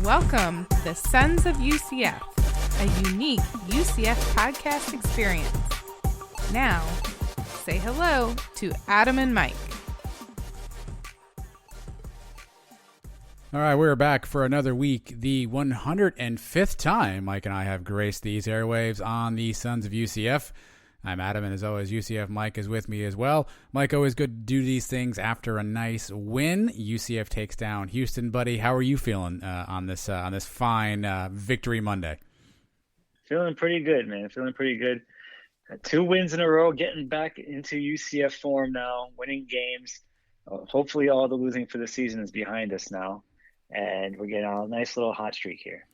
Welcome to the Sons of UCF, a unique UCF podcast experience. Now, say hello to Adam and Mike. All right, we're back for another week, the 105th time Mike and I have graced these airwaves on the Sons of UCF. I'm Adam, and as always, UCF Mike is with me as well. Mike, always good to do these things after a nice win. UCF takes down Houston, buddy. How are you feeling on this fine victory Monday? Feeling pretty good, man. Feeling pretty good. 2 wins in a row, getting back into UCF form now, winning games. Hopefully all the losing for the season is behind us now, and we're getting on a nice little hot streak here.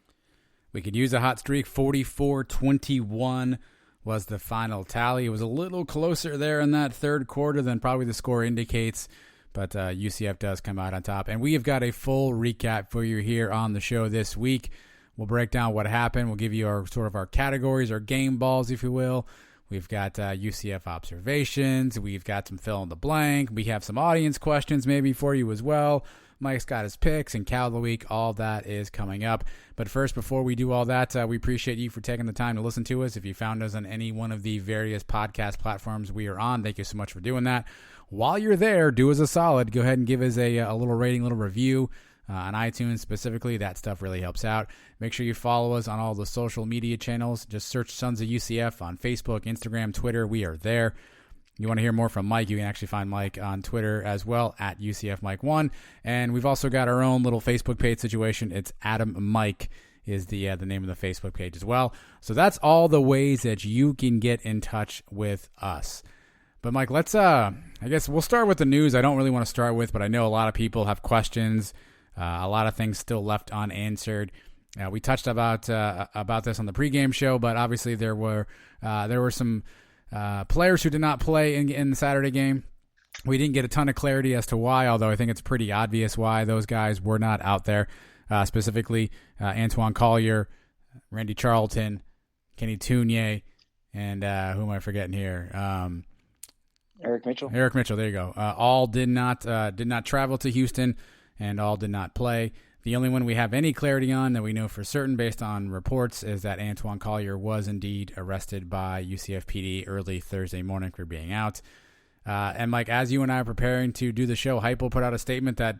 We could use a hot streak. 44-21 was the final tally. It was a little closer there in that third quarter than probably the score indicates, but UCF does come out on top. And we have got a full recap for you here on the show this week. We'll break down what happened. We'll give you our categories, our game balls, if you will. We've got UCF observations. We've got some fill in the blank. We have some audience questions maybe for you as well. Mike's got his picks and Cal of the Week. All that is coming up. But first, before we do all that, we appreciate you for taking the time to listen to us. If you found us on any one of the various podcast platforms we are on, thank you so much for doing that. While you're there, do us a solid. Go ahead and give us a little rating, little review on iTunes specifically. That stuff really helps out. Make sure you follow us on all the social media channels. Just search Sons of UCF on Facebook, Instagram, Twitter. We are there. You want to hear more from Mike, you can actually find Mike on Twitter as well, at UCFMike1. And we've also got our own little Facebook page situation. It's Adam Mike is the name of the Facebook page as well. So that's all the ways that you can get in touch with us. But Mike, let's I guess we'll start with the news. I don't really want to start with, but I know a lot of people have questions. A lot of things still left unanswered. We touched about this on the pregame show, but obviously there were some players who did not play in the Saturday game. We didn't get a ton of clarity as to why, although I think it's pretty obvious why those guys were not out there. Specifically, Antoine Collier, Randy Charlton, Kenny Tunier, and who am I forgetting here? Eric Mitchell. Eric Mitchell, there you go. All did not travel to Houston, and all did not play. The only one we have any clarity on that we know for certain based on reports is that Antoine Collier was indeed arrested by UCF PD early Thursday morning for being out. And Mike, as you and I are preparing to do the show, Heupel put out a statement that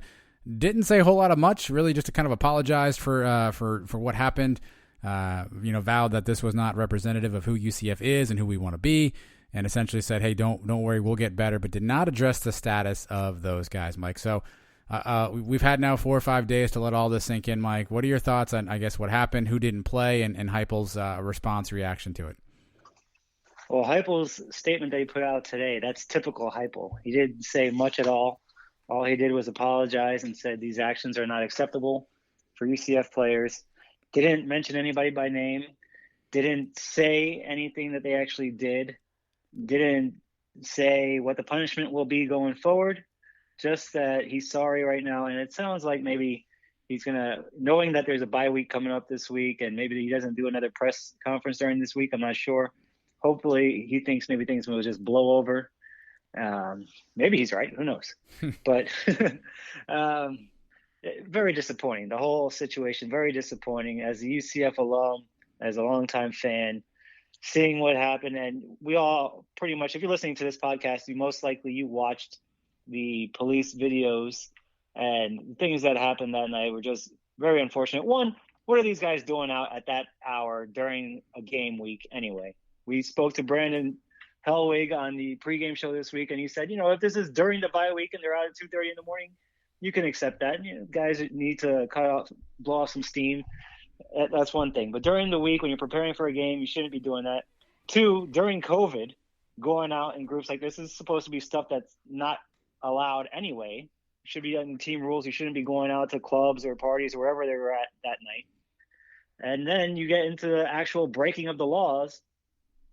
didn't say a whole lot of much, really just to kind of apologize for what happened. Vowed that this was not representative of who UCF is and who we want to be, and essentially said, hey, don't worry, we'll get better, but did not address the status of those guys, Mike. So we've had now 4 or 5 days to let all this sink in, Mike. What are your thoughts on, I guess, what happened, who didn't play, and Heupel's response, reaction to it? Well, Heupel's statement that he put out today, that's typical Heupel. He didn't say much at all. All he did was apologize and said these actions are not acceptable for UCF players. Didn't mention anybody by name. Didn't say anything that they actually did. Didn't say what the punishment will be going forward. Just that he's sorry right now, and it sounds like maybe he's knowing that there's a bye week coming up this week, and maybe he doesn't do another press conference during this week. I'm not sure. Hopefully, he thinks maybe things will just blow over. Maybe he's right. Who knows? But very disappointing. The whole situation, very disappointing. As a UCF alum, as a longtime fan, seeing what happened, and we all pretty much, if you're listening to this podcast, you watched the police videos, and things that happened that night were just very unfortunate. One, what are these guys doing out at that hour during a game week anyway? We spoke to Brandon Hellwig on the pregame show this week, and he said, if this is during the bye week and they're out at 2:30 in the morning, you can accept that. Guys need to blow off some steam. That's one thing. But during the week, when you're preparing for a game, you shouldn't be doing that. 2, during COVID, going out in groups like this is supposed to be stuff that's not allowed anyway. Should be on team rules. You shouldn't be going out to clubs or parties or wherever they were at that night. And then you get into the actual breaking of the laws.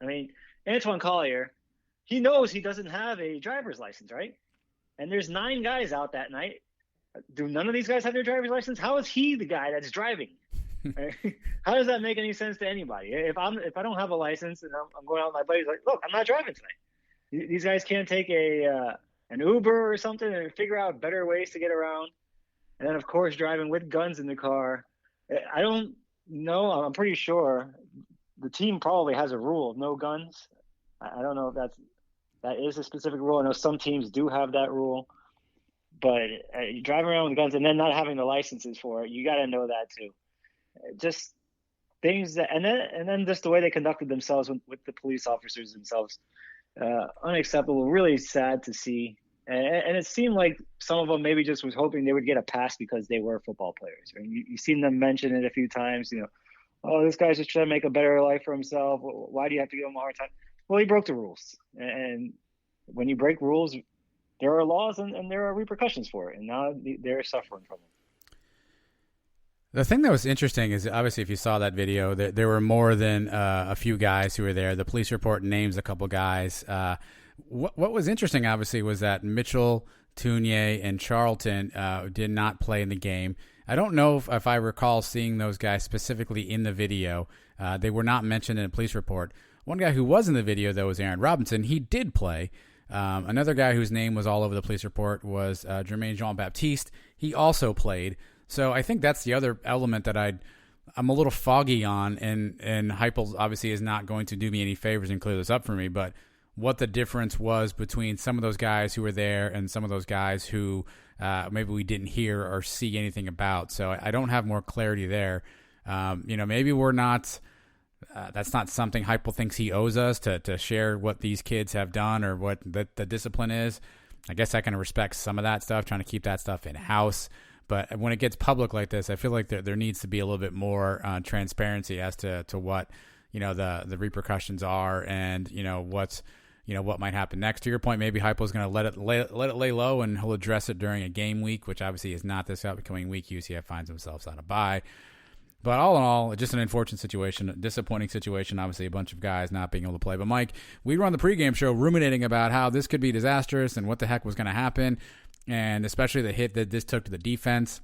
I mean, Antoine Collier, he knows he doesn't have a driver's license, right? And there's 9 guys out that night. Do none of these guys have their driver's license? How is he the guy that's driving? How does that make any sense to anybody? If I don't have a license and I'm going out with my buddies, like, look, I'm not driving tonight. These guys can't take an Uber or something and figure out better ways to get around. And then, of course, driving with guns in the car. I don't know. I'm pretty sure the team probably has a rule of no guns. I don't know if that is a specific rule. I know some teams do have that rule, but driving around with guns and then not having the licenses for it, you got to know that too. Just things that, and then just the way they conducted themselves with the police officers themselves, unacceptable. Really sad to see. And it seemed like some of them maybe just was hoping they would get a pass because they were football players. Right? You've seen them mention it a few times. Oh, this guy's just trying to make a better life for himself. Why do you have to give him a hard time? Well, he broke the rules, and when you break rules, there are laws and there are repercussions for it, and now they're suffering from it. The thing that was interesting is obviously if you saw that video, there were more than a few guys who were there. The police report names a couple guys. What was interesting, obviously, was that Mitchell, Tunier, and Charlton did not play in the game. I don't know if I recall seeing those guys specifically in the video. They were not mentioned in a police report. One guy who was in the video, though, was Aaron Robinson. He did play. Another guy whose name was all over the police report was Jermaine Jean-Baptiste. He also played. So I think that's the other element that I'm a little foggy on, and Heupel obviously is not going to do me any favors and clear this up for me, but what the difference was between some of those guys who were there and some of those guys who maybe we didn't hear or see anything about. So I don't have more clarity there. Maybe we're not that's not something Heupel thinks he owes us to share what these kids have done or what the discipline is. I guess I can respect some of that stuff, trying to keep that stuff in-house. But when it gets public like this, I feel like there needs to be a little bit more transparency as to what the repercussions are and what might happen next. To your point, maybe Heupel's going to let it lay low and he'll address it during a game week, which obviously is not this upcoming week. UCF finds themselves on a bye. But all in all, just an unfortunate situation, a disappointing situation. Obviously, a bunch of guys not being able to play. But, Mike, we were on the pregame show ruminating about how this could be disastrous and what the heck was going to happen, and especially the hit that this took to the defense.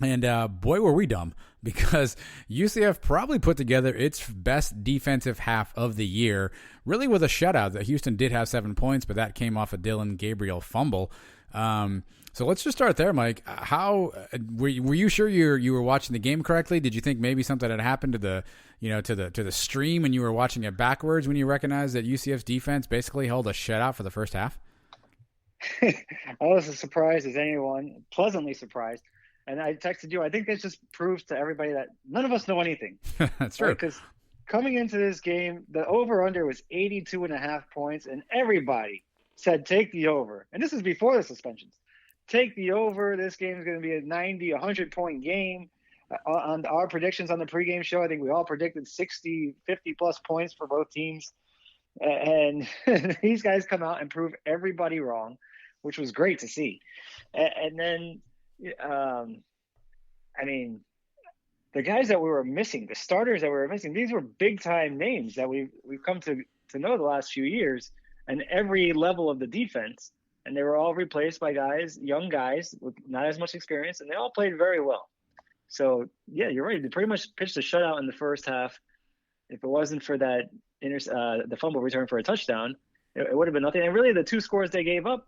And, boy, were we dumb, because UCF probably put together its best defensive half of the year, really with a shutout. That Houston did have 7 points, but that came off a Dylan Gabriel fumble. So let's just start there, Mike. How were you sure you were watching the game correctly? Did you think maybe something had happened to the stream and you were watching it backwards when you recognized that UCF's defense basically held a shutout for the first half? I was as surprised as anyone, pleasantly surprised. And I texted you. I think this just proves to everybody that none of us know anything. That's true. Because coming into this game, the over-under was 82.5 points, and everybody said take the over. And this is before the suspensions. Take the over. This game is going to be a 90, 100-point game. On our predictions on the pregame show, I think we all predicted 60, 50-plus points for both teams. And these guys come out and prove everybody wrong, which was great to see. And then, the guys that we were missing, the starters that we were missing, these were big-time names that we've come to know the last few years, and every level of the defense. And they were all replaced by young guys with not as much experience, and they all played very well. So, yeah, you're right. They pretty much pitched a shutout in the first half. If it wasn't for that the fumble return for a touchdown, it would have been nothing. And really, the two scores they gave up,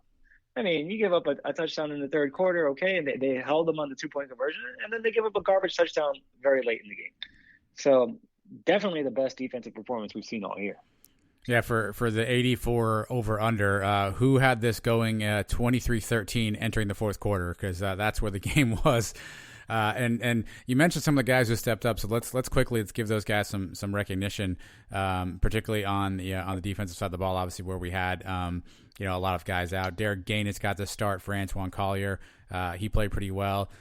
you give up a touchdown in the third quarter, okay, and they held them on the 2-point conversion, and then they give up a garbage touchdown very late in the game. So, definitely the best defensive performance we've seen all year. Yeah, for the 84 over-under, who had this going 23-13 entering the fourth quarter? Because that's where the game was. And you mentioned some of the guys who stepped up, so let's give those guys some recognition, particularly on the defensive side of the ball, obviously where we had a lot of guys out. Derek Gaines got the start for Antoine Collier. He played pretty well.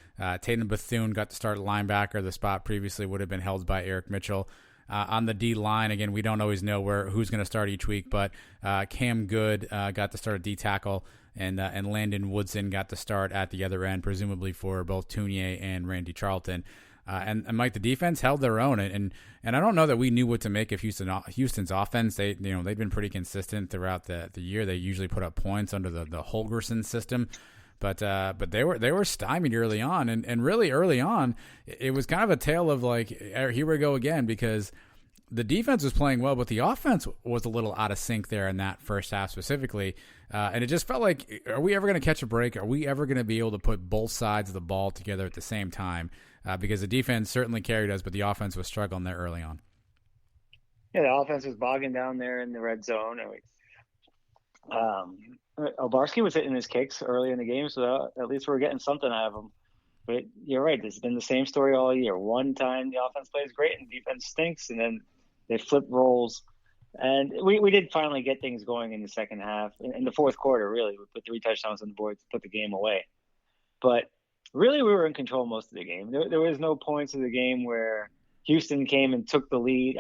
Tatum Bethune got to start at linebacker. The spot previously would have been held by Eric Mitchell. On the D line, again, we don't always know who's going to start each week, but Cam Good got to start at D tackle, and Landon Woodson got to start at the other end, presumably for both Tunier and Randy Charlton. And Mike, the defense held their own, and I don't know that we knew what to make of Houston's offense. They've been pretty consistent throughout the year. They usually put up points under the Holgorsen system. But they were stymied early on, and really early on, it was kind of a tale of like, here we go again, because the defense was playing well, but the offense was a little out of sync there in that first half specifically, and it just felt like, are we ever going to catch a break? Are we ever going to be able to put both sides of the ball together at the same time? because the defense certainly carried us, but the offense was struggling there early on. Yeah, the offense was bogging down there in the red zone. Obarski was hitting his kicks early in the game, so at least we're getting something out of him. But you're right. It's been the same story all year. One time the offense plays great and the defense stinks, and then they flip roles. And we did finally get things going in the second half. In the fourth quarter, really. We put 3 touchdowns on the board to put the game away. But really, we were in control most of the game. There was no points of the game where Houston came and took the lead.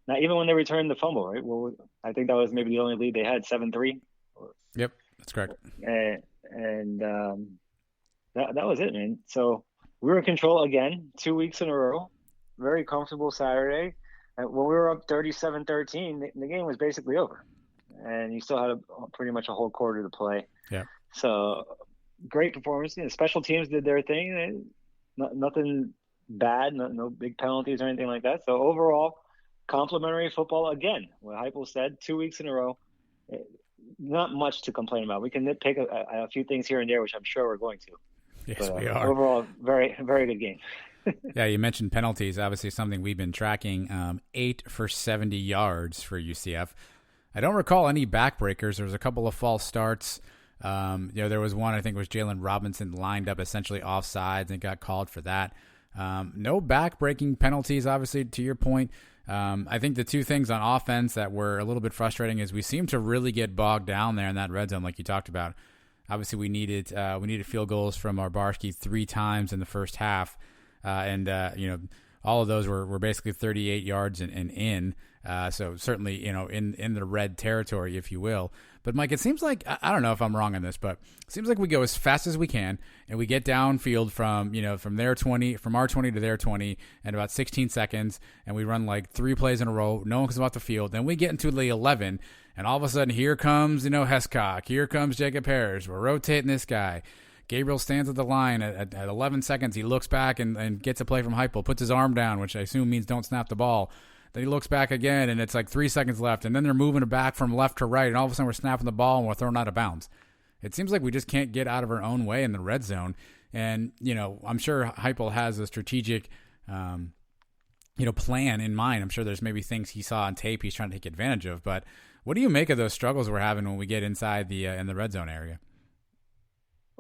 Not even when they returned the fumble, right? Well, I think that was maybe the only lead they had, 7-3. Yep, that's correct. And that was it, man. So we were in control again, 2 weeks in a row. Very comfortable Saturday. And when we were up 37-13, the game was basically over. And you still had pretty much a whole quarter to play. Yeah. So great performance. The special teams did their thing. Nothing bad, no big penalties or anything like that. So overall, complimentary football again. What Heupel said, 2 weeks in a row. Not much to complain about. We can nitpick a few things here and there, which I'm sure we're going to. Yes, we are. Overall, very, very good game. Yeah, you mentioned penalties. Obviously, something we've been tracking. 8 for 70 yards for UCF. I don't recall any backbreakers. There was a couple of false starts. There was one, I think it was Jalen Robinson lined up essentially offsides and got called for that. No backbreaking penalties, obviously, to your point. I think the two things on offense that were a little bit frustrating is we seem to really get bogged down there in that red zone, like you talked about. Obviously, we needed field goals from Barski 3 times in the first half, and all of those were basically 38 yards and in. So certainly, in the red territory, if you will. But Mike, it seems like, I don't know if I'm wrong on this, but it seems like we go as fast as we can and we get downfield from their 20, from our 20 to their 20 in about 16 seconds. And we run like 3 plays in a row. No one comes off the field. Then we get into the 11 and all of a sudden here comes, Hescock. Here comes Jacob Harris. We're rotating this guy. Gabriel stands at the line at 11 seconds. He looks back and gets a play from Heupel, puts his arm down, which I assume means don't snap the ball. Then he looks back again, and it's like 3 seconds left, and then they're moving it back from left to right, and all of a sudden we're snapping the ball and we're thrown out of bounds. It seems like we just can't get out of our own way in the red zone. And, I'm sure Heupel has a strategic, plan in mind. I'm sure there's maybe things he saw on tape he's trying to take advantage of. But what do you make of those struggles we're having when we get inside in the red zone area?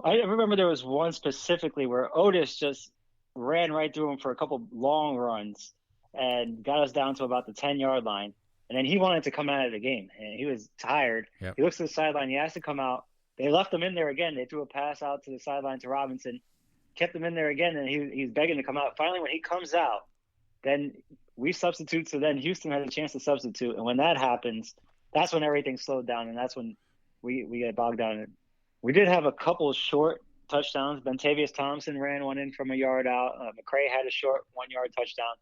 I remember there was one specifically where Otis just ran right through him for a couple long runs and got us down to about the 10-yard line. And then he wanted to come out of the game, and he was tired. Yep. He looks to the sideline. He has to come out. They left him in there again. They threw a pass out to the sideline to Robinson, kept him in there again, and he's begging to come out. Finally, when he comes out, then we substitute. So then Houston had a chance to substitute. And when that happens, that's when everything slowed down, and that's when we get bogged down. We did have a couple short touchdowns. Bentavious Thompson ran one in from a yard out. McCray had a short 1-yard touchdown.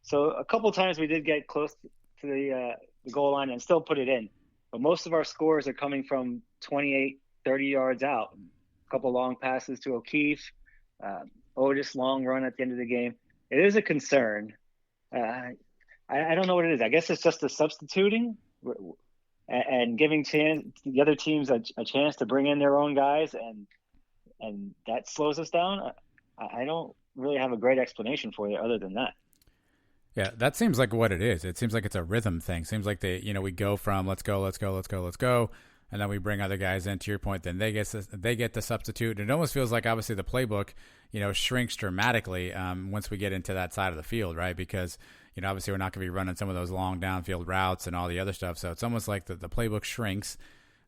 So a couple of times we did get close to the goal line and still put it in. But most of our scores are coming from 28, 30 yards out. A couple long passes to O'Keefe, Otis long run at the end of the game. It is a concern. I don't know what it is. I guess it's just the substituting and giving the other teams a chance to bring in their own guys, and that slows us down. I don't really have a great explanation for you other than that. Yeah, that seems like what it is. It seems like it's a rhythm thing. Seems like we go from let's go, and then we bring other guys in. To your point, then they get the substitute. And it almost feels like obviously the playbook, shrinks dramatically once we get into that side of the field, right? Because obviously we're not going to be running some of those long downfield routes and all the other stuff. So it's almost like the playbook shrinks.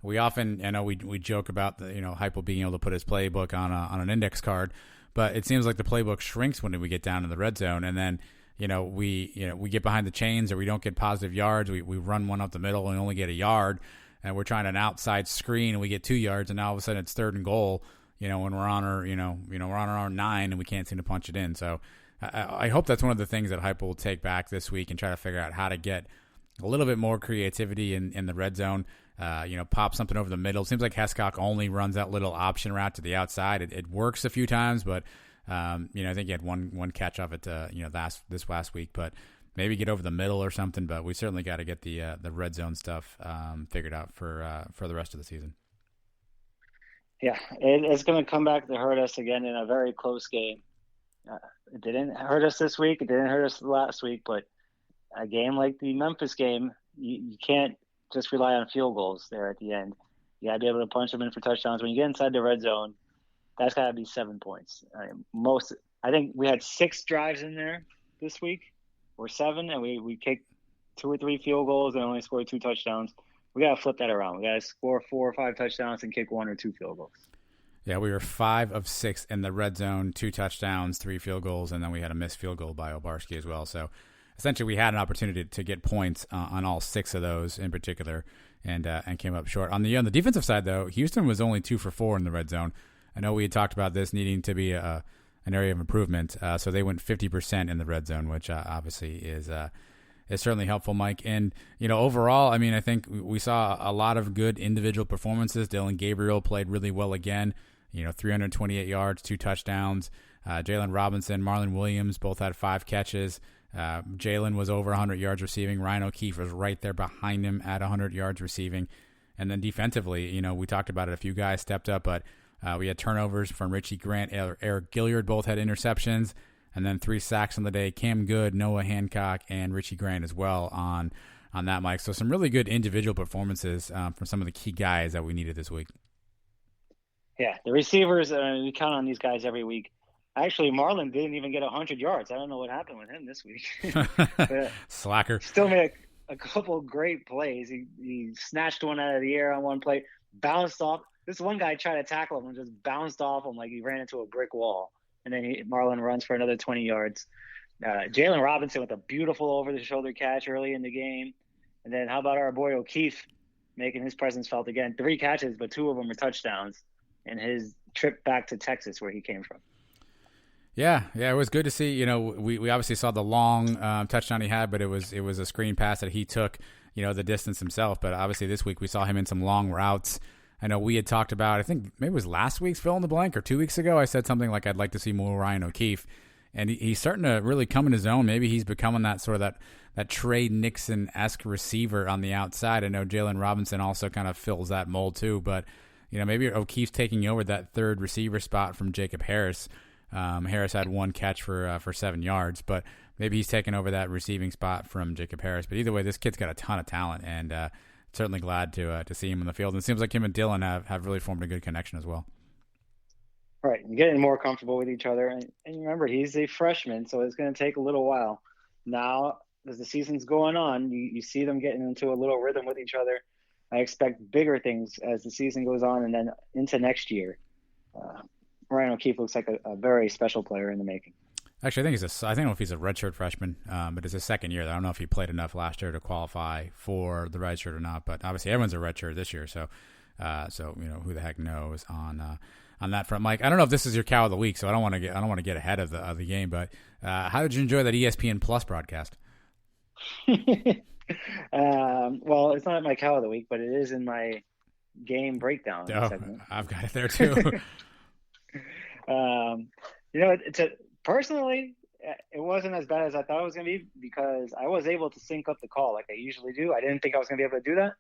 We often, we joke about the Heupel being able to put his playbook on an index card, but it seems like the playbook shrinks when we get down in the red zone, and then. We get behind the chains or we don't get positive yards. We run one up the middle and only get a yard, and we're trying an outside screen and we get 2 yards, and now all of a sudden it's 3rd and goal. When we're on our we're on our 9 and we can't seem to punch it in. So I hope that's one of the things that Heupel will take back this week and try to figure out how to get a little bit more creativity in the red zone. Pop something over the middle. It seems like Hescock only runs that little option route to the outside. It works a few times, but. I think he had one catch off it, this last week, but maybe get over the middle or something. But we certainly got to get the red zone stuff figured out for the rest of the season. Yeah, it's going to come back to hurt us again in a very close game. It didn't hurt us this week. It didn't hurt us last week. But a game like the Memphis game, you can't just rely on field goals there at the end. You got to be able to punch them in for touchdowns. When you get inside the red zone, that's got to be 7 points. I think we had 6 drives in there this week, or 7, and we kicked 2 or 3 field goals and only scored 2 touchdowns. We got to flip that around. We got to score 4 or 5 touchdowns and kick 1 or 2 field goals. Yeah, we were 5 of 6 in the red zone, 2 touchdowns, 3 field goals, and then we had a missed field goal by Obarski as well. So essentially we had an opportunity to get points on all 6 of those in particular, and came up short. On the defensive side, though, Houston was only 2 for 4 in the red zone. I know we had talked about this needing to be an area of improvement, so they went 50% in the red zone, which obviously is certainly helpful, Mike. And, overall, I mean, I think we saw a lot of good individual performances. Dylan Gabriel played really well again, 328 yards, 2 touchdowns. Jalen Robinson, Marlon Williams both had 5 catches. Jalen was over 100 yards receiving. Ryan O'Keefe was right there behind him at 100 yards receiving. And then defensively, we talked about it. A few guys stepped up, but we had turnovers from Richie Grant, Eric Gilliard, both had interceptions. And then 3 sacks on the day. Cam Good, Noah Hancock, and Richie Grant as well on that, Mike. So some really good individual performances from some of the key guys that we needed this week. Yeah, the receivers, we count on these guys every week. Actually, Marlon didn't even get 100 yards. I don't know what happened with him this week. Slacker. Still made a couple of great plays. He snatched one out of the air on one play, bounced off. This one guy tried to tackle him and just bounced off him like he ran into a brick wall. And then Marlon runs for another 20 yards. Jalen Robinson with a beautiful over-the-shoulder catch early in the game. And then how about our boy O'Keefe making his presence felt again? 3 catches, but 2 of them were touchdowns in his trip back to Texas where he came from. Yeah, it was good to see. We obviously saw the long touchdown he had, but it was a screen pass that he took, the distance himself. But obviously this week we saw him in some long routes. I know we had talked about, I think maybe it was last week's fill in the blank or 2 weeks ago. I said something like I'd like to see more Ryan O'Keefe, and he's starting to really come in his own. Maybe he's becoming that sort of that Trey Nixon-esque receiver on the outside. I know Jalen Robinson also kind of fills that mold too, but maybe O'Keefe's taking over that third receiver spot from Jacob Harris. Harris had 1 catch for 7 yards, but maybe he's taking over that receiving spot from Jacob Harris. But either way, this kid's got a ton of talent, and certainly glad to see him in the field. And it seems like him and Dylan have really formed a good connection as well. Right, you're getting more comfortable with each other, and remember, he's a freshman, so it's going to take a little while. Now, as the season's going on, you see them getting into a little rhythm with each other. I expect bigger things as the season goes on, and then into next year. Ryan O'Keefe looks like a very special player in the making. Actually, I don't know if he's a redshirt freshman, but it's his second year. I don't know if he played enough last year to qualify for the redshirt or not. But obviously, everyone's a redshirt this year, so who the heck knows on that front, Mike. I don't know if this is your cow of the week, so I don't want to get ahead of the game. But how did you enjoy that ESPN Plus broadcast? Well, it's not my cow of the week, but it is in my game breakdown segment. I've got it there too. Personally, it wasn't as bad as I thought it was going to be because I was able to sync up the call like I usually do. I didn't think I was going to be able to do that,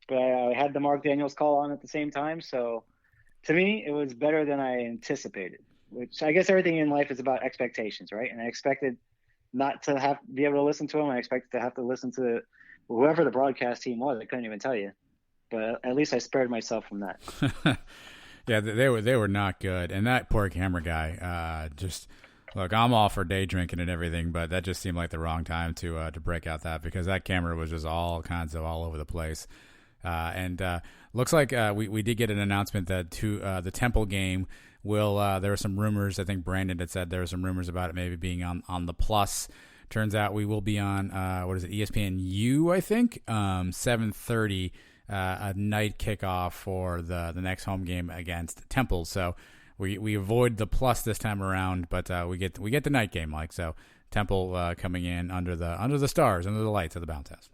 but I had the Mark Daniels call on at the same time. So to me, it was better than I anticipated, which I guess everything in life is about expectations, right? And I expected not to be able to listen to him. I expected to have to listen to whoever the broadcast team was. I couldn't even tell you, but at least I spared myself from that. Yeah, they were not good, and that poor camera guy. Just look, I'm all for day drinking and everything, but that just seemed like the wrong time to break out that because that camera was just all kinds of all over the place. And looks like we did get an announcement that the Temple game will. There were some rumors. I think Brandon had said there were some rumors about it maybe being on the Plus. Turns out we will be on ESPNU, I think, 7:30. A night kickoff for the next home game against Temple. So we avoid the Plus this time around, but we get the night game, Mike. So Temple coming in under the stars, under the lights of the Bounce House.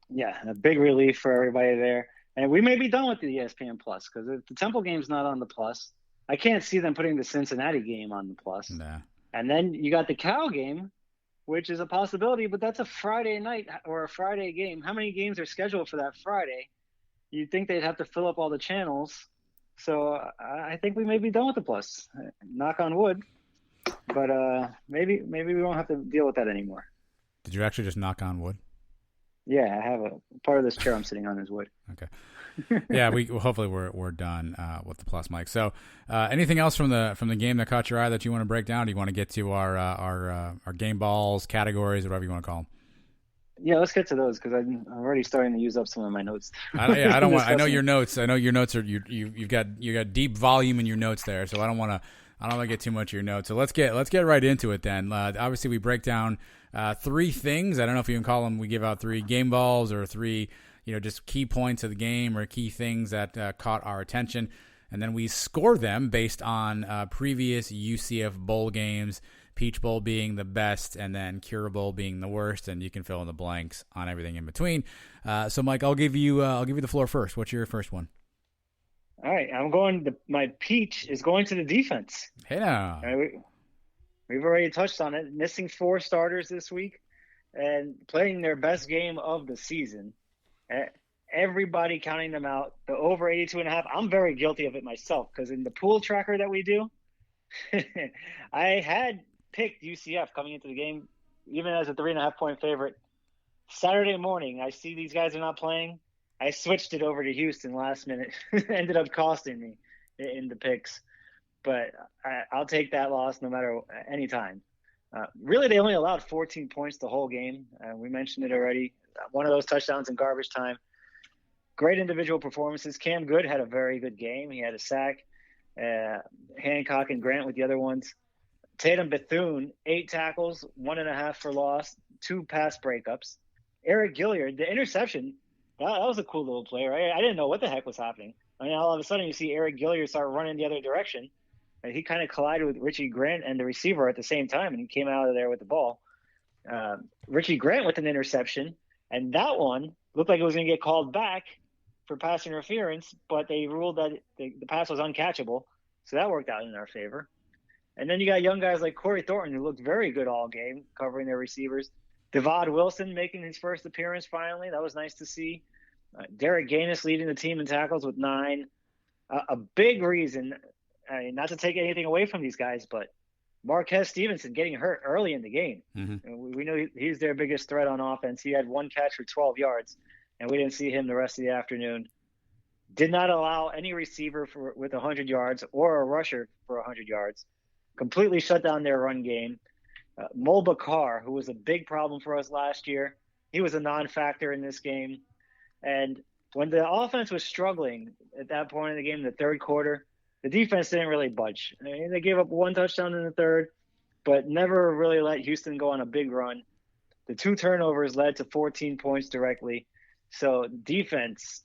Yeah, a big relief for everybody there. And we may be done with the ESPN Plus because if the Temple game's not on the Plus, I can't see them putting the Cincinnati game on the Plus. Nah. And then you got the Cal game, which is a possibility, but that's a Friday night or a Friday game. How many games are scheduled for that Friday? You'd think they'd have to fill up all the channels. So I think we may be done with the Plus. Knock on wood. but maybe we won't have to deal with that anymore. Did you actually just knock on wood? Yeah, I have a part of this chair I'm sitting on is wood. Okay. Yeah, hopefully we're done with the plus mic. So, anything else from the game that caught your eye that you want to break down? Do you want to get to our game balls, categories, whatever you want to call them? Yeah, let's get to those because I'm already starting to use up some of my notes. I don't want. I know your notes. I know your notes are you've got deep volume in your notes there. So I don't want to get too much of your notes. So let's get right into it then. Obviously, we break down three things. I don't know if you can call them. We give out three game balls or three, just key points of the game or key things that caught our attention, and then we score them based on previous UCF bowl games. Peach Bowl being the best, and then Cure Bowl being the worst, and you can fill in the blanks on everything in between. So, Mike, I'll give you the floor first. What's your first one? All right, my peach is going to the defense. Hey now. We've already touched on it. Missing 4 starters this week, and playing their best game of the season. Everybody counting them out. The over 82.5. I'm very guilty of it myself because in the pool tracker that we do, I had picked UCF coming into the game, even as a 3.5 point favorite. Saturday morning, I see these guys are not playing. I switched it over to Houston last minute. Ended up costing me in the picks, but I'll take that loss no matter any time. Really, they only allowed 14 points the whole game. We mentioned it already. One of those touchdowns in garbage time. Great individual performances. Cam Good had a very good game. He had a sack. Hancock and Grant with the other ones. Tatum Bethune, 8 tackles, 1.5 for loss, 2 pass breakups. Eric Gilliard, the interception, that was a cool little play, right? I didn't know what the heck was happening. I mean, all of a sudden you see Eric Gilliard start running the other direction. And he kind of collided with Richie Grant and the receiver at the same time, and he came out of there with the ball. Richie Grant with an interception, and that one looked like it was going to get called back for pass interference, but they ruled that the pass was uncatchable, so that worked out in our favor. And then you got young guys like Corey Thornton, who looked very good all game, covering their receivers. Devod Wilson making his first appearance finally. That was nice to see. Derek Gaines leading the team in tackles with 9. A big reason, not to take anything away from these guys, but Marquez Stevenson getting hurt early in the game. Mm-hmm. We know he's their biggest threat on offense. He had 1 catch for 12 yards, and we didn't see him the rest of the afternoon. Did not allow any receiver with 100 yards or a rusher for 100 yards. Completely shut down their run game. Mo Bakar, who was a big problem for us last year, he was a non-factor in this game. And when the offense was struggling at that point in the game, in the third quarter, the defense didn't really budge. I mean, they gave up 1 touchdown in the third, but never really let Houston go on a big run. The 2 turnovers led to 14 points directly. So defense,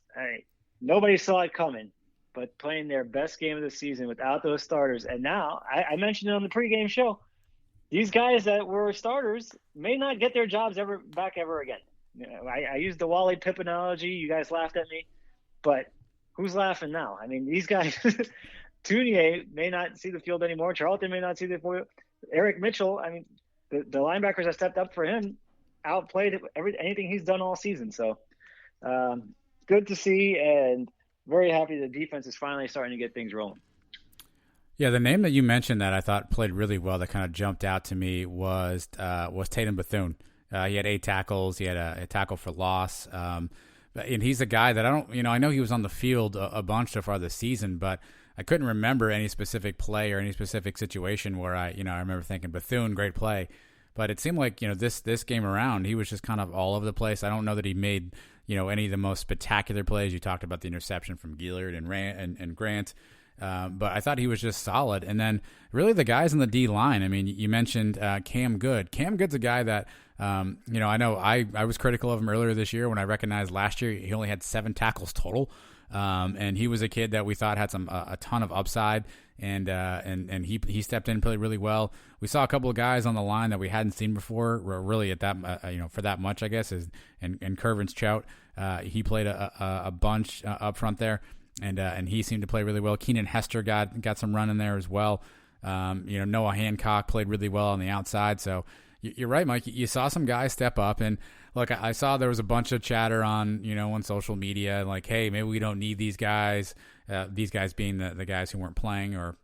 nobody saw it coming, but playing their best game of the season without those starters. And now, I mentioned it on the pregame show, these guys that were starters may not get their jobs back ever again. I used the Wally Pipp analogy. You guys laughed at me, but who's laughing now? I mean, these guys, Tunier may not see the field anymore. Charlton may not see the field. Eric Mitchell, I mean, the linebackers that stepped up for him outplayed anything he's done all season. So good to see, and very happy the defense is finally starting to get things rolling. Yeah, the name that you mentioned that I thought played really well that kind of jumped out to me was Tatum Bethune. He had 8 tackles. He had a tackle for loss. And he's a guy that I know he was on the field a bunch so far this season, but I couldn't remember any specific play or any specific situation where I remember thinking Bethune, great play. But it seemed like, this game around, he was just kind of all over the place. I don't know that he made, any of the most spectacular plays. You talked about the interception from Gillard and Grant. But I thought he was just solid. And then really the guys in the D line, I mean, you mentioned Cam Good. Cam Good's a guy that, I know I was critical of him earlier this year when I recognized last year he only had 7 tackles total. And he was a kid that we thought had a ton of upside, and he stepped in and played really well. We saw a couple of guys on the line that we hadn't seen before, really at that for that much, I guess. And Curvins Chout, he played a bunch up front there, and he seemed to play really well. Keenan Hester got some run in there as well. Noah Hancock played really well on the outside. So you're right, Mike. You saw some guys step up, and look, I saw there was a bunch of chatter on social media, like, hey, maybe we don't need these guys. These guys being the guys who weren't playing or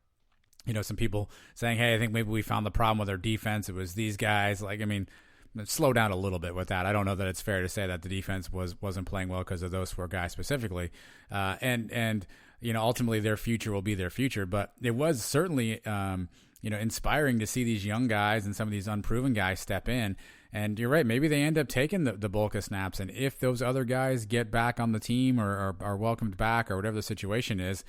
some people saying, hey, I think maybe we found the problem with our defense. It was these guys. Slow down a little bit with that. I don't know that it's fair to say that the defense wasn't playing well because of those 4 guys specifically. And ultimately their future will be their future. But it was certainly, inspiring to see these young guys and some of these unproven guys step in. And you're right. Maybe they end up taking the bulk of snaps. And if those other guys get back on the team or are welcomed back or whatever the situation is,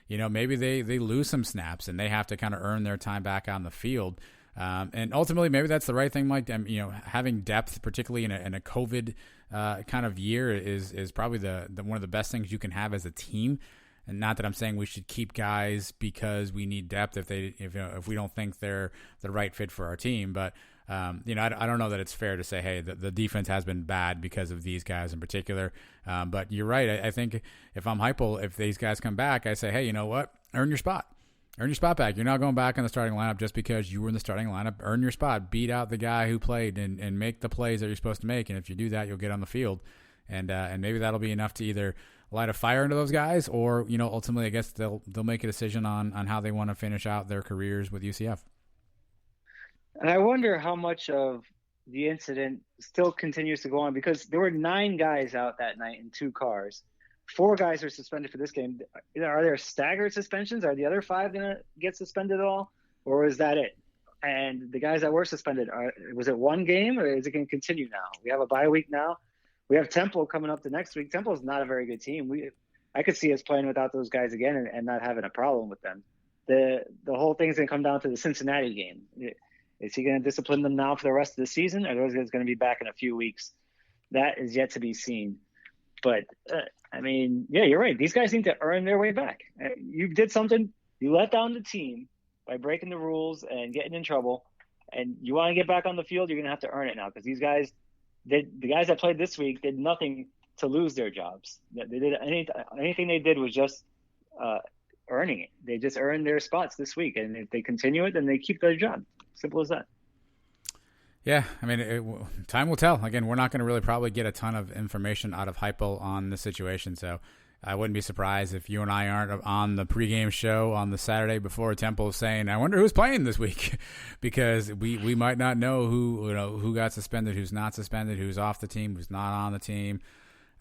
maybe they lose some snaps and they have to kind of earn their time back on the field. And ultimately, maybe that's the right thing, Mike. Having depth, particularly in a COVID kind of year, is probably the one of the best things you can have as a team. And not that I'm saying we should keep guys because we need depth if we don't think they're the right fit for our team. But I don't know that it's fair to say, hey, the defense has been bad because of these guys in particular. But you're right. I think if I'm Heupel, if these guys come back, I say, hey, you know what? Earn your spot. Earn your spot back. You're not going back in the starting lineup just because you were in the starting lineup. Earn your spot. Beat out the guy who played and make the plays that you're supposed to make. And if you do that, you'll get on the field. And maybe that'll be enough to either light a fire into those guys or, ultimately, I guess they'll make a decision on how they want to finish out their careers with UCF. And I wonder how much of the incident still continues to go on, because there were 9 guys out that night in 2 cars. 4 guys are suspended for this game. Are there staggered suspensions? Are the other 5 going to get suspended at all? Or is that it? And the guys that were suspended, was it 1 game or is it going to continue now? We have a bye week now. We have Temple coming up the next week. Temple is not a very good team. I could see us playing without those guys again and not having a problem with them. The whole thing's going to come down to the Cincinnati game. Is he going to discipline them now for the rest of the season, or are those guys going to be back in a few weeks? That is yet to be seen. But, you're right. These guys need to earn their way back. You did something. You let down the team by breaking the rules and getting in trouble, and you want to get back on the field, you're going to have to earn it now, because these guys, the guys that played this week did nothing to lose their jobs. They did anything they did was just earning it. They just earned their spots this week, and if they continue it, then they keep their job. Simple as that. Yeah, time will tell. Again, we're not going to really probably get a ton of information out of Heupel on the situation, so I wouldn't be surprised if you and I aren't on the pregame show on the Saturday before Temple saying, I wonder who's playing this week, because we might not know who got suspended, who's not suspended, who's off the team, who's not on the team.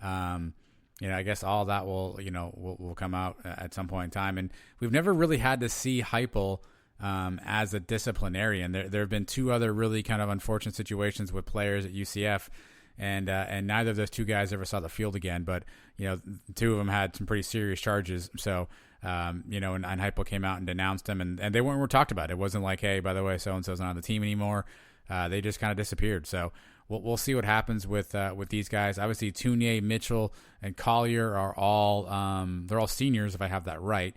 I guess all that will come out at some point in time, and we've never really had to see Heupel as a disciplinarian. There have been 2 other really kind of unfortunate situations with players at UCF, and neither of those 2 guys ever saw the field again. But 2 of them had some pretty serious charges. So and Heupel came out and denounced them, and they weren't talked about. It wasn't like, hey, by the way, so and so's not on the team anymore. They just kind of disappeared. So we'll see what happens with these guys. Obviously, Tunier, Mitchell, and Collier are all they're all seniors, if I have that right.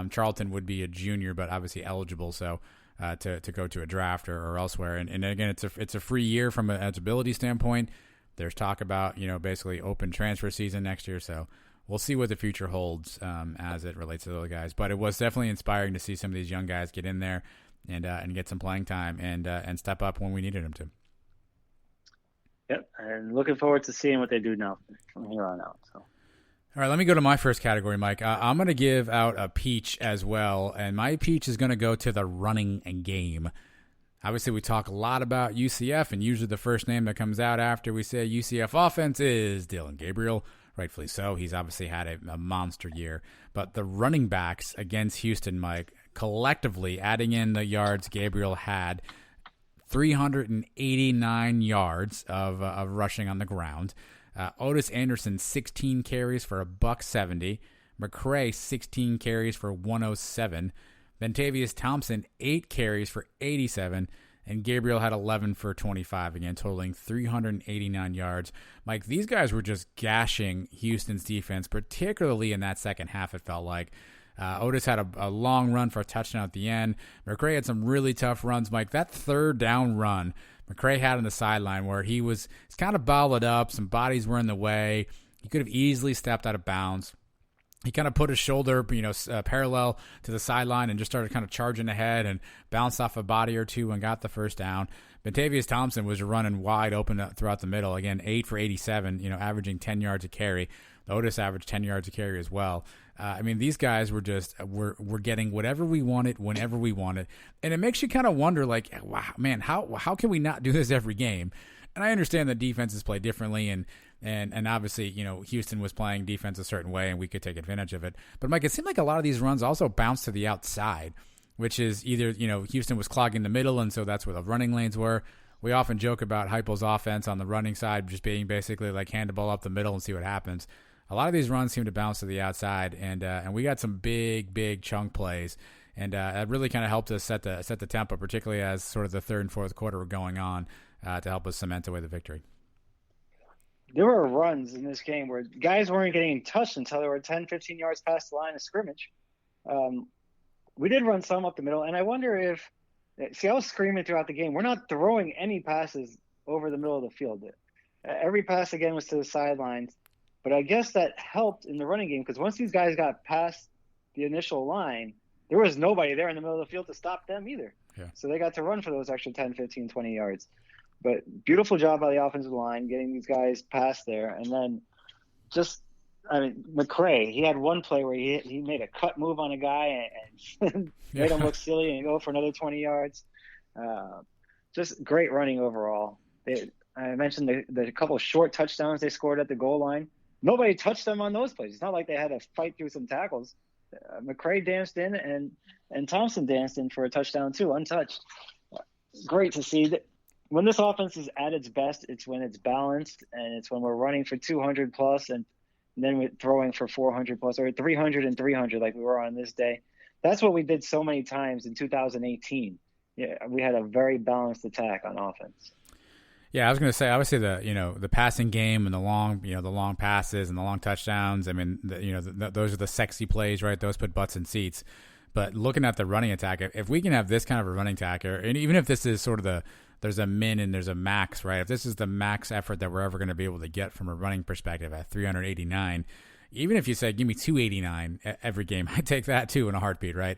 Charlton would be a junior, but obviously eligible, so to go to a draft or elsewhere. And again, it's a free year from an eligibility standpoint. There's talk about basically open transfer season next year, so we'll see what the future holds as it relates to those guys. But it was definitely inspiring to see some of these young guys get in there and get some playing time and step up when we needed them to. Yep, and looking forward to seeing what they do now from here on out. So. All right, let me go to my first category, Mike. I'm going to give out a peach as well, and my peach is going to go to the running game. Obviously, we talk a lot about UCF, and usually the first name that comes out after we say UCF offense is Dillon Gabriel. Rightfully so. He's obviously had a monster year. But the running backs against Houston, Mike, collectively adding in the yards Gabriel had, 389 yards of rushing on the ground. Otis Anderson, 16 carries for $170. McCray, 16 carries for 107. Ventavious Thompson, 8 carries for 87. And Gabriel had 11 for 25, again, totaling 389 yards. Mike, these guys were just gashing Houston's defense, particularly in that second half, it felt like. Otis had a long run for a touchdown at the end. McCray had some really tough runs, Mike. That third down run McCray had on the sideline where he's kind of balled up. Some bodies were in the way. He could have easily stepped out of bounds. He kind of put his shoulder, parallel to the sideline and just started kind of charging ahead and bounced off a body or 2 and got the first down. Ventavious Thompson was running wide open throughout the middle. Again, 8 for 87, averaging 10 yards a carry. Otis averaged 10 yards a carry as well. I mean, these guys were just we're getting whatever we wanted whenever we wanted, and it makes you kind of wonder, like, wow, man, how can we not do this every game? And I understand that defenses play differently, and obviously, Houston was playing defense a certain way, and we could take advantage of it. But Mike, it seemed like a lot of these runs also bounced to the outside, which is either Houston was clogging the middle, and so that's where the running lanes were. We often joke about Heupel's offense on the running side just being basically like hand the ball up the middle and see what happens. A lot of these runs seem to bounce to the outside, and we got some big chunk plays, and that really kind of helped us set the tempo, particularly as sort of the third and fourth quarter were going on, to help us cement away the victory. There were runs in this game where guys weren't getting touched until they were 10, 15 yards past the line of scrimmage. We did run some up the middle, and I wonder if – see, I was screaming throughout the game. We're not throwing any passes over the middle of the field. Every pass, again, was to the sidelines. But I guess that helped in the running game because once these guys got past the initial line, there was nobody there in the middle of the field to stop them either. Yeah. So they got to run for those extra 10, 15, 20 yards. But beautiful job by the offensive line getting these guys past there. And then McCray, he had one play where he made a cut move on a guy and made him look silly and go for another 20 yards. Just great running overall. I mentioned the couple of short touchdowns they scored at the goal line. Nobody touched them on those plays. It's not like they had to fight through some tackles. McCray danced in and Thompson danced in for a touchdown too, untouched. Great to see that. When this offense is at its best, it's when it's balanced and it's when we're running for 200 plus and then we're throwing for 400 plus or 300 and 300 like we were on this day. That's what we did so many times in 2018. Yeah, we had a very balanced attack on offense. Yeah, I was going to say, obviously the passing game and the long passes and the long touchdowns. I mean, those are the sexy plays, right? Those put butts in seats. But looking at the running attack, if we can have this kind of a running attack, and even if this is sort of there's a min and there's a max, right? If this is the max effort that we're ever going to be able to get from a running perspective at 389, even if you say give me 289 every game, I take that too in a heartbeat, right?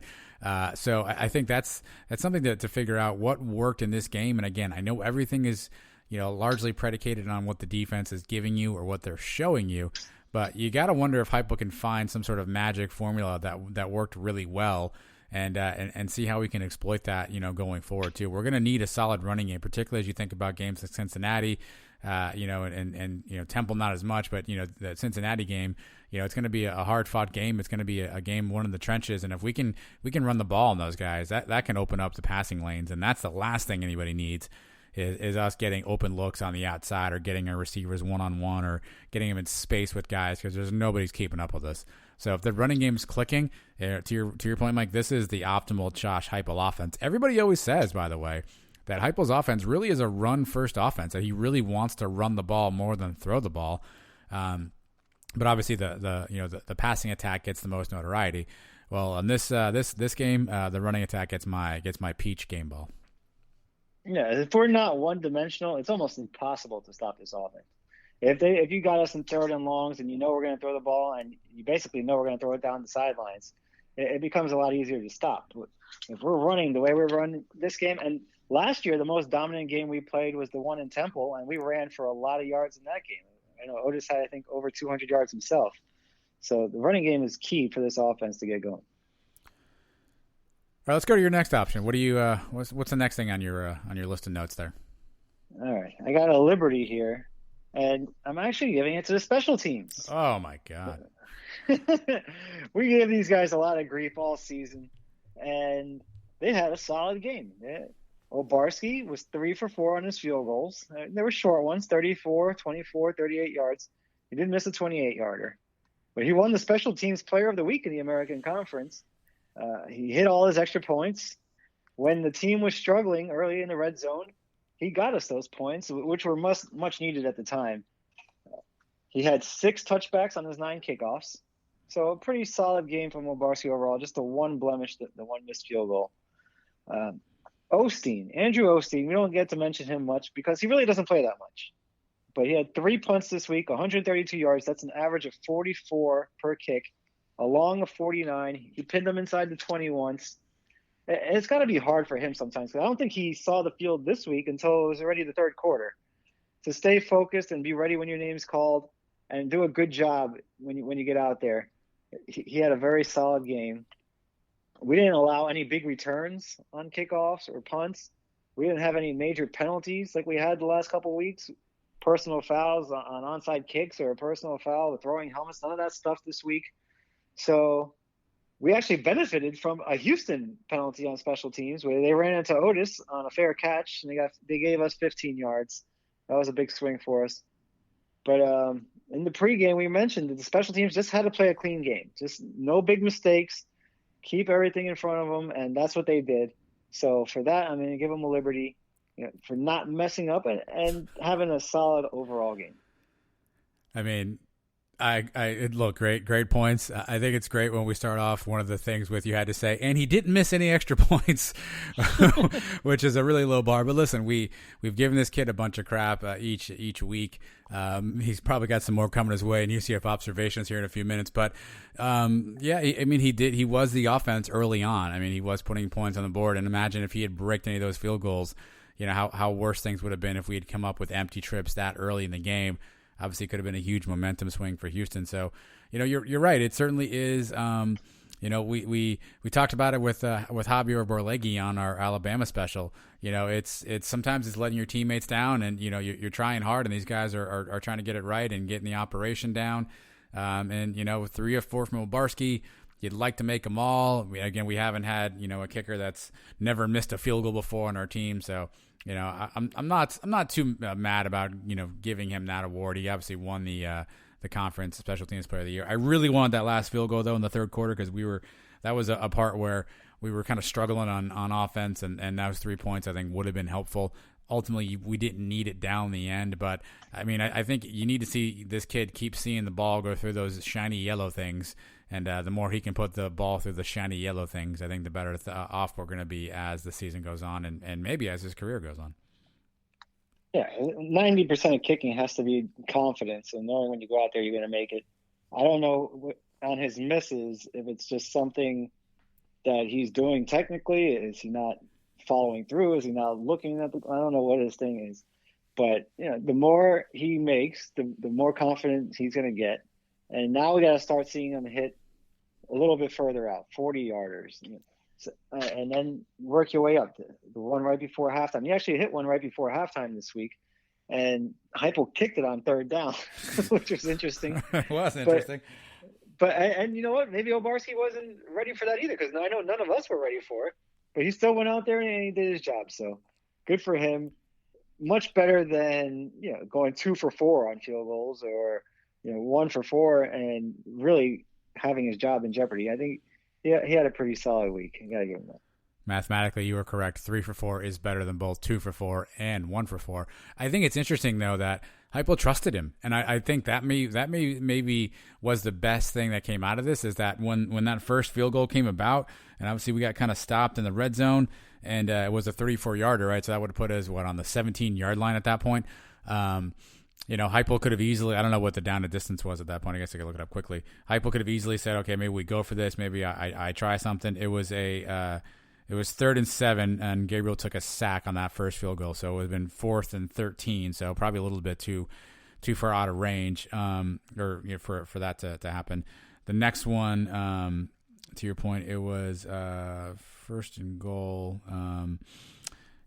So I think that's something to figure out what worked in this game. And again, I know everything is largely predicated on what the defense is giving you or what they're showing you. But you got to wonder if Heupel can find some sort of magic formula that worked really well and see how we can exploit that, going forward too. We're going to need a solid running game, particularly as you think about games like Cincinnati, and Temple not as much, but the Cincinnati game, it's going to be a hard fought game. It's going to be a game won in the trenches, and if we can run the ball on those guys, that can open up the passing lanes, and that's the last thing anybody needs. Is us getting open looks on the outside or getting our receivers one-on-one or getting them in space with guys because nobody's keeping up with us. So if the running game's clicking, to your point, Mike, this is the optimal Josh Heupel offense. Everybody always says, by the way, that Heupel's offense really is a run-first offense, that he really wants to run the ball more than throw the ball. But obviously the passing attack gets the most notoriety. Well, on this game, the running attack gets my peach game ball. Yeah, if we're not one-dimensional, it's almost impossible to stop this offense. If you got us in third and longs and we're going to throw the ball and you basically know we're going to throw it down the sidelines, it becomes a lot easier to stop. If we're running the way we're running this game, and last year the most dominant game we played was the one in Temple, and we ran for a lot of yards in that game. I know Otis had, I think, over 200 yards himself. So the running game is key for this offense to get going. All right, let's go to your next option. What do you? What's the next thing on your list of notes there? All right, I got a liberty here, and I'm actually giving it to the special teams. Oh my God! We gave these guys a lot of grief all season, and they had a solid game. Obarski was 3 for 4 on his field goals. They were short ones, 34, 24, 38 yards. He didn't miss a 28-yarder, but he won the special teams player of the week in the American Conference. He hit all his extra points. When the team was struggling early in the red zone, he got us those points, which were much needed at the time. He had 6 touchbacks on his 9 kickoffs. So a pretty solid game from Obarski overall, just the one blemish, the one missed field goal. Andrew Osteen, we don't get to mention him much because he really doesn't play that much. But he had 3 punts this week, 132 yards. That's an average of 44 per kick. Along a 49, he pinned them inside the 20 once. It's got to be hard for him sometimes. I don't think he saw the field this week until it was already the third quarter. To stay focused and be ready when your name's called, and do a good job when you get out there. He had a very solid game. We didn't allow any big returns on kickoffs or punts. We didn't have any major penalties like we had the last couple of weeks. Personal fouls on onside kicks or a personal foul with throwing helmets, none of that stuff this week. So we actually benefited from a Houston penalty on special teams where they ran into Otis on a fair catch and they gave us 15 yards. That was a big swing for us. But in the pregame, we mentioned that the special teams just had to play a clean game. Just no big mistakes. Keep everything in front of them, and that's what they did. So for that, I'm going to give them a liberty, for not messing up and having a solid overall game. I mean, look, great points. I think it's great when we start off. One of the things with you had to say, and he didn't miss any extra points, which is a really low bar. But listen, we've given this kid a bunch of crap each week. He's probably got some more coming his way in UCF observations here in a few minutes. But he was the offense early on. I mean, he was putting points on the board. And imagine if he had bricked any of those field goals, how worse things would have been if we had come up with empty trips that early in the game. Obviously, could have been a huge momentum swing for Houston. So, you're right. It certainly is. We talked about it with Javier Borlegi on our Alabama special. It's sometimes it's letting your teammates down, and you're trying hard, and these guys are trying to get it right and getting the operation down. With 3 or 4 from Obarski, you'd like to make them all. We haven't had a kicker that's never missed a field goal before on our team, so. I'm not too mad about giving him that award. He obviously won the conference special teams player of the year. I really wanted that last field goal though in the third quarter because that was a part where we were kind of struggling on offense, and those 3 points I think would have been helpful. Ultimately, we didn't need it down the end, but I mean I think you need to see this kid keep seeing the ball go through those shiny yellow things. And the more he can put the ball through the shiny yellow things, I think the better off we're going to be as the season goes on and maybe as his career goes on. Yeah, 90% of kicking has to be confidence and knowing when you go out there you're going to make it. I don't know on his misses if it's just something that he's doing technically. Is he not following through? Is he not looking at I don't know what his thing is. But, the more he makes, the more confident he's going to get. And now we got to start seeing him hit a little bit further out, 40-yarders. And then work your way up to the one right before halftime. He actually hit one right before halftime this week. And Heupel kicked it on third down, which was interesting. It was interesting. But you know what? Maybe Obarski wasn't ready for that either because I know none of us were ready for it. But he still went out there and he did his job. So good for him. Much better than going 2 for 4 on field goals or 1 for 4 and really having his job in jeopardy. I think he had a pretty solid week. You got to give him that. Mathematically, you were correct. 3 for 4 is better than both 2 for 4 and 1 for 4. I think it's interesting though that Heupel trusted him, and I think that maybe was the best thing that came out of this is that when that first field goal came about, and obviously we got kind of stopped in the red zone, and it was a 34-yarder, right? So that would have put us on the 17-yard line at that point. Heupel could have easily, I don't know what the down to distance was at that point. I guess I could look it up quickly. Heupel could have easily said, okay, maybe we go for this. Maybe I try something. It was 3rd and 7, and Gabriel took a sack on that first field goal. So it would have been 4th and 13. So probably a little bit too far out of range, for that to happen. The next one, to your point, it was 1st and goal.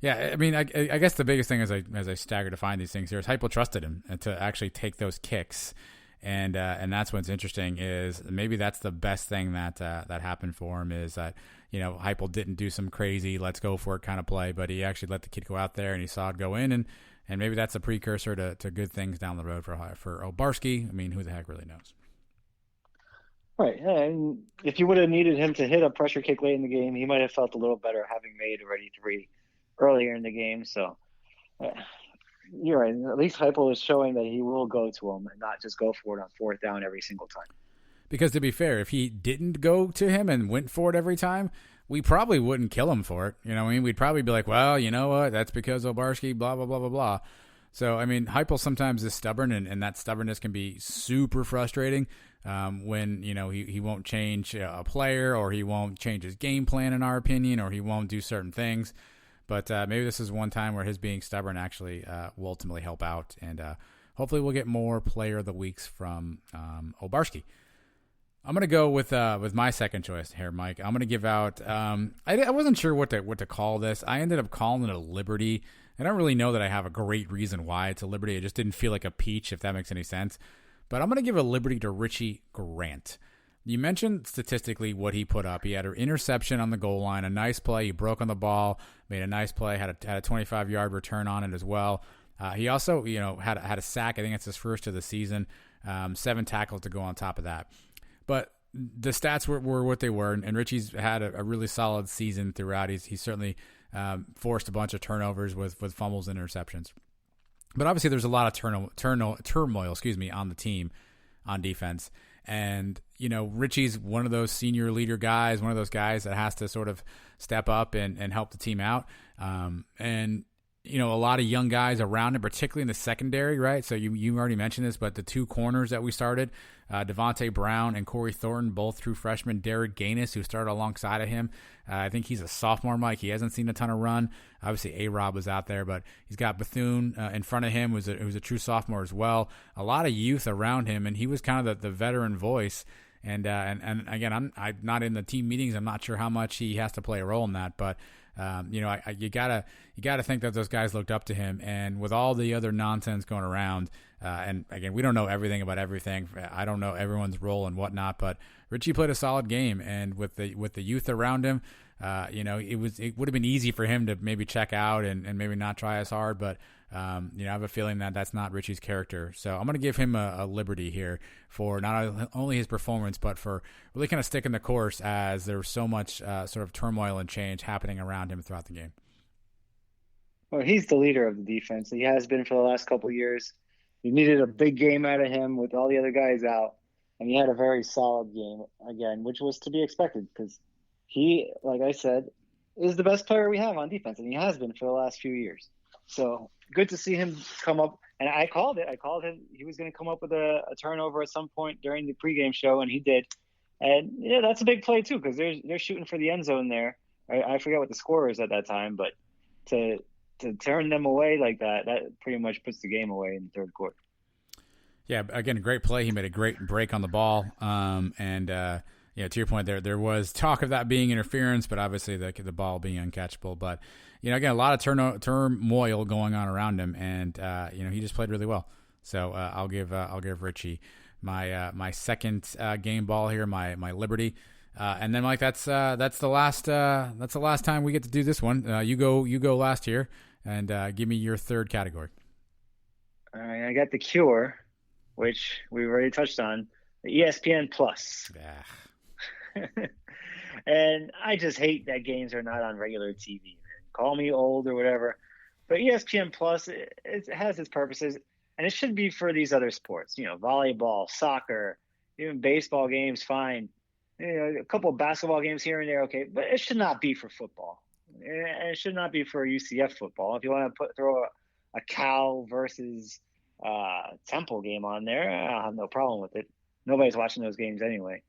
Yeah, I mean, I guess the biggest thing as I stagger to find these things here is Heupel trusted him to actually take those kicks, and that's what's interesting is maybe that's the best thing that happened for him is that Heupel didn't do some crazy let's go for it kind of play, but he actually let the kid go out there and he saw it go in, and maybe that's a precursor to good things down the road for Obarski. I mean, who the heck really knows? Right, and if you would have needed him to hit a pressure kick late in the game, he might have felt a little better having made already 3 earlier in the game. So you're right. At least Heupel is showing that he will go to him and not just go for it on 4th down every single time. Because to be fair, if he didn't go to him and went for it every time, we probably wouldn't kill him for it. We'd probably be like, well, you know what? That's because Obarski, blah, blah, blah, blah, blah. So, I mean, Heupel sometimes is stubborn, and that stubbornness can be super frustrating when, he won't change a player, or he won't change his game plan, in our opinion, or he won't do certain things. But maybe this is one time where his being stubborn actually will ultimately help out. And hopefully we'll get more player of the weeks from Obarski. I'm gonna go with my second choice here, Mike. I'm gonna give out. I wasn't sure what to call this. I ended up calling it a Liberty. I don't really know that I have a great reason why it's a Liberty. It just didn't feel like a peach, if that makes any sense. But I'm gonna give a Liberty to Richie Grant. You mentioned statistically what he put up. He had an interception on the goal line, a nice play. He broke on the ball, made a nice play, had a 25-yard return on it as well. He also, had a sack. I think it's his first of the season. 7 tackles to go on top of that. But the stats were what they were, and Richie's had a really solid season throughout. He's certainly forced a bunch of turnovers with fumbles and interceptions. But obviously there's a lot of turmoil, on the team on defense. And, Richie's one of those senior leader guys, one of those guys that has to sort of step up and help the team out. And a lot of young guys around him, particularly in the secondary, right? So you already mentioned this, but the 2 corners that we started, Devontae Brown and Corey Thornton, both true freshmen. Derek Gaines, who started alongside of him. I think he's a sophomore, Mike. He hasn't seen a ton of run. Obviously, A-Rob was out there, but he's got Bethune in front of him, who's a true sophomore as well. A lot of youth around him, and he was kind of the veteran voice. And again, I'm not in the team meetings. I'm not sure how much he has to play a role in that, but you gotta think that those guys looked up to him. And with all the other nonsense going around, and again, we don't know everything about everything. I don't know everyone's role and whatnot, but Richie played a solid game, and with the youth around him, it would have been easy for him to maybe check out and maybe not try as hard, but I have a feeling that that's not Richie's character. So I'm going to give him a Liberty here for not only his performance, but for really kind of sticking the course as there was so much sort of turmoil and change happening around him throughout the game. Well, he's the leader of the defense. He has been for the last couple of years. You needed a big game out of him with all the other guys out, and he had a very solid game again, which was to be expected because he, like I said, is the best player we have on defense, and he has been for the last few years. So good to see him come up. And I called it. I called him. He was going to come up with a turnover at some point during the pregame show, and he did. And yeah, that's a big play too because they're shooting for the end zone there. I forget what the score is at that time, but to turn them away like that pretty much puts the game away in the third quarter. Yeah, again, a great play. He made a great break on the ball. To your point, there was talk of that being interference, but obviously the ball being uncatchable. But again, a lot of turmoil going on around him, and he just played really well. So I'll give Richie my second game ball here, my Liberty. And then Mike, that's the last time we get to do this one. You go last here, and give me your third category. All right, I got the Cure, which we already touched on, the ESPN Plus. And I just hate that games are not on regular TV. Call me old or whatever, but ESPN Plus it has its purposes, and it should be for these other sports. Volleyball, soccer, even baseball games, fine. A couple of basketball games here and there, okay, but it should not be for football, and it should not be for UCF football. If you want to throw a Cal versus Temple game on there, I have no problem with it. Nobody's watching those games anyway.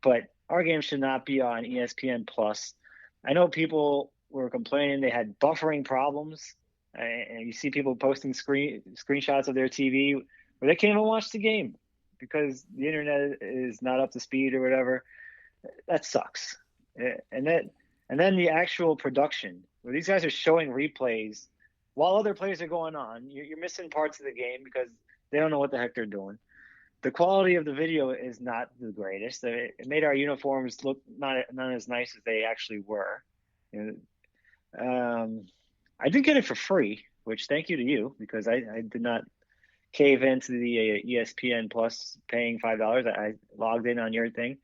But our game should not be on ESPN Plus. I know people were complaining they had buffering problems, and you see people posting screenshots of their TV where they can't even watch the game because the internet is not up to speed or whatever. That sucks. And then the actual production, where these guys are showing replays while other plays are going on. You're missing parts of the game because they don't know what the heck they're doing. The quality of the video is not the greatest. It made our uniforms look not as nice as they actually were. I did get it for free, which thank you to you, because I did not cave into the ESPN Plus paying $5. I logged in on your thing.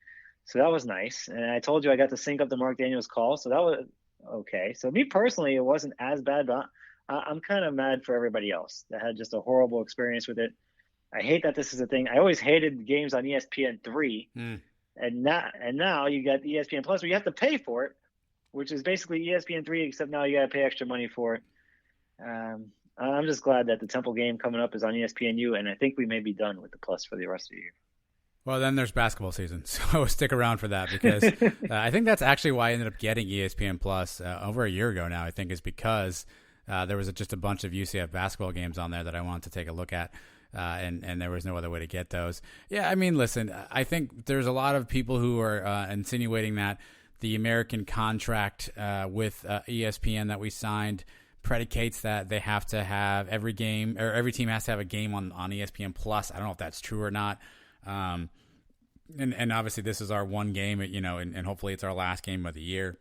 So that was nice. And I told you I got to sync up the Mark Daniels call. So that was okay. So me personally, it wasn't as bad, but I'm kind of mad for everybody else that had just a horrible experience with it. I hate that this is a thing. I always hated games on ESPN3. And now you got the ESPN Plus where you have to pay for it, which is basically ESPN3, except now you got to pay extra money for it. I'm just glad that the Temple game coming up is on ESPNU, and I think we may be done with the Plus for the rest of the year. Well, then there's basketball season, so stick around for that because I think that's actually why I ended up getting ESPN Plus over a year ago now, I think, is because there was just a bunch of UCF basketball games on there that I wanted to take a look at. and there was no other way to get those. Yeah, I mean, listen, I think there's a lot of people who are insinuating that the American contract with ESPN that we signed predicates that they have to have every game, or every team has to have a game on ESPN Plus. I don't know if that's true or not. And obviously this is our one game, and hopefully it's our last game of the year.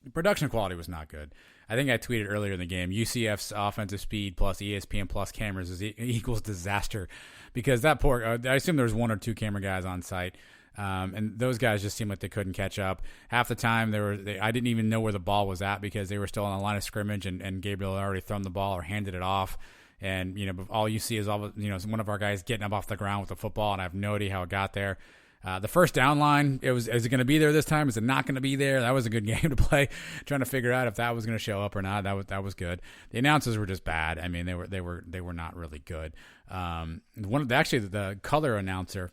The production quality was not good. I think I tweeted earlier in the game, UCF's offensive speed plus ESPN Plus cameras equals disaster, because that poor, I assume there was one or two camera guys on site. And those guys just seemed like they couldn't catch up. Half the time I didn't even know where the ball was at, because they were still on the line of scrimmage, and Gabriel had already thrown the ball or handed it off. And, all you see is one of our guys getting up off the ground with the football, and I have no idea how it got there. The first down line, is it going to be there this time? Is it not going to be there? That was a good game to play, trying to figure out if that was going to show up or not. That was good. The announcers were just bad. I mean, they were not really good. The color announcer,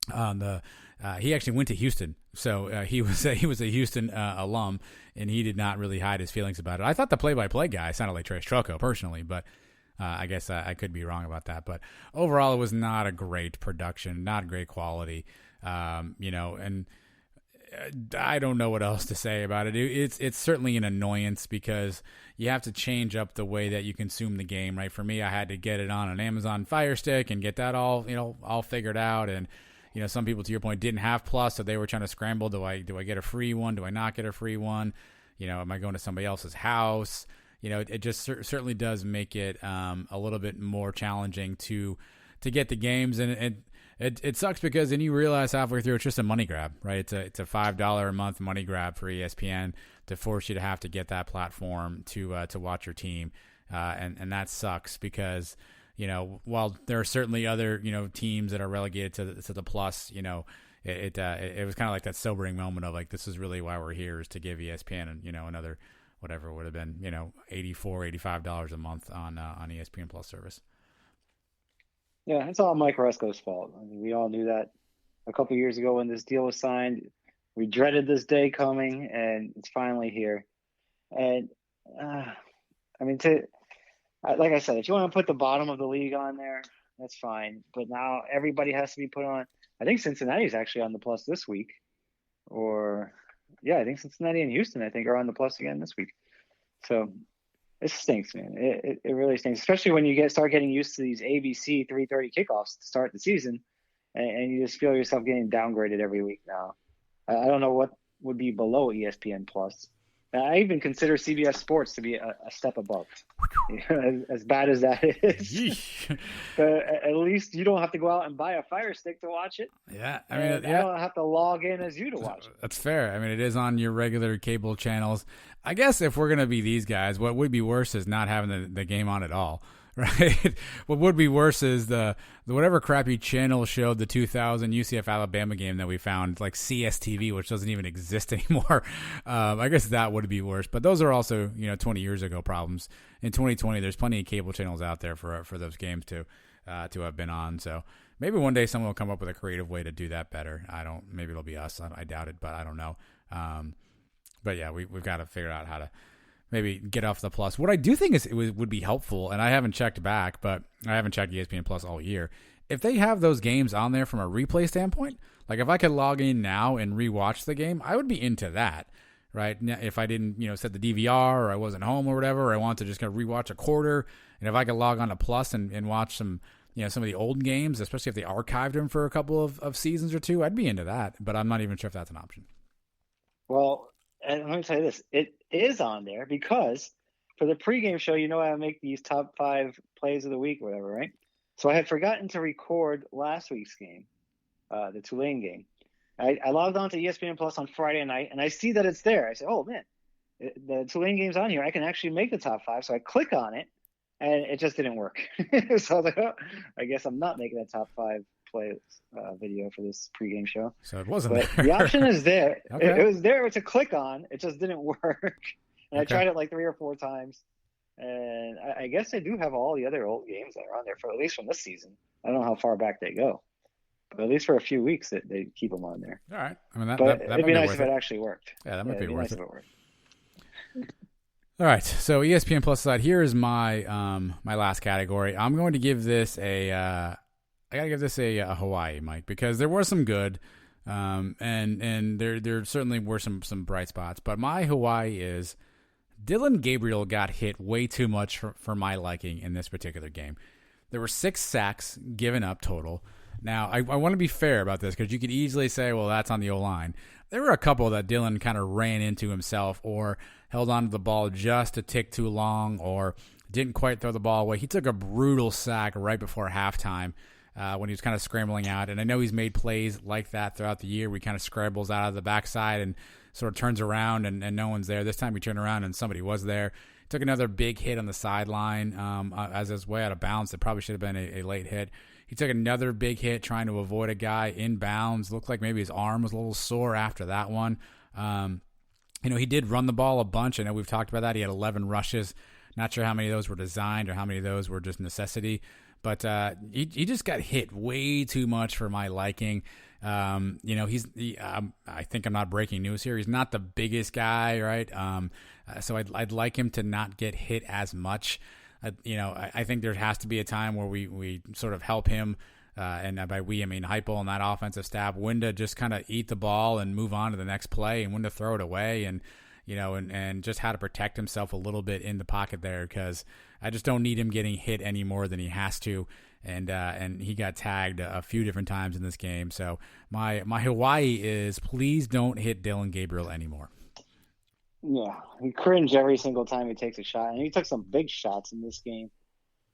he actually went to Houston, so he was a Houston alum, and he did not really hide his feelings about it. I thought the play-by-play guy sounded like Trace Trocco personally, but I guess I could be wrong about that. But overall, it was not a great production, not great quality. And I don't know what else to say about it. It's certainly an annoyance, because you have to change up the way that you consume the game, right? For me, I had to get it on an Amazon Fire Stick and get that all figured out. And some people, to your point, didn't have Plus, so they were trying to scramble. Do I get a free one? Do I not get a free one? Am I going to somebody else's house? It just certainly does make it a little bit more challenging to get the games, and it sucks, because then you realize halfway through it's just a money grab, right? It's a $5 a month money grab for ESPN to force you to have to get that platform to watch your team, and that sucks, because while there are certainly other teams that are relegated to the Plus, it was kind of like that sobering moment of like, this is really why we're here, is to give ESPN and another whatever would have been $85 a month on ESPN Plus service. Yeah, it's all Mike Resco's fault. I mean, we all knew that a couple of years ago when this deal was signed. We dreaded this day coming, and it's finally here. And like I said, if you want to put the bottom of the league on there, that's fine. But now everybody has to be put on. I think Cincinnati's actually on the Plus this week, I think Cincinnati and Houston, are on the Plus again this week. So it stinks, man. It really stinks, especially when you start getting used to these ABC 3:30 kickoffs to start the season, and you just feel yourself getting downgraded every week now. I don't know what would be below ESPN Plus. I even consider CBS Sports to be a step above, as bad as that is. But at least you don't have to go out and buy a Fire Stick to watch it. Yeah, I don't have to log in as you to watch it. That's fair. I mean, it is on your regular cable channels. I guess if we're going to be these guys, what would be worse is not having the game on at all. Right. What would be worse is the whatever crappy channel showed the 2000 UCF Alabama game that we found, like CSTV, which doesn't even exist anymore. I guess that would be worse. But those are also 20 years ago problems. In 2020, there's plenty of cable channels out there for those games to have been on. So maybe one day someone will come up with a creative way to do that better. Maybe it'll be us. I doubt it, but I don't know. But yeah, we've got to figure out how to maybe get off the Plus. What I do think would be helpful, and I haven't checked back, but I haven't checked ESPN Plus all year. If they have those games on there from a replay standpoint, like if I could log in now and rewatch the game, I would be into that, right? If I didn't, set the DVR, or I wasn't home or whatever, or I wanted to just kind of rewatch a quarter, and if I could log on to Plus and watch some of the old games, especially if they archived them for a couple of seasons or two, I'd be into that. But I'm not even sure if that's an option. Well, and let me tell you this, it is on there because for the pregame show, I make these top 5 plays of the week, whatever, right? So I had forgotten to record last week's game, the Tulane game. I logged on to ESPN Plus on Friday night, and I see that it's there. I said, oh, man, the Tulane game's on here. I can actually make the top 5. So I click on it, and it just didn't work. So I was like, oh, I guess I'm not making a top 5 play video for this pregame show. So it wasn't there. The option is there. Okay. It was there to click on. It just didn't work. And I tried it like 3 or 4 times. And I guess I do have all the other old games that are on there, for at least from this season. I don't know how far back they go, but at least for a few weeks that they keep them on there. All right. I mean, that but that it'd be might nice be if it actually worked. Yeah, that might be worth nice it. if it worked. All right, so ESPN Plus side. Here is my my last category. I'm going to give this I gotta give this a Hawaii, Mike, because there was some good, and there certainly were some bright spots. But my Hawaii is Dylan Gabriel got hit way too much for my liking in this particular game. There were 6 sacks given up total. Now, I want to be fair about this because you could easily say, well, that's on the O-line. There were a couple that Dylan kind of ran into himself or held on to the ball just a tick too long or didn't quite throw the ball away. He took a brutal sack right before halftime when he was kind of scrambling out. And I know he's made plays like that throughout the year where he kind of scrambles out of the backside and sort of turns around and no one's there. This time he turned around and somebody was there. Took another big hit on the sideline as his way out of bounds. It probably should have been a late hit. He took another big hit trying to avoid a guy in bounds. Looked like maybe his arm was a little sore after that one. He did run the ball a bunch. I know we've talked about that. He had 11 rushes. Not sure how many of those were designed or how many of those were just necessity. But he just got hit way too much for my liking. I think I'm not breaking news here. He's not the biggest guy, right? So I'd like him to not get hit as much. I think there has to be a time where we sort of help him, and by we I mean Heupel and that offensive staff, when to just kind of eat the ball and move on to the next play, and when to throw it away, and and just how to protect himself a little bit in the pocket there, because I just don't need him getting hit any more than he has to. And he got tagged a few different times in this game. So my Hawaii is, please don't hit Dylan Gabriel anymore. Yeah, he cringe every single time he takes a shot, and he took some big shots in this game.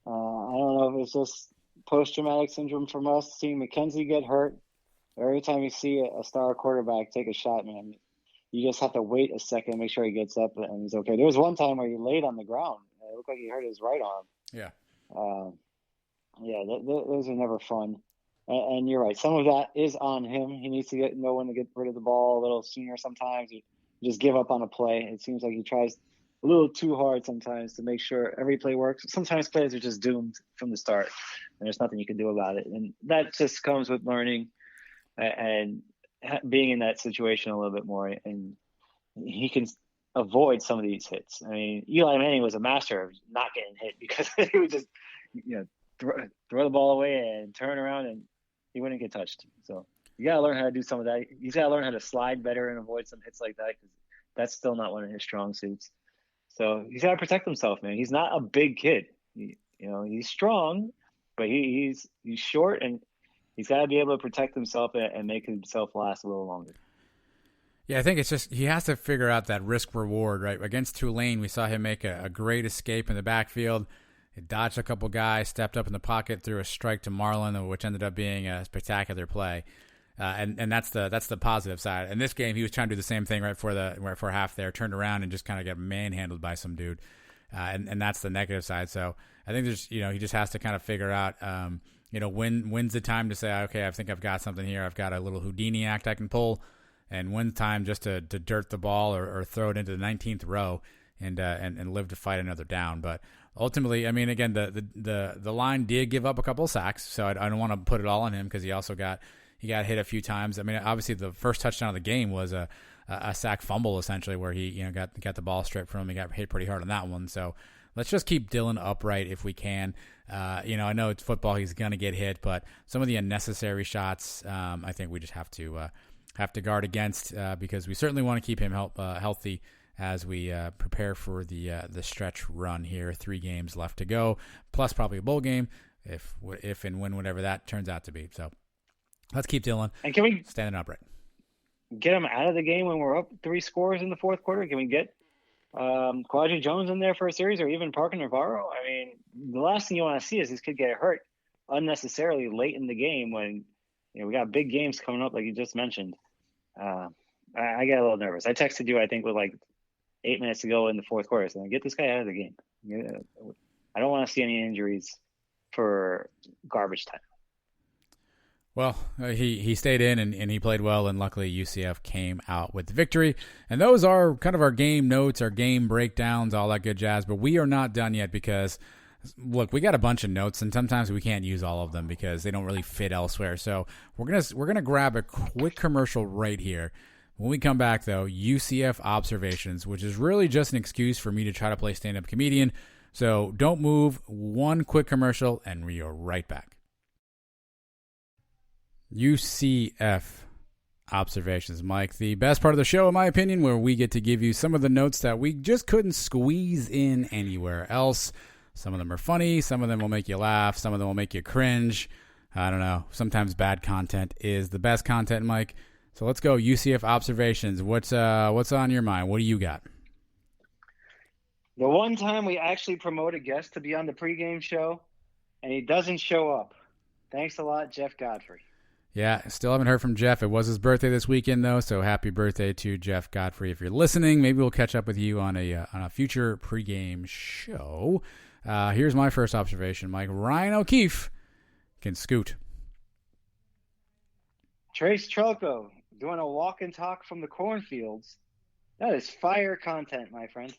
I don't know if it's just post-traumatic syndrome from us seeing McKenzie get hurt. Every time you see a star quarterback take a shot, man, you just have to wait a second, make sure he gets up and he's okay. There was one time where he laid on the ground. It looked like he hurt his right arm. Yeah. Those are never fun. And you're right. Some of that is on him. He needs to know when to get rid of the ball a little sooner sometimes. He just give up on a play. It seems like he tries a little too hard sometimes to make sure every play works. Sometimes plays are just doomed from the start, and there's nothing you can do about it. And that just comes with learning and being in that situation a little bit more. And he can avoid some of these hits. I mean, Eli Manning was a master of not getting hit because he would just, throw the ball away and turn around and he wouldn't get touched. So you got to learn how to do some of that. He's got to learn how to slide better and avoid some hits like that, because that's still not one of his strong suits. So he's got to protect himself, man. He's not a big kid. He's strong, but he's short, and he's got to be able to protect himself and make himself last a little longer. Yeah, I think it's just he has to figure out that risk reward, right? Against Tulane, we saw him make a great escape in the backfield. He dodged a couple guys, stepped up in the pocket, threw a strike to Marlin, which ended up being a spectacular play. And that's the positive side. In this game, he was trying to do the same thing right for half there, turned around and just kind of got manhandled by some dude. And that's the negative side. So I think there's, he just has to kind of figure out, when's the time to say, okay, I think I've got something here. I've got a little Houdini act I can pull, and when's time just to dirt the ball or throw it into the 19th row and live to fight another down. But ultimately, I mean, again, the line did give up a couple of sacks, so I don't want to put it all on him because he also got hit a few times. I mean, obviously the first touchdown of the game was a sack fumble essentially, where he got the ball stripped from him. He got hit pretty hard on that one. So let's just keep Dylan upright if we can. I know it's football; he's gonna get hit, but some of the unnecessary shots, I think we just have to guard against because we certainly want to keep him healthy as we prepare for the stretch run here. 3 games left to go, plus probably a bowl game if and when whatever that turns out to be. So let's keep Dylan. And can we standing upright? Get him out of the game when we're up 3 scores in the fourth quarter? Can we get Quadri Jones in there for a series, or even Parker Navarro? I mean, the last thing you want to see is this kid get hurt unnecessarily late in the game when we got big games coming up, like you just mentioned. I get a little nervous. I texted you, I think, with like 8 minutes to go in the fourth quarter, saying, get this guy out of the game. I don't want to see any injuries for garbage time. Well, he stayed in and he played well, and luckily UCF came out with the victory. And those are kind of our game notes, our game breakdowns, all that good jazz. But we are not done yet because, look, we got a bunch of notes, and sometimes we can't use all of them because they don't really fit elsewhere. So we're gonna grab a quick commercial right here. When we come back, though, UCF observations, which is really just an excuse for me to try to play stand-up comedian. So don't move. One quick commercial, and we are right back. UCF observations, Mike. The best part of the show, in my opinion, where we get to give you some of the notes that we just couldn't squeeze in anywhere else. Some of them are funny. Some of them will make you laugh. Some of them will make you cringe. I don't know. Sometimes bad content is the best content, Mike. So let's go UCF observations. What's on your mind? What do you got? The one time we actually promote a guest to be on the pregame show, and he doesn't show up. Thanks a lot, Jeff Godfrey. Yeah, still haven't heard from Jeff. It was his birthday this weekend, though, so happy birthday to Jeff Godfrey. If you're listening, maybe we'll catch up with you on a future pregame show. Here's my first observation, Mike. Ryan O'Keefe can scoot. Trace Trelko doing a walk and talk from the cornfields. That is fire content, my friend.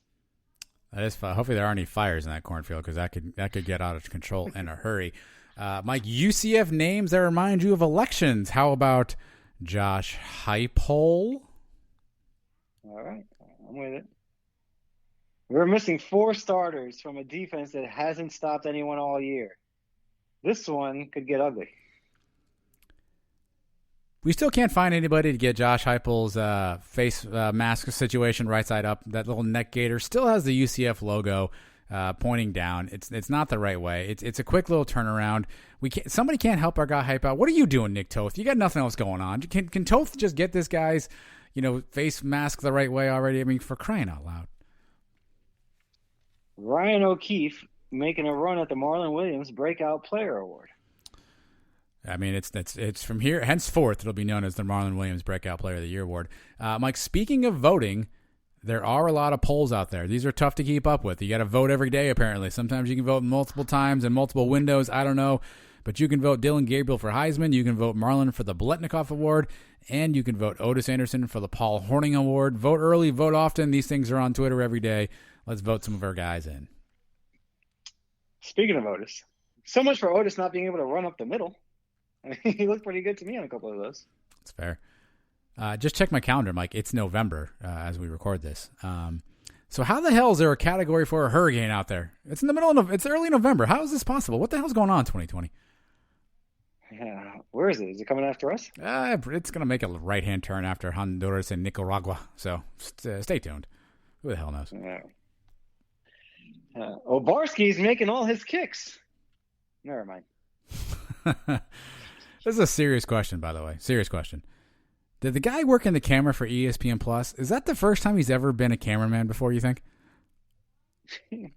That is fun. Hopefully there aren't any fires in that cornfield, because that could get out of control in a hurry. Mike, UCF names that remind you of elections. How about Josh Heupel? All right, I'm with it. We're missing 4 starters from a defense that hasn't stopped anyone all year. This one could get ugly. We still can't find anybody to get Josh Heupel's face mask situation right side up. That little neck gaiter still has the UCF logo pointing down. It's not the right way. It's a quick little turnaround. Somebody can't help our guy Hype out. What are you doing, Nick Toth? You got nothing else going on. Can Toth just get this guy's face mask the right way already? I mean, for crying out loud. Ryan O'Keefe making a run at the Marlon Williams Breakout Player Award. I mean, it's from here henceforth it'll be known as the Marlon Williams Breakout Player of the Year Award. Mike, speaking of voting, there are a lot of polls out there. These are tough to keep up with. You got to vote every day, apparently. Sometimes you can vote multiple times in multiple windows. I don't know. But you can vote Dylan Gabriel for Heisman. You can vote Marlon for the Biletnikoff Award. And you can vote Otis Anderson for the Paul Hornung Award. Vote early, vote often. These things are on Twitter every day. Let's vote some of our guys in. Speaking of Otis, so much for Otis not being able to run up the middle. I mean, he looked pretty good to me on a couple of those. That's fair. Just check my calendar, Mike. It's November as we record this. So how the hell is there a category for a hurricane out there? It's in the middle of it's early November. How is this possible? What the hell's going on in 2020? Yeah, where is it? Is it coming after us? It's going to make a right-hand turn after Honduras and Nicaragua. So stay tuned. Who the hell knows? Yeah. Obarski's making all his kicks. Never mind. This is a serious question, by the way. Serious question. Did the guy working the camera for ESPN Plus, is that the first time he's ever been a cameraman before, you think? It's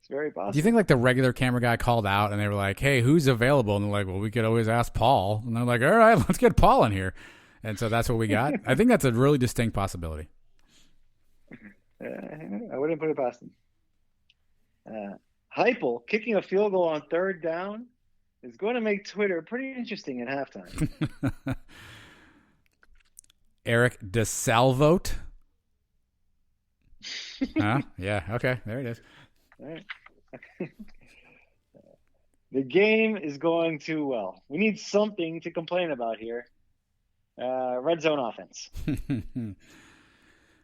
very possible. Do you think like the regular camera guy called out and they were like, hey, who's available? And they're like, well, we could always ask Paul. And they're like, all right, let's get Paul in here. And so that's what we got. I think that's a really distinct possibility. I wouldn't put it past him. Heupel kicking a field goal on 3rd down is going to make Twitter pretty interesting at halftime. Eric DeSalvote. Huh? Yeah, okay, there it is. All right. The game is going too well. We need something to complain about here. Red zone offense.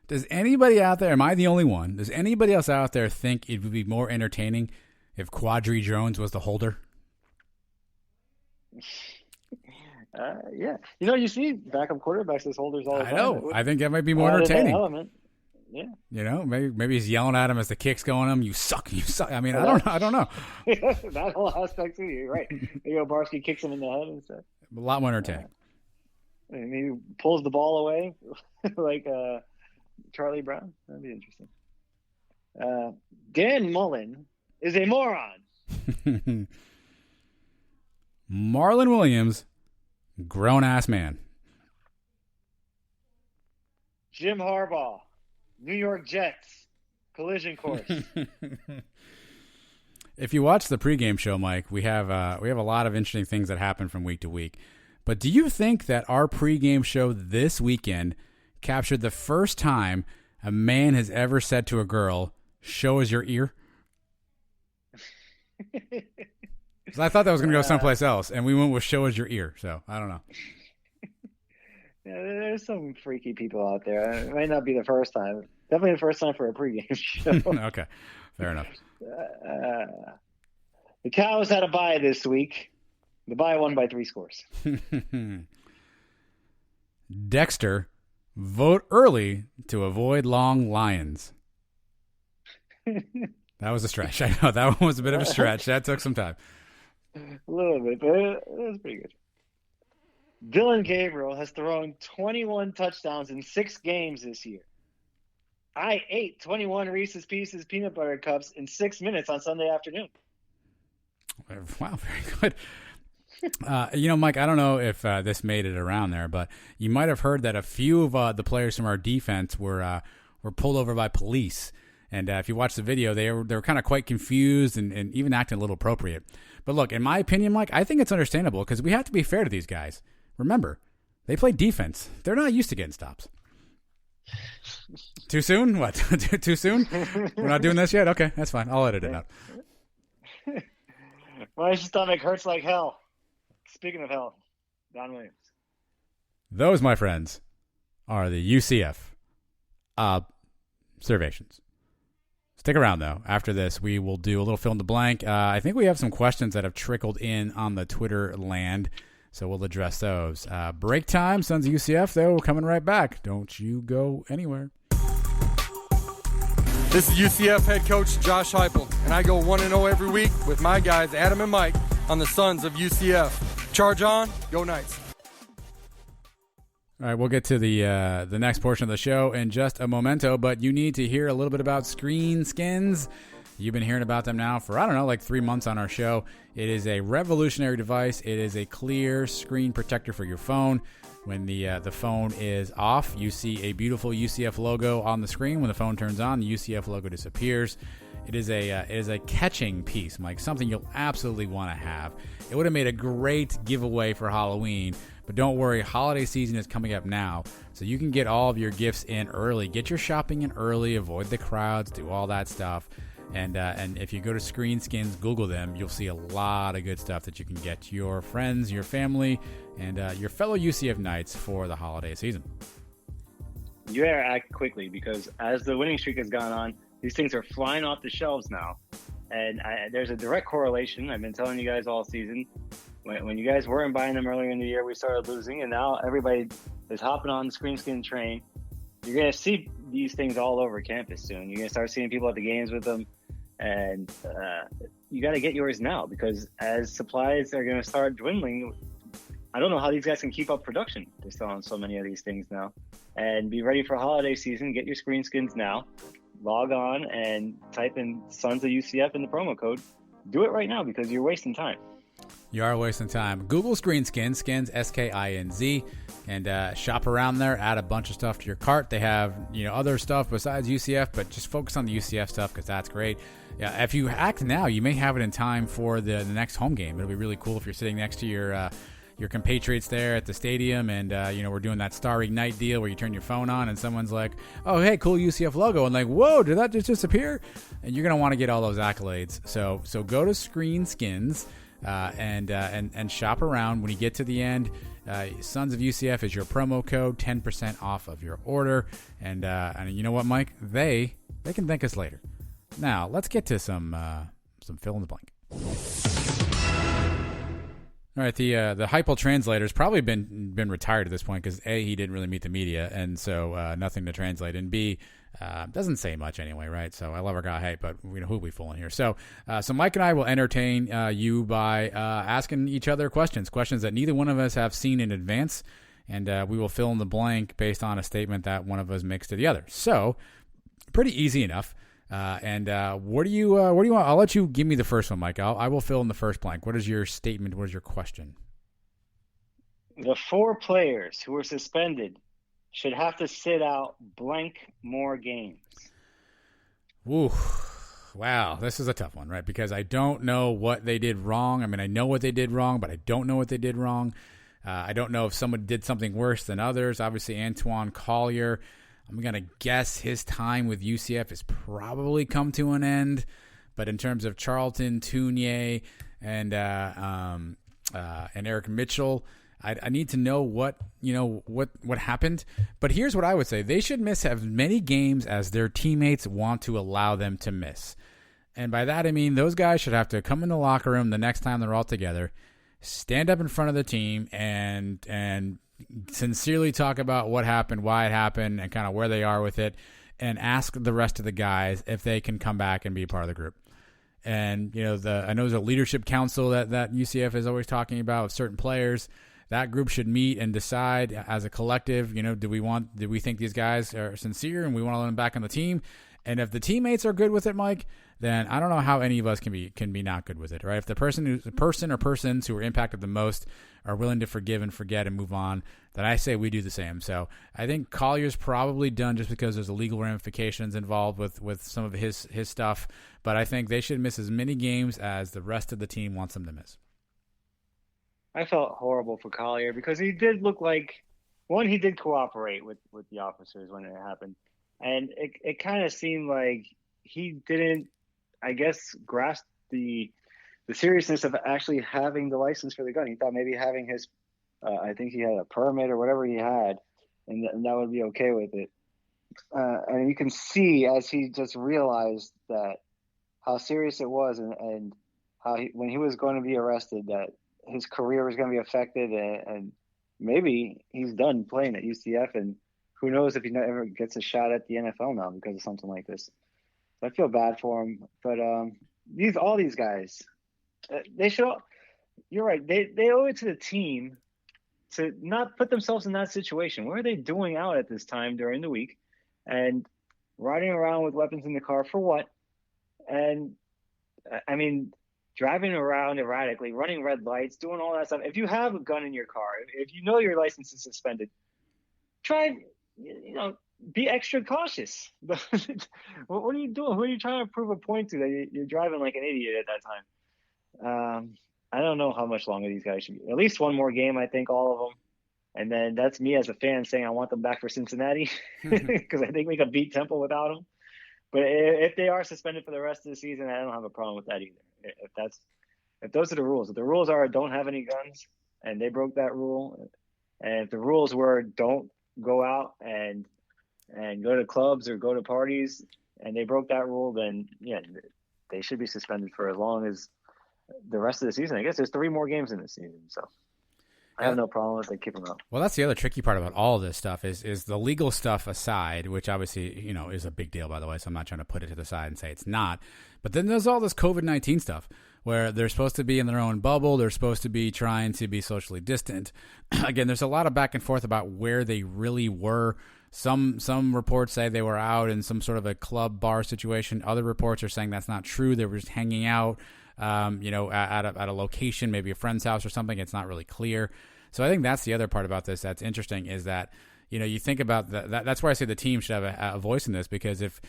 Does anybody out there, am I the only one? Does anybody else out there think it would be more entertaining if Quadri Jones was the holder? Yeah. You see backup quarterbacks as holders all the time. I know. I think that might be more entertaining. Element. Yeah. Maybe he's yelling at him as the kick's going on. You suck. I mean, I don't know. That whole aspect too. You're right. Maybe Obarski kicks him in the head and stuff. A lot more entertaining. And he pulls the ball away like Charlie Brown. That'd be interesting. Dan Mullen is a moron. Marlon Williams, grown-ass man. Jim Harbaugh, New York Jets, collision course. If you watch the pregame show, Mike, we have a lot of interesting things that happen from week to week. But do you think that our pregame show this weekend captured the first time a man has ever said to a girl, "Show us your ear"? I thought that was going to go someplace else, and we went with "Show us your ear." So I don't know. Yeah, there's some freaky people out there. It might not be the first time. Definitely the first time for a pregame show. Okay, fair enough. The Cows had a bye this week. The bye won by 3 scores. Dexter, vote early to avoid long lions. That was a stretch. I know that one was a bit of a stretch. That took some time. A little bit, but it was pretty good. Dylan Gabriel has thrown 21 touchdowns in 6 games this year. I ate 21 Reese's Pieces peanut butter cups in 6 minutes on Sunday afternoon. Wow, very good. Mike, I don't know if this made it around there, but you might have heard that a few of the players from our defense were pulled over by police. And if you watch the video, they were kind of quite confused and even acting a little appropriate. But look, in my opinion, Mike, I think it's understandable because we have to be fair to these guys. Remember, they play defense. They're not used to getting stops. Too soon? What? Too soon? We're not doing this yet? Okay, that's fine. I'll edit it out. My stomach hurts like hell. Speaking of hell, Don Williams. Those, my friends, are the UCF observations. Stick around, though. After this, we will do a little fill in the blank. I think we have some questions that have trickled in on the Twitter land, so we'll address those. Break time, Sons of UCF, though. We're coming right back. Don't you go anywhere. This is UCF head coach Josh Heupel, and I go 1-0 every week with my guys Adam and Mike on the Sons of UCF. Charge on, go Knights. All right, we'll get to the next portion of the show in just a momento, but you need to hear a little bit about Screen Skins. You've been hearing about them now for, like 3 months on our show. It is a revolutionary device. It is a clear screen protector for your phone. When the phone is off, you see a beautiful UCF logo on the screen. When the phone turns on, the UCF logo disappears. It is a catching piece, Mike, something you'll absolutely want to have. It would have made a great giveaway for Halloween, but don't worry, holiday season is coming up now, so you can get all of your gifts in early. Get your shopping in early, avoid the crowds, do all that stuff. And if you go to Screen Skins, Google them, you'll see a lot of good stuff that you can get your friends, your family, and your fellow UCF Knights for the holiday season. You better act quickly because as the winning streak has gone on, these things are flying off the shelves now. And there's a direct correlation. I've been telling you guys all season. When you guys weren't buying them earlier in the year, we started losing, and now everybody is hopping on the Screen Skin train. You're going to see these things all over campus soon. You're going to start seeing people at the games with them, and you got to get yours now because as supplies are going to start dwindling, I don't know how these guys can keep up production. They're selling so many of these things now. And be ready for holiday season. Get your Screen Skins now. Log on and type in Sons of UCF in the promo code. Do it right now because you're wasting time. You are wasting time. Google Screen Skins, Skins, and shop around there. Add a bunch of stuff to your cart. They have other stuff besides UCF, but just focus on the UCF stuff because that's great. Yeah, if you act now, you may have it in time for the next home game. It'll be really cool if you're sitting next to your compatriots there at the stadium, and we're doing that Star Ignite deal where you turn your phone on and someone's like, "Oh, hey, cool UCF logo," and like, "Whoa, did that just disappear?" And you're gonna want to get all those accolades. So go to Screen Skins. And shop around. When you get to the end, Sons of UCF is your promo code, 10% off of your order. And you know what, Mike? They can thank us later. Now let's get to some fill in the blank. All right, the Heupel translator's probably been retired at this point because A, he didn't really meet the media, and so nothing to translate, and B, doesn't say much anyway, right? So I love our guy Hype, but we know who we fooling here. So Mike and I will entertain you by asking each other questions that neither one of us have seen in advance, and we will fill in the blank based on a statement that one of us makes to the other. So pretty easy enough. What do you want? I'll let you give me the first one, Mike. I will fill in the first blank. What is your statement? What is your question? The 4 players who were suspended should have to sit out blank more games. Ooh, wow. This is a tough one, right? Because I don't know what they did wrong. I mean, I know what they did wrong, but I don't know what they did wrong. I don't know if someone did something worse than others. Obviously, Antoine Collier, I'm going to guess his time with UCF has probably come to an end. But in terms of Charlton, Tounier, and Eric Mitchell, I need to know what happened. But here's what I would say. They should miss as many games as their teammates want to allow them to miss. And by that, I mean those guys should have to come in the locker room the next time they're all together, stand up in front of the team and sincerely talk about what happened, why it happened, and kind of where they are with it, and ask the rest of the guys if they can come back and be part of the group. And, I know there's a leadership council that UCF is always talking about with certain players. That group should meet and decide as a collective, do we think these guys are sincere and we want to let them back on the team? And if the teammates are good with it, Mike, then I don't know how any of us can be not good with it, right? If the person or persons who are impacted the most are willing to forgive and forget and move on, then I say we do the same. So I think Collier's probably done just because there's legal ramifications involved with some of his stuff. But I think they should miss as many games as the rest of the team wants them to miss. I felt horrible for Collier because he did look like, one, he did cooperate with the officers when it happened. And it kind of seemed like he didn't, I guess, grasp the seriousness of actually having the license for the gun. He thought maybe having his, I think he had a permit or whatever he had, and that would be okay with it. And you can see as he just realized that how serious it was and how when he was going to be arrested, that his career was going to be affected, and maybe he's done playing at UCF, and who knows if he ever gets a shot at the NFL now because of something like this. So I feel bad for him, but all these guys, they should. You're right. They owe it to the team to not put themselves in that situation. What are they doing out at this time during the week, and riding around with weapons in the car for what? And I mean, driving around erratically, running red lights, doing all that stuff. If you have a gun in your car, if you know your license is suspended, try, be extra cautious. What are you doing? Who are you trying to prove a point to that you're driving like an idiot at that time? I don't know how much longer these guys should be. At least one more game, I think, all of them. And then that's me as a fan saying I want them back for Cincinnati because I think we can beat Temple without them. But if they are suspended for the rest of the season, I don't have a problem with that either. If those are the rules, if the rules are don't have any guns and they broke that rule, and if the rules were don't go out and go to clubs or go to parties and they broke that rule, then yeah, they should be suspended for as long as the rest of the season. I guess there's 3 more games in the season, so I have no problem if they keep them up. Well, that's the other tricky part about all of this stuff is the legal stuff aside, which obviously, is a big deal, by the way, so I'm not trying to put it to the side and say it's not. But then there's all this COVID-19 stuff where they're supposed to be in their own bubble. They're supposed to be trying to be socially distant. Again, there's a lot of back and forth about where they really were. Some reports say they were out in some sort of a club bar situation. Other reports are saying that's not true. They were just hanging out. At a location, maybe a friend's house or something. It's not really clear. So I think that's the other part about this that's interesting is that, you think about that's where I say the team should have a voice in this, because if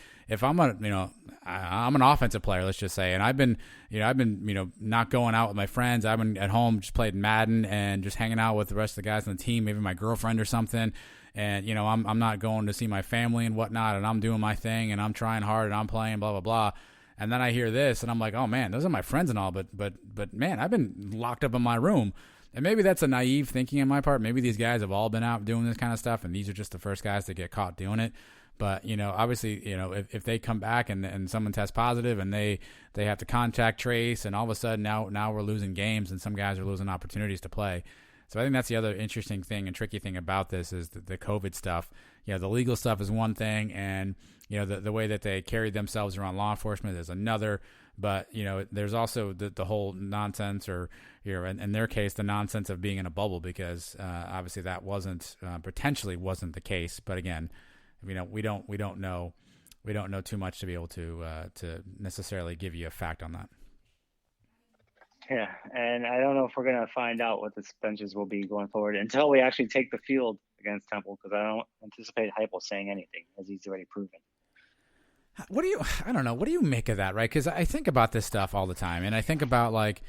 I'm I'm an offensive player, let's just say, and I've been not going out with my friends. I've been at home just playing Madden and just hanging out with the rest of the guys on the team, maybe my girlfriend or something. And, I'm not going to see my family and whatnot, and I'm doing my thing and I'm trying hard and I'm playing blah, blah, blah. And then I hear this and I'm like, oh man, those are my friends and all, but man, I've been locked up in my room. And maybe that's a naive thinking on my part. Maybe these guys have all been out doing this kind of stuff and these are just the first guys to get caught doing it. But, obviously, if they come back and someone tests positive and they have to contact trace, and all of a sudden now we're losing games and some guys are losing opportunities to play. So I think that's the other interesting thing and tricky thing about this is the COVID stuff. The legal stuff is one thing, and the way that they carry themselves around law enforcement is another. But there's also the whole nonsense, or in their case, the nonsense of being in a bubble, because obviously that potentially wasn't the case. But again, we don't know too much to be able to necessarily give you a fact on that. Yeah, and I don't know if we're going to find out what the suspensions will be going forward until we actually take the field against Temple, because I don't anticipate Heupel saying anything, as he's already proven. I don't know, what do you make of that, right? Because I think about this stuff all the time, and I think about, like,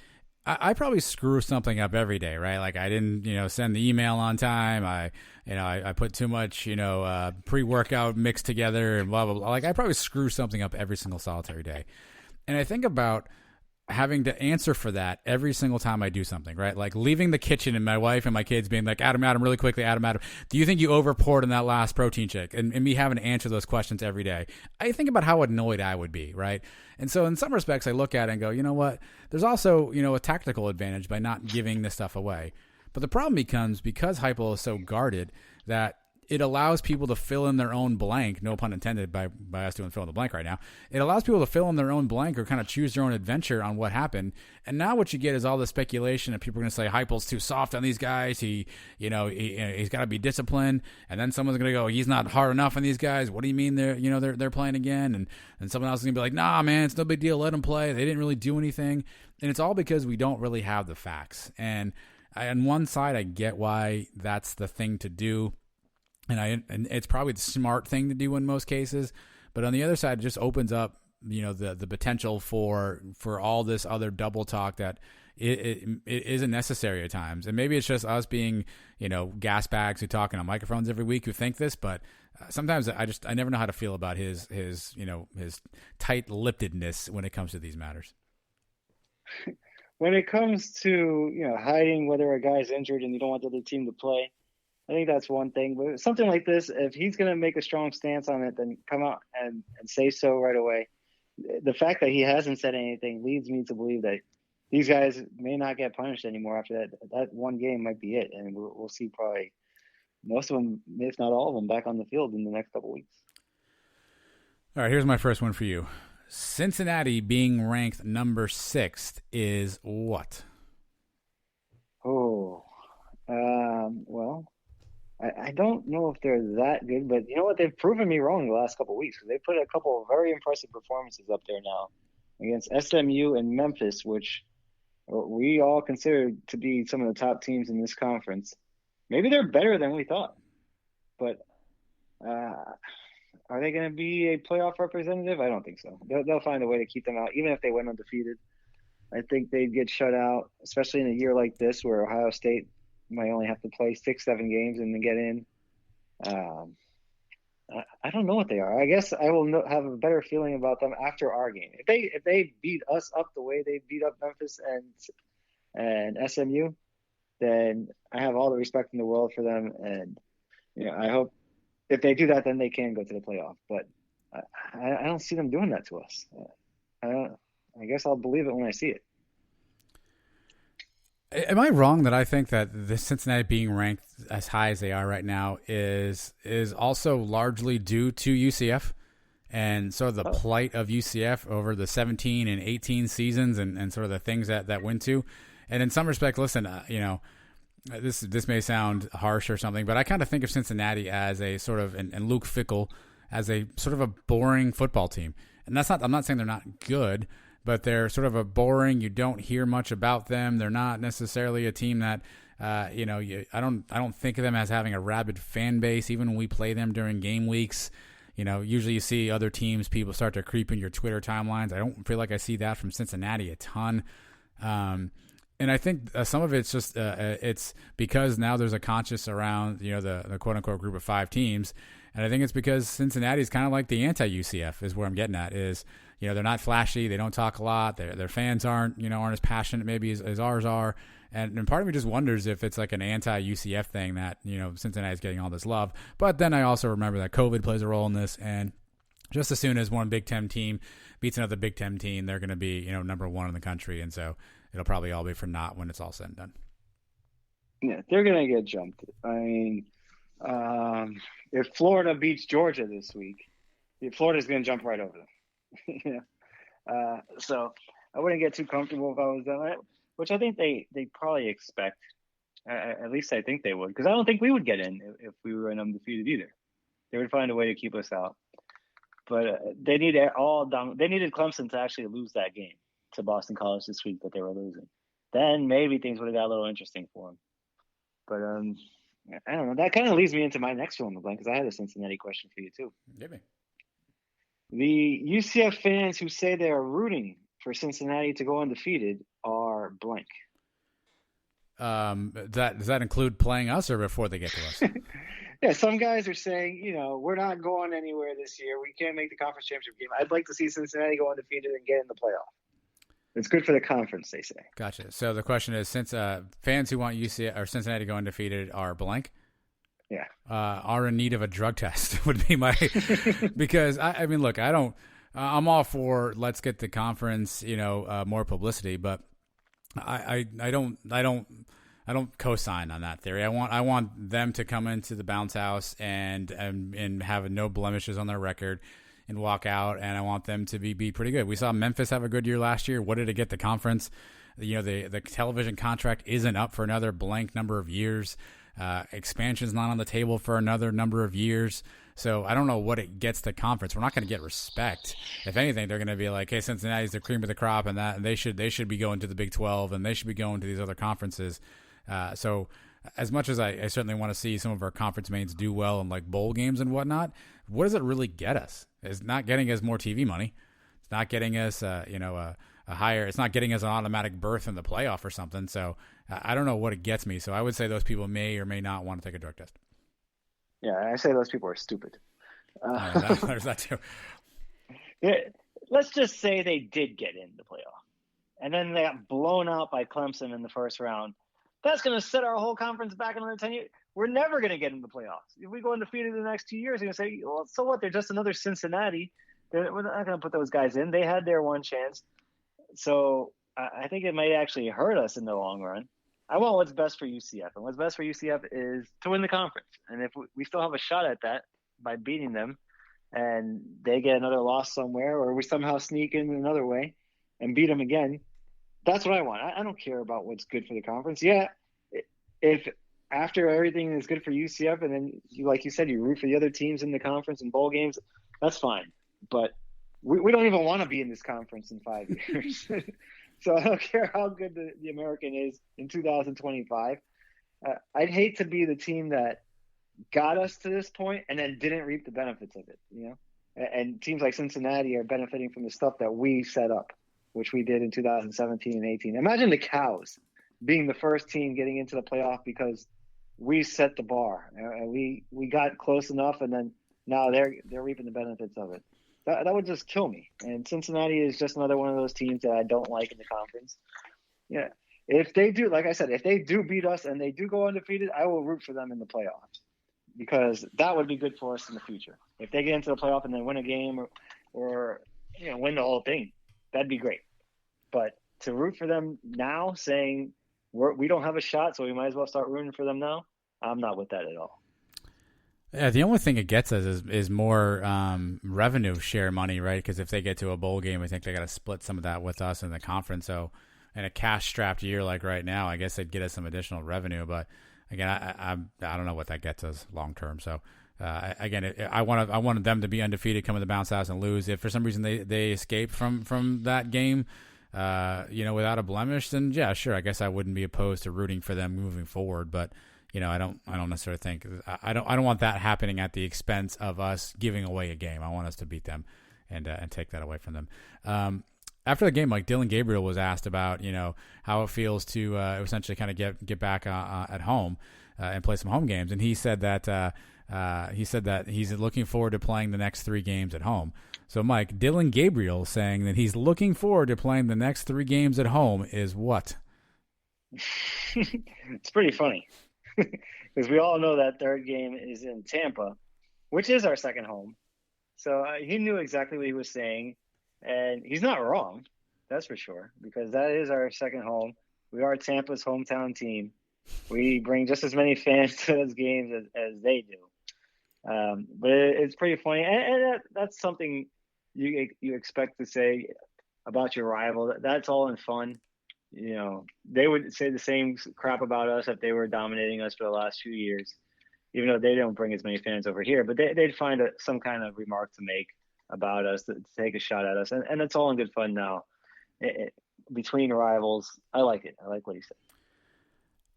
I probably screw something up every day, right? Like, I didn't, send the email on time. I put too much, pre-workout mixed together and blah, blah, blah. Like, I probably screw something up every single solitary day. And I think about having to answer for that every single time I do something, right? Like leaving the kitchen and my wife and my kids being like, Adam, really quickly, Adam, do you think you over poured in that last protein shake? And me having to answer those questions every day. I think about how annoyed I would be, right? And so in some respects, I look at it and go, you know what? There's also, a tactical advantage by not giving this stuff away. But the problem becomes because Heupel is so guarded that it allows people to fill in their own blank, no pun intended by us doing fill in the blank right now. It allows people to fill in their own blank or kind of choose their own adventure on what happened. And now what you get is all the speculation that people are going to say Heupel's too soft on these guys. He's got to be disciplined. And then someone's going to go, he's not hard enough on these guys. What do you mean they're playing again? And someone else is going to be like, nah, man, it's no big deal. Let them play. They didn't really do anything. And it's all because we don't really have the facts. And on one side, I get why that's the thing to do. And it's probably the smart thing to do in most cases, but on the other side, it just opens up, the potential for all this other double talk that it isn't necessary at times. And maybe it's just us being, gas bags who talking on microphones every week who think this, but sometimes I never know how to feel about his tight-lippedness when it comes to these matters. When it comes to, hiding whether a guy's injured and you don't want the other team to play, I think that's one thing. But something like this, if he's going to make a strong stance on it, then come out and say so right away. The fact that he hasn't said anything leads me to believe that these guys may not get punished anymore after that. That one game might be it. And we'll see probably most of them, if not all of them, back on the field in the next couple of weeks. All right, here's my first one for you. Cincinnati being ranked number 6 is what? Well, I don't know if they're that good, but you know what? They've proven me wrong the last couple of weeks. They put a couple of very impressive performances up there now against SMU and Memphis, which we all consider to be some of the top teams in this conference. Maybe they're better than we thought, but are they going to be a playoff representative? I don't think so. They'll find a way to keep them out, even if they went undefeated. I think they'd get shut out, especially in a year like this where Ohio State might only have to play 6-7 games and then get in. I don't know what they are. I guess I will have a better feeling about them after our game. If they beat us up the way they beat up Memphis and SMU, then I have all the respect in the world for them. And I hope if they do that, then they can go to the playoff. But I don't see them doing that to us. I guess I'll believe it when I see it. Am I wrong that I think that the Cincinnati being ranked as high as they are right now is also largely due to UCF and sort of the plight of UCF over the 17 and 18 seasons and sort of the things that went to? And in some respect, listen, this may sound harsh or something, but I kind of think of Cincinnati as a sort of, and Luke Fickell as a sort of a boring football team. And I'm not saying they're not good, but they're sort of a boring. You don't hear much about them. They're not necessarily a team that, I don't think of them as having a rabid fan base. Even when we play them during game weeks, usually you see other teams, people start to creep in your Twitter timelines. I don't feel like I see that from Cincinnati a ton. And I think some of it's just it's because now there's a conscious around the quote unquote group of 5 teams, and I think it's because Cincinnati is kind of like the anti-UCF is where I'm getting at is. They're not flashy. They don't talk a lot. Their fans aren't as passionate maybe as ours are. And part of me just wonders if it's like an anti-UCF thing that, Cincinnati is getting all this love. But then I also remember that COVID plays a role in this. And just as soon as one Big Ten team beats another Big Ten team, they're going to be, number 1 in the country. And so it'll probably all be for naught when it's all said and done. Yeah, they're going to get jumped. I mean, if Florida beats Georgia this week, Florida's going to jump right over them. So I wouldn't get too comfortable if I was them, which I think they probably expect. At least I think they would, because I don't think we would get in if we were undefeated either. They would find a way to keep us out. But they needed Clemson to actually lose that game to Boston College this week that they were losing. Then maybe things would have got a little interesting for them. But I don't know. That kind of leads me into my next fill in the blank, because I had a Cincinnati question for you too. Give me. The UCF fans who say they are rooting for Cincinnati to go undefeated are blank. Does that include playing us or before they get to us? Yeah, some guys are saying, we're not going anywhere this year. We can't make the conference championship game. I'd like to see Cincinnati go undefeated and get in the playoff. It's good for the conference, they say. Gotcha. So the question is, since fans who want UCF or Cincinnati to go undefeated are blank, Yeah. are in need of a drug test would be my because I mean, look, I'm all for let's get the conference, more publicity, but I don't co-sign on that theory. I want them to come into the bounce house and have no blemishes on their record and walk out, and I want them to be pretty good. We saw Memphis have a good year last year. What did it get the conference? The television contract isn't up for another blank number of years. Expansion's not on the table for another number of years. So I don't know what it gets the conference. We're not going to get respect. If anything, they're going to be like, hey, Cincinnati's the cream of the crop, and they should be going to the Big 12, and they should be going to these other conferences. So as much as I certainly want to see some of our conference mates do well in like bowl games and whatnot, what does it really get us? It's not getting us more TV money. It's not getting us, a higher. It's not getting us an automatic berth in the playoff or something. So I don't know what it gets me. So I would say those people may or may not want to take a drug test. Yeah, I say those people are stupid. There's that too. Yeah, let's just say they did get in the playoff, and then they got blown out by Clemson in the first round. That's going to set our whole conference back another 10 years. We're never going to get in the playoffs. If we go undefeated in the next 2 years, you're going to say, well, so what? They're just another Cincinnati. We're not going to put those guys in. They had their one chance. So I think it might actually hurt us in the long run. I want what's best for UCF. And what's best for UCF is to win the conference. And if we still have a shot at that by beating them and they get another loss somewhere, or we somehow sneak in another way and beat them again, that's what I want. I don't care about what's good for the conference. Yeah, if after everything is good for UCF and then, like you said, you root for the other teams in the conference and bowl games, that's fine. But we don't even want to be in this conference in 5 years. So I don't care how good the American is in 2025. I'd hate to be the team that got us to this point and then didn't reap the benefits of it, And teams like Cincinnati are benefiting from the stuff that we set up, which we did in 2017 and 18. Imagine the Cows being the first team getting into the playoff because we set the bar. We got close enough, and then now they're reaping the benefits of it. That would just kill me. And Cincinnati is just another one of those teams that I don't like in the conference. Yeah, if they do, like I said, if they do beat us and they do go undefeated, I will root for them in the playoffs because that would be good for us in the future. If they get into the playoff and then win a game or win the whole thing, that'd be great. But to root for them now, saying we don't have a shot, so we might as well start rooting for them now, I'm not with that at all. Yeah, the only thing it gets us is more revenue share money, right? Because if they get to a bowl game, I think they got to split some of that with us in the conference. So in a cash-strapped year like right now, I guess they'd get us some additional revenue. But again, I don't know what that gets us long term. So again, I wanted them to be undefeated, come in the bounce house and lose. If for some reason they escape from that game, without a blemish, then yeah, sure, I guess I wouldn't be opposed to rooting for them moving forward. But I don't necessarily think I don't want that happening at the expense of us giving away a game. I want us to beat them and take that away from them. After the game, like Dylan Gabriel was asked about how it feels to essentially kind of get back at home and play some home games, and he said that he's looking forward to playing the next 3 games at home. So Mike, Dylan Gabriel saying that he's looking forward to playing the next 3 games at home is what? It's pretty funny. Because we all know that third game is in Tampa, which is our second home. So he knew exactly what he was saying, and he's not wrong, that's for sure, because that is our second home. We are Tampa's hometown team. We bring just as many fans to those games as they do. But it's pretty funny, and that's something you expect to say about your rival. That's all in fun. They would say the same crap about us if they were dominating us for the last few years, even though they don't bring as many fans over here. But they'd find some kind of remark to make about us, to take a shot at us. And it's all in good fun now. Between rivals, I like it. I like what he said.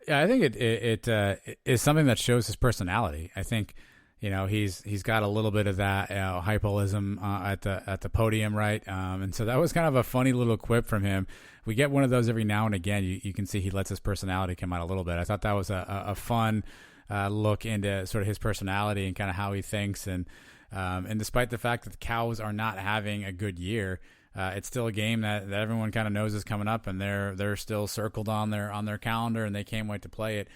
Yeah, I think it is something that shows his personality. I think he's got a little bit of that hypoism at the podium, right? And so that was kind of a funny little quip from him. We get one of those every now and again. You can see he lets his personality come out a little bit. I thought that was a fun look into sort of his personality and kind of how he thinks. And despite the fact that the Cows are not having a good year, it's still a game that everyone kind of knows is coming up, and they're still circled on their calendar, and they can't wait to play it.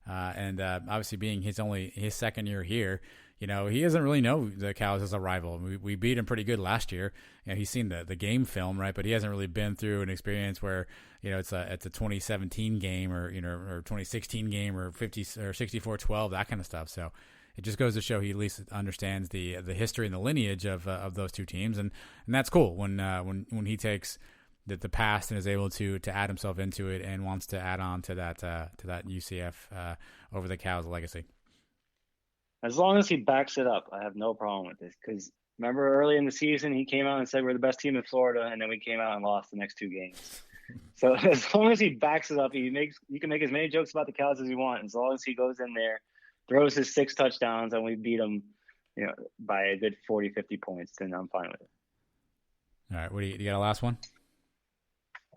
And obviously, being his second year here, he doesn't really know the Cows as a rival. We beat him pretty good last year, and he's seen the game film, right? But he hasn't really been through an experience where it's a 2017 game or 2016 game or 50 or 64-12, that kind of stuff. So it just goes to show he at least understands the history and the lineage of those two teams, and that's cool when he takes the past and is able to add himself into it and wants to add on to that UCF over the Cows legacy. As long as he backs it up, I have no problem with this. Because remember early in the season, he came out and said we're the best team in Florida, and then we came out and lost the next two games. So as long as he backs it up, you can make as many jokes about the Cows as you want. As long as he goes in there, throws his 6 touchdowns, and we beat him, by a good 40, 50 points, then I'm fine with it. All right, what do you got? A last one?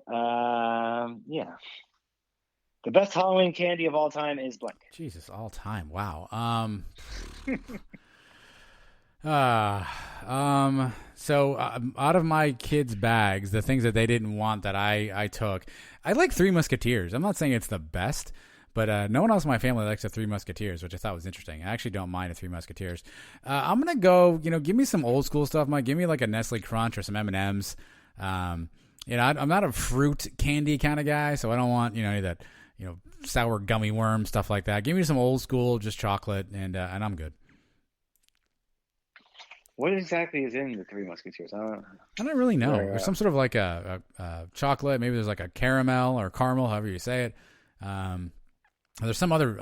Yeah. The best Halloween candy of all time is blank. Jesus, all time. Wow. So out of my kids' bags, the things that they didn't want that I took, I like Three Musketeers. I'm not saying it's the best, but no one else in my family likes the Three Musketeers, which I thought was interesting. I actually don't mind the Three Musketeers. I'm gonna go. Give me some old school stuff, Mike. Give me like a Nestle Crunch or some M&Ms. I'm not a fruit candy kind of guy, so I don't want any of that sour gummy worm stuff like that. Give me some old school, just chocolate, and I'm good. What exactly is in the Three Musketeers? I don't really know. There's some sort of like a chocolate. Maybe there's like a caramel or caramel, however you say it. There's some other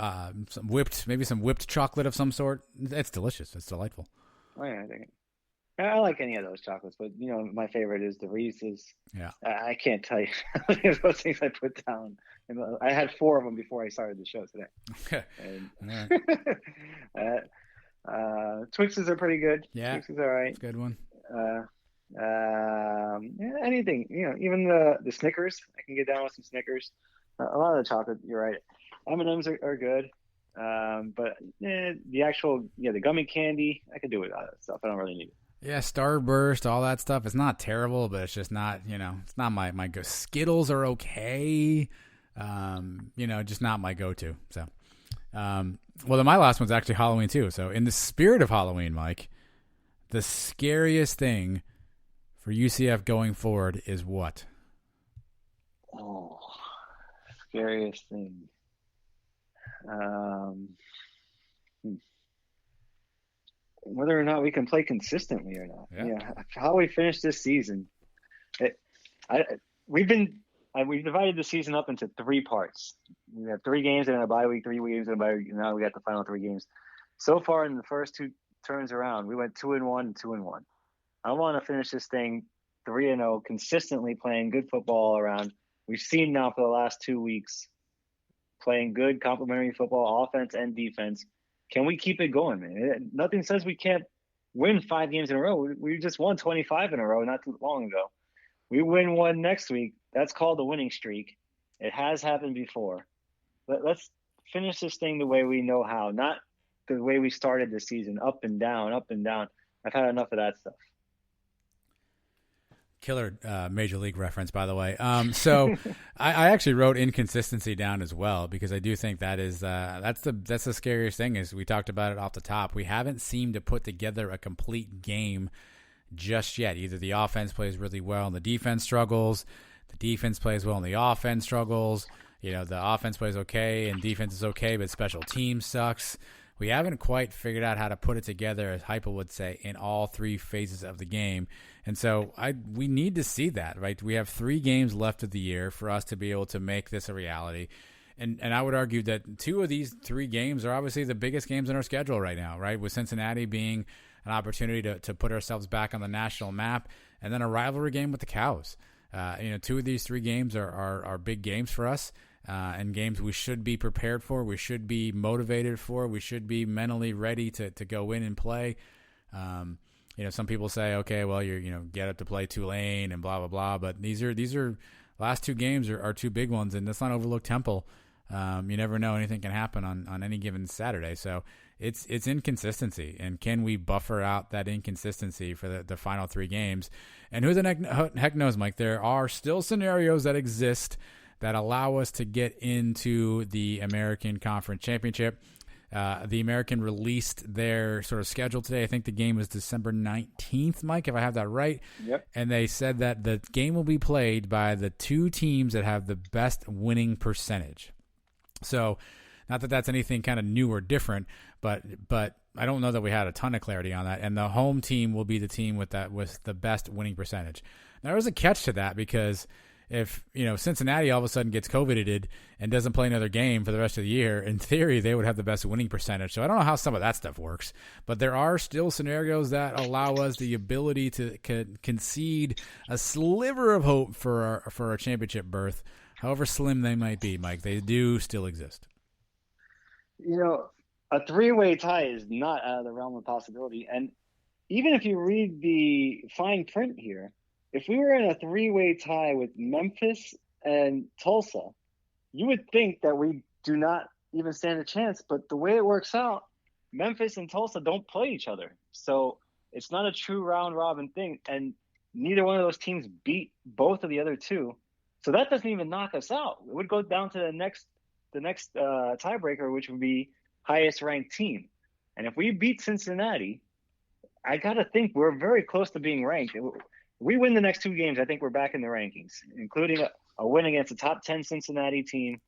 some whipped chocolate of some sort. It's delicious. It's delightful. Oh yeah, I like any of those chocolates, but my favorite is the Reese's. Yeah. I can't tell you those things I put down. I had 4 of them before I started the show today. Okay. Twixes are pretty good. Yeah. Twixes are all right. That's a good one. Anything, even the Snickers. I can get down with some Snickers. A lot of the chocolate, you're right. M&Ms are good. But the actual, the gummy candy, I could do without that stuff. I don't really need it. Yeah, Starburst, all that stuff. It's not terrible, but it's just not, it's not my go. Skittles are okay. Just not my go-to. So, then my last one's actually Halloween too. So in the spirit of Halloween, Mike, the scariest thing for UCF going forward is what? Oh, scariest thing. Whether or not we can play consistently or not. Yeah. How we finish this season. We've divided the season up into 3 parts. We have 3 games and a bye week, 3 games and a bye week. Now we got the final 3 games. So far in the first 2 turns around, we went 2-1 and 2-1. I want to finish this thing 3-0, consistently playing good football all around. We've seen now for the last 2 weeks playing good complementary football, offense and defense. Can we keep it going, man? Nothing says we can't win 5 games in a row. We just won 25 in a row not too long ago. We win 1 next week. That's called a winning streak. It has happened before. Let's finish this thing the way we know how, not the way we started the season, up and down, up and down. I've had enough of that stuff. Killer Major League reference, by the way. So I actually wrote inconsistency down as well, because I do think that is that's the scariest thing. Is we talked about it off the top. We haven't seemed to put together a complete game just yet. Either the offense plays really well and the defense struggles. The defense plays well and the offense struggles. The offense plays okay and defense is okay, but special teams sucks. We haven't quite figured out how to put it together, as Heupel would say, in all 3 phases of the game. And so we need to see that, right? We have 3 games left of the year for us to be able to make this a reality. And I would argue that 2 of these 3 games are obviously the biggest games in our schedule right now, right? With Cincinnati being an opportunity to put ourselves back on the national map, and then a rivalry game with the Cows. 2 of these 3 games are big games for us. And games we should be prepared for, we should be motivated for, we should be mentally ready to go in and play. Some people say, okay, well, you're get up to play Tulane and blah blah blah, but these are last 2 games are 2 big ones, and let's not overlook Temple. You never know, anything can happen on any given Saturday. So it's inconsistency. And can we buffer out that inconsistency for the final 3 games? And who the heck knows, Mike? There are still scenarios that exist that allow us to get into the American Conference Championship. The American released their sort of schedule today. I think the game was December 19th, Mike, if I have that right. Yep. And they said that the game will be played by the 2 teams that have the best winning percentage. So not that that's anything kind of new or different, but I don't know that we had a ton of clarity on that. And the home team will be the team with the best winning percentage. Now, there's a catch to that, because if Cincinnati all of a sudden gets COVIDed and doesn't play another game for the rest of the year, in theory they would have the best winning percentage. So I don't know how some of that stuff works, but there are still scenarios that allow us the ability to concede a sliver of hope for a championship berth, however slim they might be. Mike, they do still exist. A 3-way tie is not out of the realm of possibility. And even if you read the fine print here, if we were in a 3-way tie with Memphis and Tulsa, you would think that we do not even stand a chance. But the way it works out, Memphis and Tulsa don't play each other. So it's not a true round robin thing. And neither one of those teams beat both of the other 2. So that doesn't even knock us out. It would go down to the next tiebreaker, which would be highest ranked team. And if we beat Cincinnati, I got to think we're very close to being ranked. We win the next 2 games, I think we're back in the rankings, including a win against a top 10 Cincinnati team.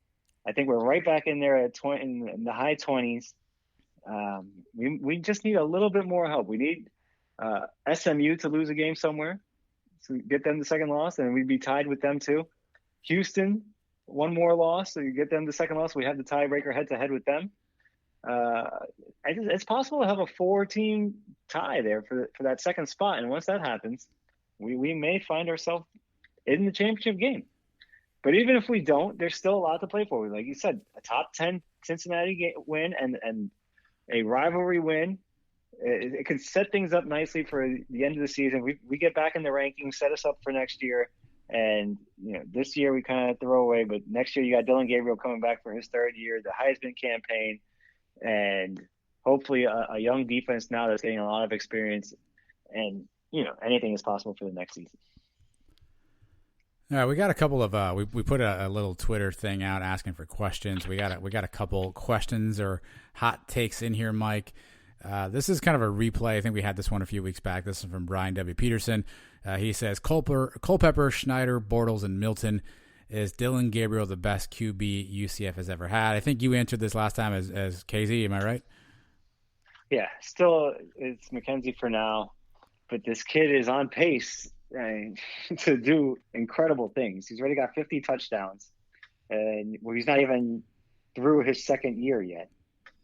I think we're right back in there in the high 20s. We just need a little bit more help. We need SMU to lose a game somewhere to get them the second loss, and we'd be tied with them too. Houston, one more loss, so you get them the second loss. We have the tiebreaker head-to-head with them. It's possible to have a 4-team tie there for that second spot, and once that happens, we may find ourselves in the championship game. But even if we don't, there's still a lot to play for. Like you said, a top 10 Cincinnati win and a rivalry win. It can set things up nicely for the end of the season. We get back in the rankings, set us up for next year. And this year we kind of throw away, but next year you got Dylan Gabriel coming back for his 3rd year, the Heisman campaign, and hopefully a young defense now that's getting a lot of experience. And anything is possible for the next season. All right, we got a couple of we put a little Twitter thing out asking for questions. We got a couple questions or hot takes in here, Mike. This is kind of a replay. I think we had this one a few weeks back. This is from Brian W. Peterson. He says, Culpepper, Schneider, Bortles, and Milton. Is Dylan Gabriel the best QB UCF has ever had? I think you answered this last time as KZ. Am I right? Yeah, still it's McKenzie for now. But this kid is on pace to do incredible things. He's already got 50 touchdowns, and he's not even through his 2nd year yet.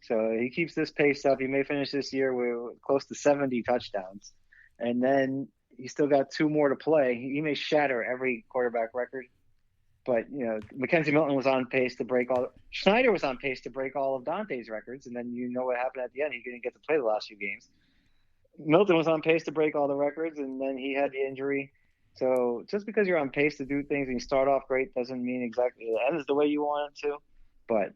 So he keeps this pace up. He may finish this year with close to 70 touchdowns. And then he's still got 2 more to play. He may shatter every quarterback record. But, Mackenzie Milton was on pace to break Schneider was on pace to break all of Dante's records. And then what happened at the end. He didn't get to play the last few games. Milton was on pace to break all the records, and then he had the injury. So just because you're on pace to do things and you start off great doesn't mean exactly it ends the way you want it to. But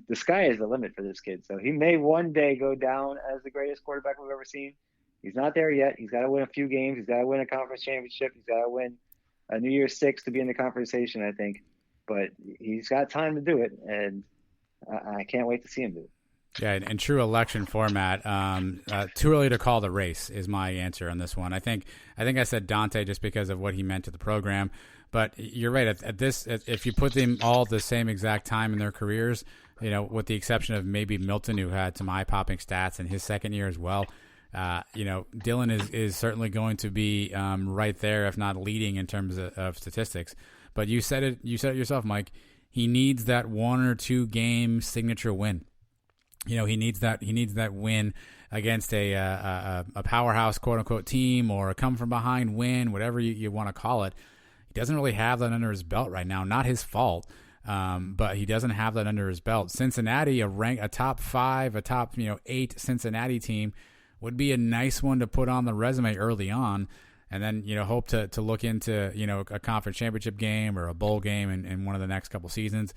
the sky is the limit for this kid. So he may one day go down as the greatest quarterback we've ever seen. He's not there yet. He's got to win a few games. He's got to win a conference championship. He's got to win a New Year's Six to be in the conversation, I think. But he's got time to do it, and I can't wait to see him do it. Yeah, in true election format, too early to call the race is my answer on this one. I think I said Dante just because of what he meant to the program, but you're right. If you put them all at the same exact time in their careers, with the exception of maybe Milton, who had some eye-popping stats in his 2nd year as well, Dylan is certainly going to be right there, if not leading in terms of statistics. But you said it yourself, Mike. He needs that 1 or 2 game signature win. He needs that win against a powerhouse, quote unquote, team, or a come from behind win, whatever you want to call it. He doesn't really have that under his belt right now. Not his fault, but he doesn't have that under his belt. Cincinnati, a top 5, a top 8 Cincinnati team would be a nice one to put on the resume early on, and then hope to look into a conference championship game or a bowl game in one of the next couple seasons.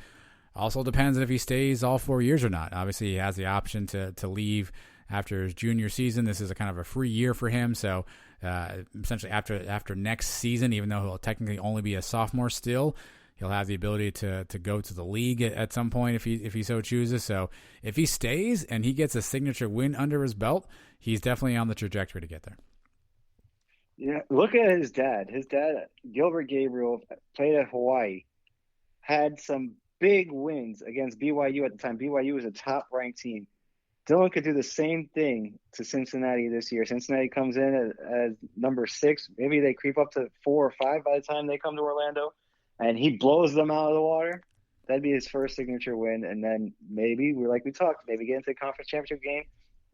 Also depends on if he stays all 4 years or not. Obviously, he has the option to leave after his junior season. This is a kind of a free year for him. So essentially after next season, even though he'll technically only be a sophomore still, he'll have the ability to go to the league at some point if he so chooses. So if he stays and he gets a signature win under his belt, he's definitely on the trajectory to get there. Yeah, look at his dad. His dad, Gilbert Gabriel, played at Hawaii, had some big wins against BYU at the time. BYU was a top-ranked team. Dylan could do the same thing to Cincinnati this year. Cincinnati comes in as number 6. Maybe they creep up to 4 or 5 by the time they come to Orlando, and he blows them out of the water. That'd be his first signature win, and then maybe, maybe get into the conference championship game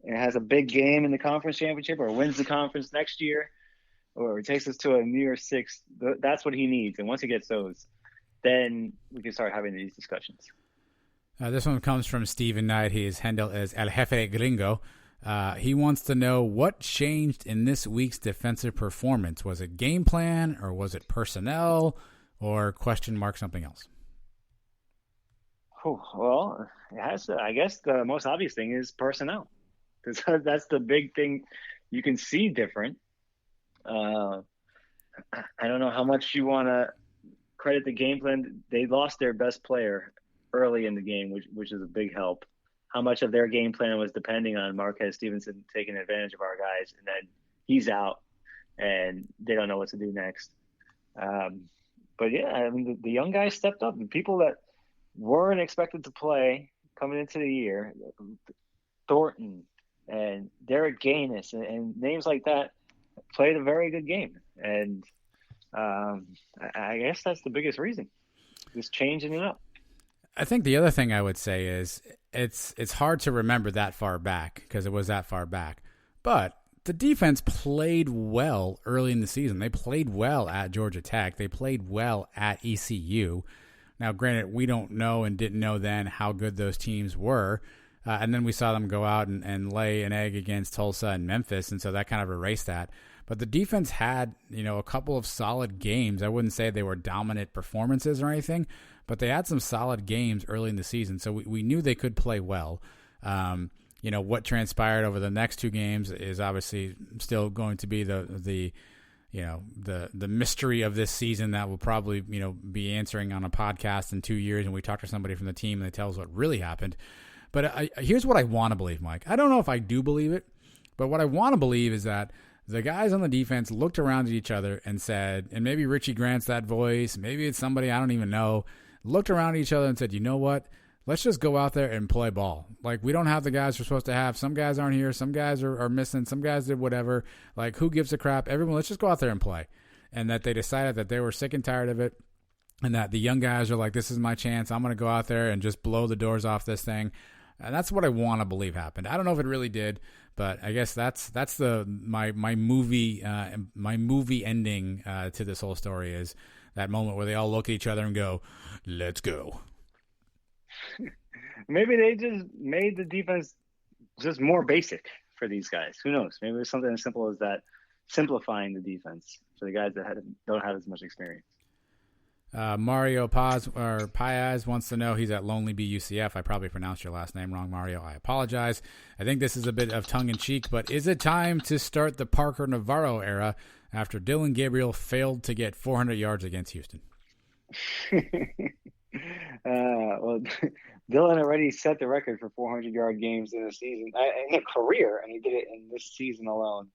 and has a big game in the conference championship or wins the conference next year or takes us to a New Year's 6. That's what he needs, and once he gets those, then we can start having these discussions. This one comes from Steven Knight. His handle is El Jefe Gringo. He wants to know what changed in this week's defensive performance. Was it game plan, or was it personnel, or something else? Oh, well, I guess the most obvious thing is personnel. Because that's the big thing you can see different. I don't know how much you want to credit the game plan. They lost their best player early in the game, which is a big help. How much of their game plan was depending on Marquez Stevenson taking advantage of our guys, and then he's out, and they don't know what to do next. But yeah, I mean, the young guys stepped up. The people that weren't expected to play coming into the year, Thornton and Derek Gaines and names like that, played a very good game. And I guess that's the biggest reason, just changing it up. I think the other thing I would say is it's hard to remember that far back because it was that far back. But the defense played well early in the season. They played well at Georgia Tech. They played well at ECU. Now, granted, we don't know and didn't know then how good those teams were. And then we saw them go out and lay an egg against Tulsa and Memphis, and so that kind of erased that. But the defense had, a couple of solid games. I wouldn't say they were dominant performances or anything, but they had some solid games early in the season, so we knew they could play well. What transpired over the next 2 games is obviously still going to be the mystery of this season that we'll probably, be answering on a podcast in 2 years, and we talk to somebody from the team and they tell us what really happened. But here's what I want to believe, Mike. I don't know if I do believe it, but what I want to believe is that the guys on the defense looked around at each other and said, and maybe Richie Grant's that voice, maybe it's somebody I don't even know, looked around at each other and said, you know what? Let's just go out there and play ball. Like, we don't have the guys we're supposed to have. Some guys aren't here. Some guys are missing. Some guys did whatever. Like, who gives a crap? Everyone, let's just go out there and play. And that they decided that they were sick and tired of it, and that the young guys are like, this is my chance. I'm going to go out there and just blow the doors off this thing. And that's what I want to believe happened. I don't know if it really did, but I guess that's my movie ending to this whole story is that moment where they all look at each other and go, let's go. Maybe they just made the defense just more basic for these guys. Who knows? Maybe it's something as simple as that, simplifying the defense for the guys that don't have as much experience. Mario Paz wants to know, he's at Lonely Bee UCF. I probably pronounced your last name wrong, Mario. I apologize. I think this is a bit of tongue-in-cheek, but is it time to start the Parker Navarro era after Dylan Gabriel failed to get 400 yards against Houston? Well, Dylan already set the record for 400-yard games in a season, in a career, and he did it in this season alone.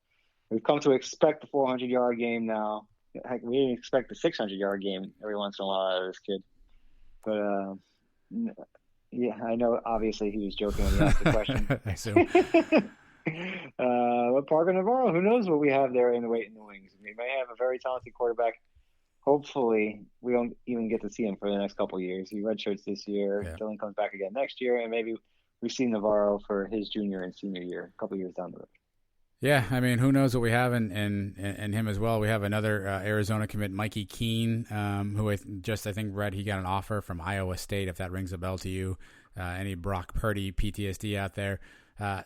We've come to expect the 400-yard game now. Heck, we didn't expect the 600-yard game every once in a while out of this kid. But, yeah, I know obviously he was joking when he asked the question. I assume. But Parker Navarro, who knows what we have there in the wings. We may have a very talented quarterback. Hopefully, we don't even get to see him for the next couple of years. He redshirts this year. Yeah. Dylan comes back again next year, and maybe we see Navarro for his junior and senior year, a couple of years down the road. Yeah, I mean, who knows what we have in him as well. We have another Arizona commit, Mikey Keene, who I think, Brett, he got an offer from Iowa State, if that rings a bell to you. Any Brock Purdy PTSD out there.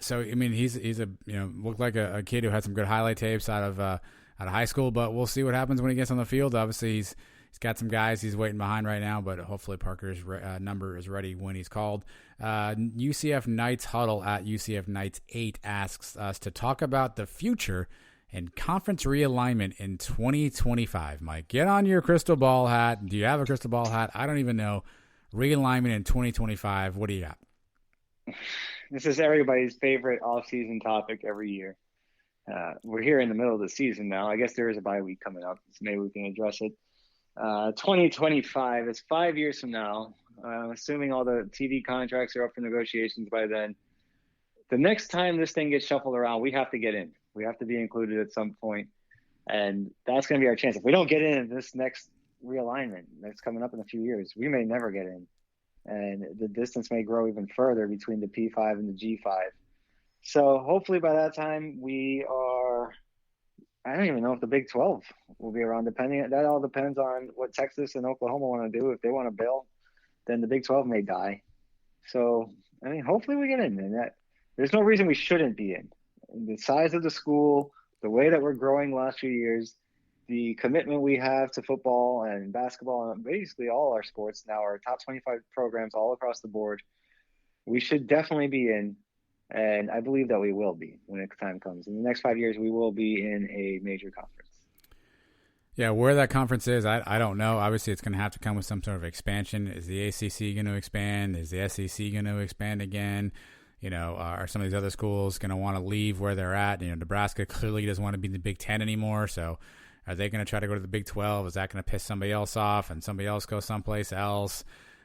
So, I mean, he's a looked like a kid who had some good highlight tapes out of high school, but we'll see what happens when he gets on the field. Obviously, he's He's got some guys he's waiting behind right now, but hopefully Parker's number is ready when he's called. UCF Knights Huddle at UCF Knights 8 asks us to talk about the future and conference realignment in 2025. Mike, get on your crystal ball hat. Do you have a crystal ball hat? I don't even know. Realignment in 2025. What do you got? This is everybody's favorite off-season topic every year. We're here in the middle of the season now. I guess there is a bye week coming up, so maybe we can address it. 2025 is 5 years from now. Assuming all the TV contracts are up for negotiations by then. The next time this thing gets shuffled around, we have to get in. We have to be included at some point, and that's going to be our chance. If we don't get in this next realignment that's coming up in a few years, we may never get in, and the distance may grow even further between the P5 and the G5. So hopefully by that time we are. I don't even know if the Big 12 will be around. That all depends on what Texas and Oklahoma want to do. If they want to bail, then the Big 12 may die. So I mean, hopefully we get in, and that there's no reason we shouldn't be in. The size of the school, the way that we're growing the last few years, the commitment we have to football and basketball and basically all our sports now, our top 25 programs all across the board, we should definitely be in. And I believe that we will be when the time comes. In the next 5 years, we will be in a major conference. Yeah, where that conference is, I don't know. Obviously, it's going to have to come with some sort of expansion. Is the ACC going to expand? Is the SEC going to expand again? Are some of these other schools going to want to leave where they're at? Nebraska clearly doesn't want to be in the Big 10 anymore. So are they going to try to go to the Big 12? Is that going to piss somebody else off and somebody else go someplace else?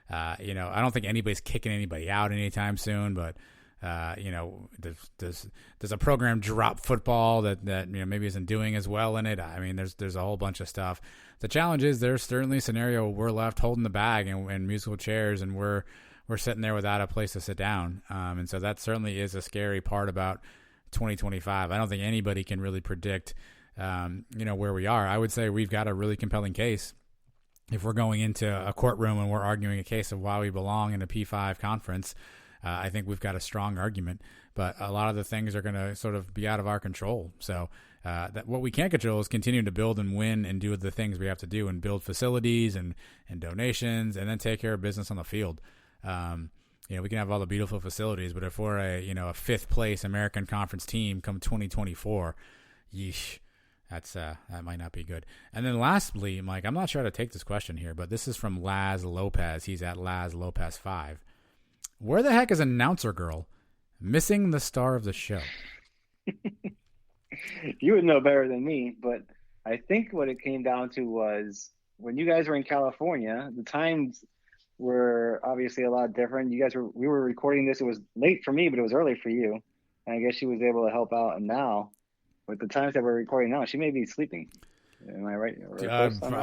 I don't think anybody's kicking anybody out anytime soon, but does a program drop football that maybe isn't doing as well in it? I mean, there's a whole bunch of stuff. The challenge is there's certainly a scenario where we're left holding the bag and musical chairs, and we're sitting there without a place to sit down. And so that certainly is a scary part about 2025. I don't think anybody can really predict, where we are. I would say we've got a really compelling case. If we're going into a courtroom and we're arguing a case of why we belong in a P5 conference, I think we've got a strong argument, but a lot of the things are going to sort of be out of our control. So what we can't control is continuing to build and win and do the things we have to do and build facilities and donations and then take care of business on the field. We can have all the beautiful facilities, but if we're a fifth place American Conference team come 2024, yeesh, that might not be good. And then lastly, Mike, I'm not sure how to take this question here, but this is from Laz Lopez. He's at Laz Lopez 5. Where the heck is Announcer Girl missing the star of the show? You would know better than me, but I think what it came down to was when you guys were in California, the times were obviously a lot different. We were recording this. It was late for me, but it was early for you. And I guess she was able to help out. And now, with the times that we're recording now, she may be sleeping. Am I right?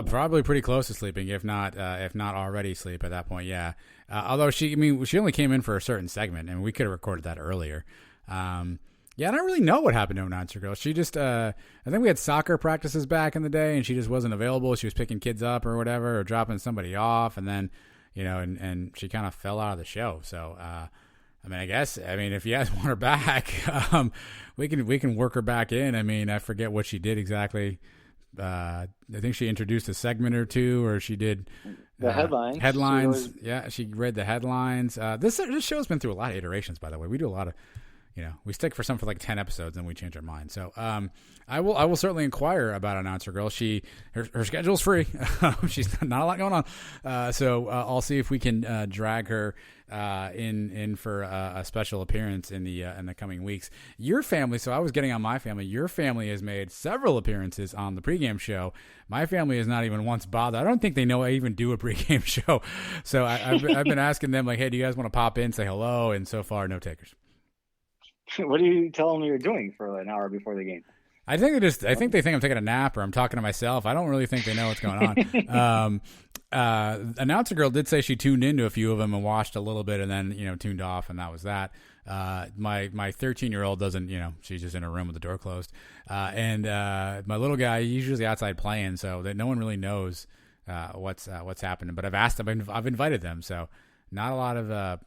Probably pretty close to sleeping, if not already asleep at that point. Yeah. Although she only came in for a certain segment, and we could have recorded that earlier. I don't really know what happened to Announcer Girl. She just, I think we had soccer practices back in the day, and she just wasn't available. She was picking kids up or whatever, or dropping somebody off, and then, and she kind of fell out of the show. So, I guess if you guys want her back, we can work her back in. I forget what she did exactly. I think she introduced a segment or two, or she did the headlines. She read the headlines. This show's been through a lot of iterations, by the way. We do a lot of, we stick for some for like 10 episodes and we change our mind. So I will certainly inquire about Announcer Girl. Her schedule's free. She's not a lot going on. So I'll see if we can drag her in for a special appearance in the coming weeks. Your family, so I was getting on my family. Your family has made several appearances on the pregame show. My family has not even once bothered. I don't think they know I even do a pregame show. So I've been asking them like, hey, do you guys want to pop in, say hello? And so far, no takers. What do you tell them you're doing for an hour before the game? I think they think I'm taking a nap or I'm talking to myself. I don't really think they know what's going on. Announcer Girl did say she tuned into a few of them and watched a little bit and then, tuned off, and that was that. My 13-year-old doesn't, she's just in her room with the door closed. And my little guy, he's usually outside playing, so that no one really knows what's happening. But I've invited them, so not a lot of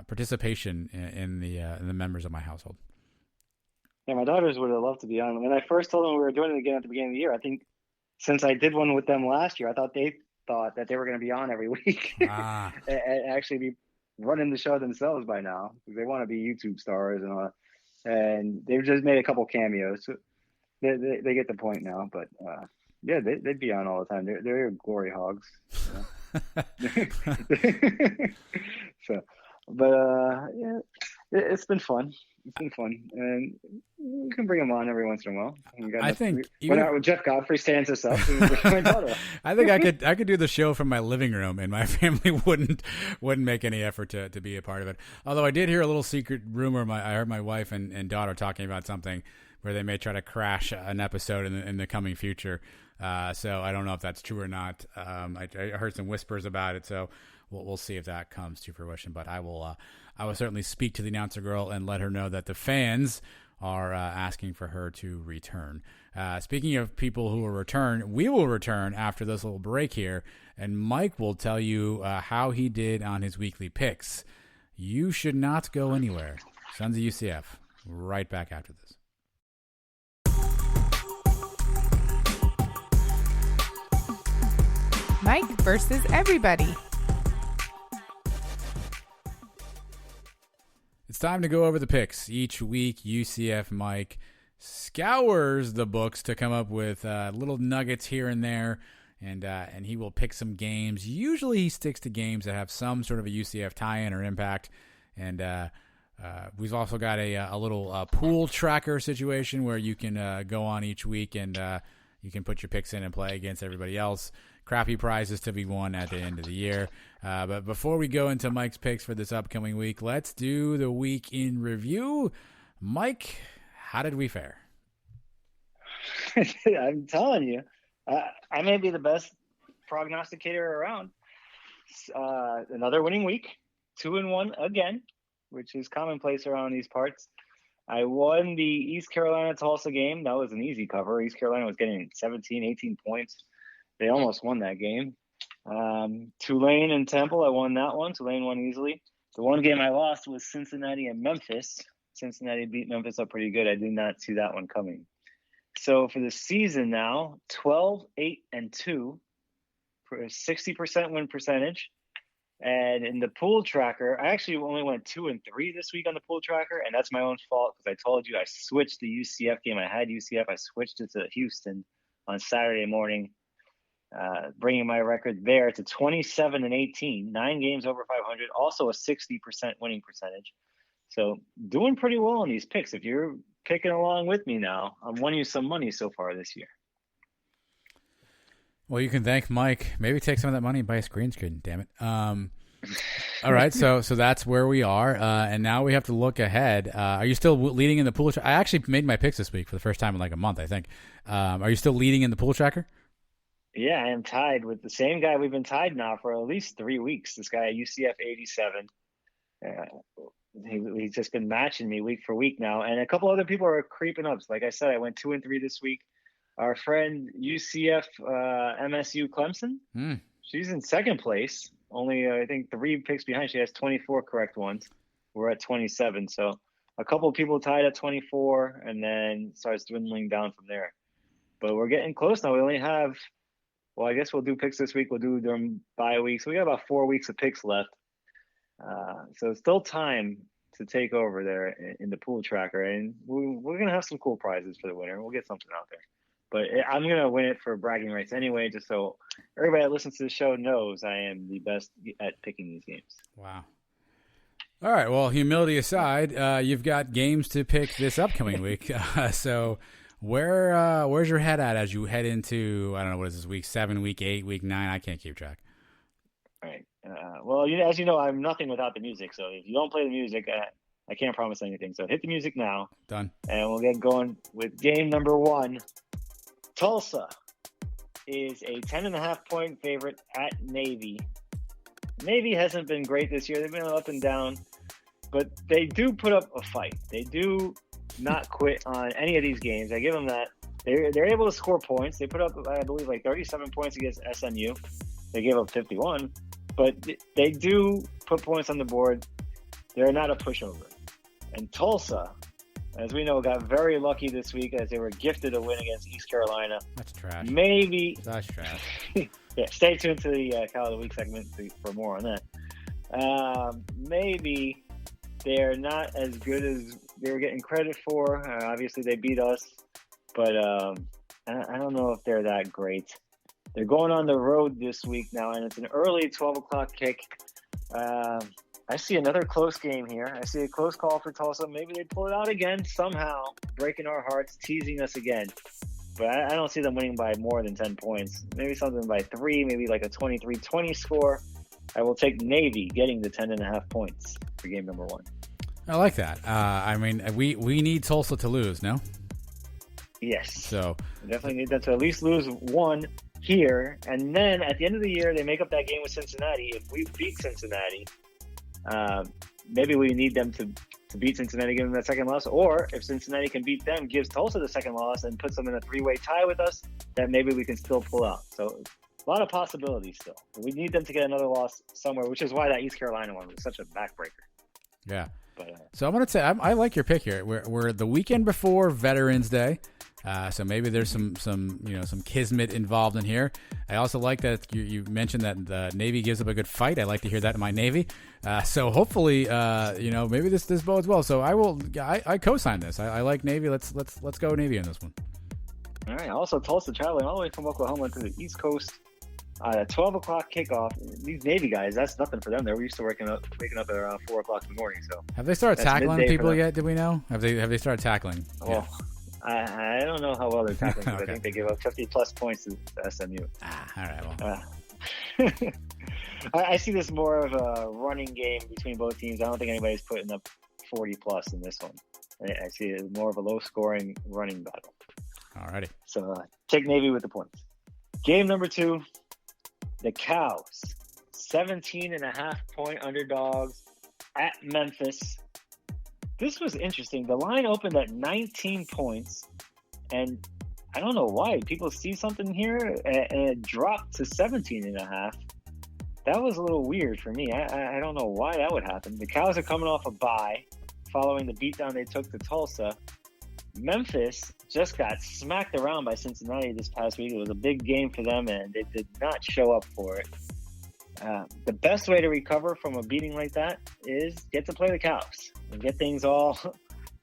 participation in the members of my household. Yeah, my daughters would have loved to be on. When I first told them we were doing it again at the beginning of the year, I think since I did one with them last year, I thought they thought that they were going to be on every week and actually be running the show themselves by now, because they want to be YouTube stars and all that. And they've just made a couple cameos. So they get the point now. But yeah, they'd be on all the time. They're glory hogs. So, but yeah, it's been fun. It's been fun, and we can bring them on every once in a while. I think when Jeff Godfrey stands us up, I think I could do the show from my living room, and my family wouldn't make any effort to be a part of it. Although I did hear a little secret rumor. I heard my wife and daughter talking about something where they may try to crash an episode in the coming future. So I don't know if that's true or not. I heard some whispers about it, so we'll see if that comes to fruition. But I will certainly speak to the announcer girl and let her know that the fans are asking for her to return. Speaking of people who will return, we will return after this little break here, and Mike will tell you how he did on his weekly picks. You should not go anywhere. Sons of UCF, right back after this. Mike versus everybody. It's time to go over the picks. Each week, UCF Mike scours the books to come up with little nuggets here and there, and he will pick some games. Usually he sticks to games that have some sort of a UCF tie-in or impact, and we've also got a little pool tracker situation where you can go on each week and you can put your picks in and play against everybody else. Crappy prizes to be won at the end of the year. But before we go into Mike's picks for this upcoming week, let's do the week in review. Mike, how did we fare? I'm telling you, I may be the best prognosticator around. Another winning week, 2-1 again, which is commonplace around these parts. I won the East Carolina-Tulsa game. That was an easy cover. East Carolina was getting 17, 18 points. They almost won that game. Tulane and Temple, I won that one. Tulane won easily. The one game I lost was Cincinnati and Memphis. Cincinnati beat Memphis up pretty good. I did not see that one coming. So for the season now, 12-8-2 for a 60% win percentage. And in the pool tracker, I actually only went 2-3 this week on the pool tracker, and that's my own fault because I told you I switched the UCF game. I had UCF. I switched it to Houston on Saturday morning. Bringing my record there to 27-18, 9 games over 500, also a 60% winning percentage. So doing pretty well on these picks. If you're picking along with me now, I'm winning you some money so far this year. Well, you can thank Mike. Maybe take some of that money and buy a green screen, damn it. All right, so that's where we are. And now we have to look ahead. Are you still leading in the pool tracker? I actually made my picks this week for the first time in like a month, I think. Are you still leading in the pool tracker? Yeah, I am tied with the same guy. We've been tied now for at least 3 weeks. This guy, UCF 87. He's just been matching me week for week now. And a couple other people are creeping up. So like I said, I went 2-3 this week. Our friend UCF MSU Clemson, she's in second place. Only, I think, 3 picks behind. She has 24 correct ones. We're at 27. So a couple of people tied at 24 and then starts dwindling down from there. But we're getting close now. We only have... Well, I guess we'll do picks this week. We'll do them bye weeks. So we got about 4 weeks of picks left. So it's still time to take over there in the pool tracker. And we're going to have some cool prizes for the winner. We'll get something out there. But I'm going to win it for bragging rights anyway, just so everybody that listens to the show knows I am the best at picking these games. Wow. All right. Well, humility aside, you've got games to pick this upcoming week. So... Where's your head at as you head into, I don't know, what is this, week 7, week 8, week 9? I can't keep track. All right. Well, as you know, I'm nothing without the music. So if you don't play the music, I can't promise anything. So hit the music now. Done. And we'll get going with game number 1. Tulsa is a 10.5-point favorite at Navy. Navy hasn't been great this year. They've been up and down, but they do put up a fight. They do not quit on any of these games. I give them that. They're able to score points. They put up, I believe, like 37 points against SMU. They gave up 51, but they do put points on the board. They're not a pushover. And Tulsa as we know, got very lucky this week as they were gifted a win against East Carolina. That's trash. Maybe. That's trash. Yeah, stay tuned to the Cal of the Week segment for more on that. Maybe they're not as good as they were getting credit for. Obviously, they beat us, but I don't know if they're that great. They're going on the road this week now, and it's an early 12 o'clock kick. I see another close game here. I see a close call for Tulsa. Maybe they pull it out again somehow, breaking our hearts, teasing us again. But I don't see them winning by more than 10 points. Maybe something by 3, maybe like a 23-20 score. I will take Navy getting the 10.5 points for game number 1. I like that. I mean, we need Tulsa to lose, no? Yes. So we definitely need them to at least lose one here. And then at the end of the year, they make up that game with Cincinnati. If we beat Cincinnati, maybe we need them to beat Cincinnati, give them that second loss. Or if Cincinnati can beat them, gives Tulsa the second loss and puts them in a 3-way tie with us, that maybe we can still pull out. So a lot of possibilities still. We need them to get another loss somewhere, which is why that East Carolina one was such a backbreaker. Yeah. But, so I'm going to say I like your pick here. We're the weekend before Veterans Day. So maybe there's some kismet involved in here. I also like that you mentioned that the Navy gives up a good fight. I like to hear that in my Navy. So hopefully, maybe this bodes well. So I co-sign this. I like Navy. Let's go Navy on this one. All right. Also, Tulsa traveling all the way from Oklahoma to the East Coast. 12 o'clock kickoff. These Navy guys, that's nothing for them. They're used to waking up at around 4 o'clock in the morning. So have they started tackling people yet? Did we know? Have they started tackling? Well, yeah. I don't know how well they're tackling. Okay. I think they give up 50+ points to SMU. All right. Well. I see this more of a running game between both teams. I don't think anybody's putting up 40+ in this one. I see it as more of a low-scoring running battle. Alrighty. So take Navy with the points. Game number 2, the Cows, 17.5-point underdogs at Memphis. This was interesting. The line opened at 19 points, and I don't know why. People see something here, and it dropped to 17.5. That was a little weird for me. I don't know why that would happen. The Cows are coming off a bye following the beatdown they took to Tulsa. Memphis just got smacked around by Cincinnati this past week. It was a big game for them, and they did not show up for it. The best way to recover from a beating like that is get to play the Cows and get things all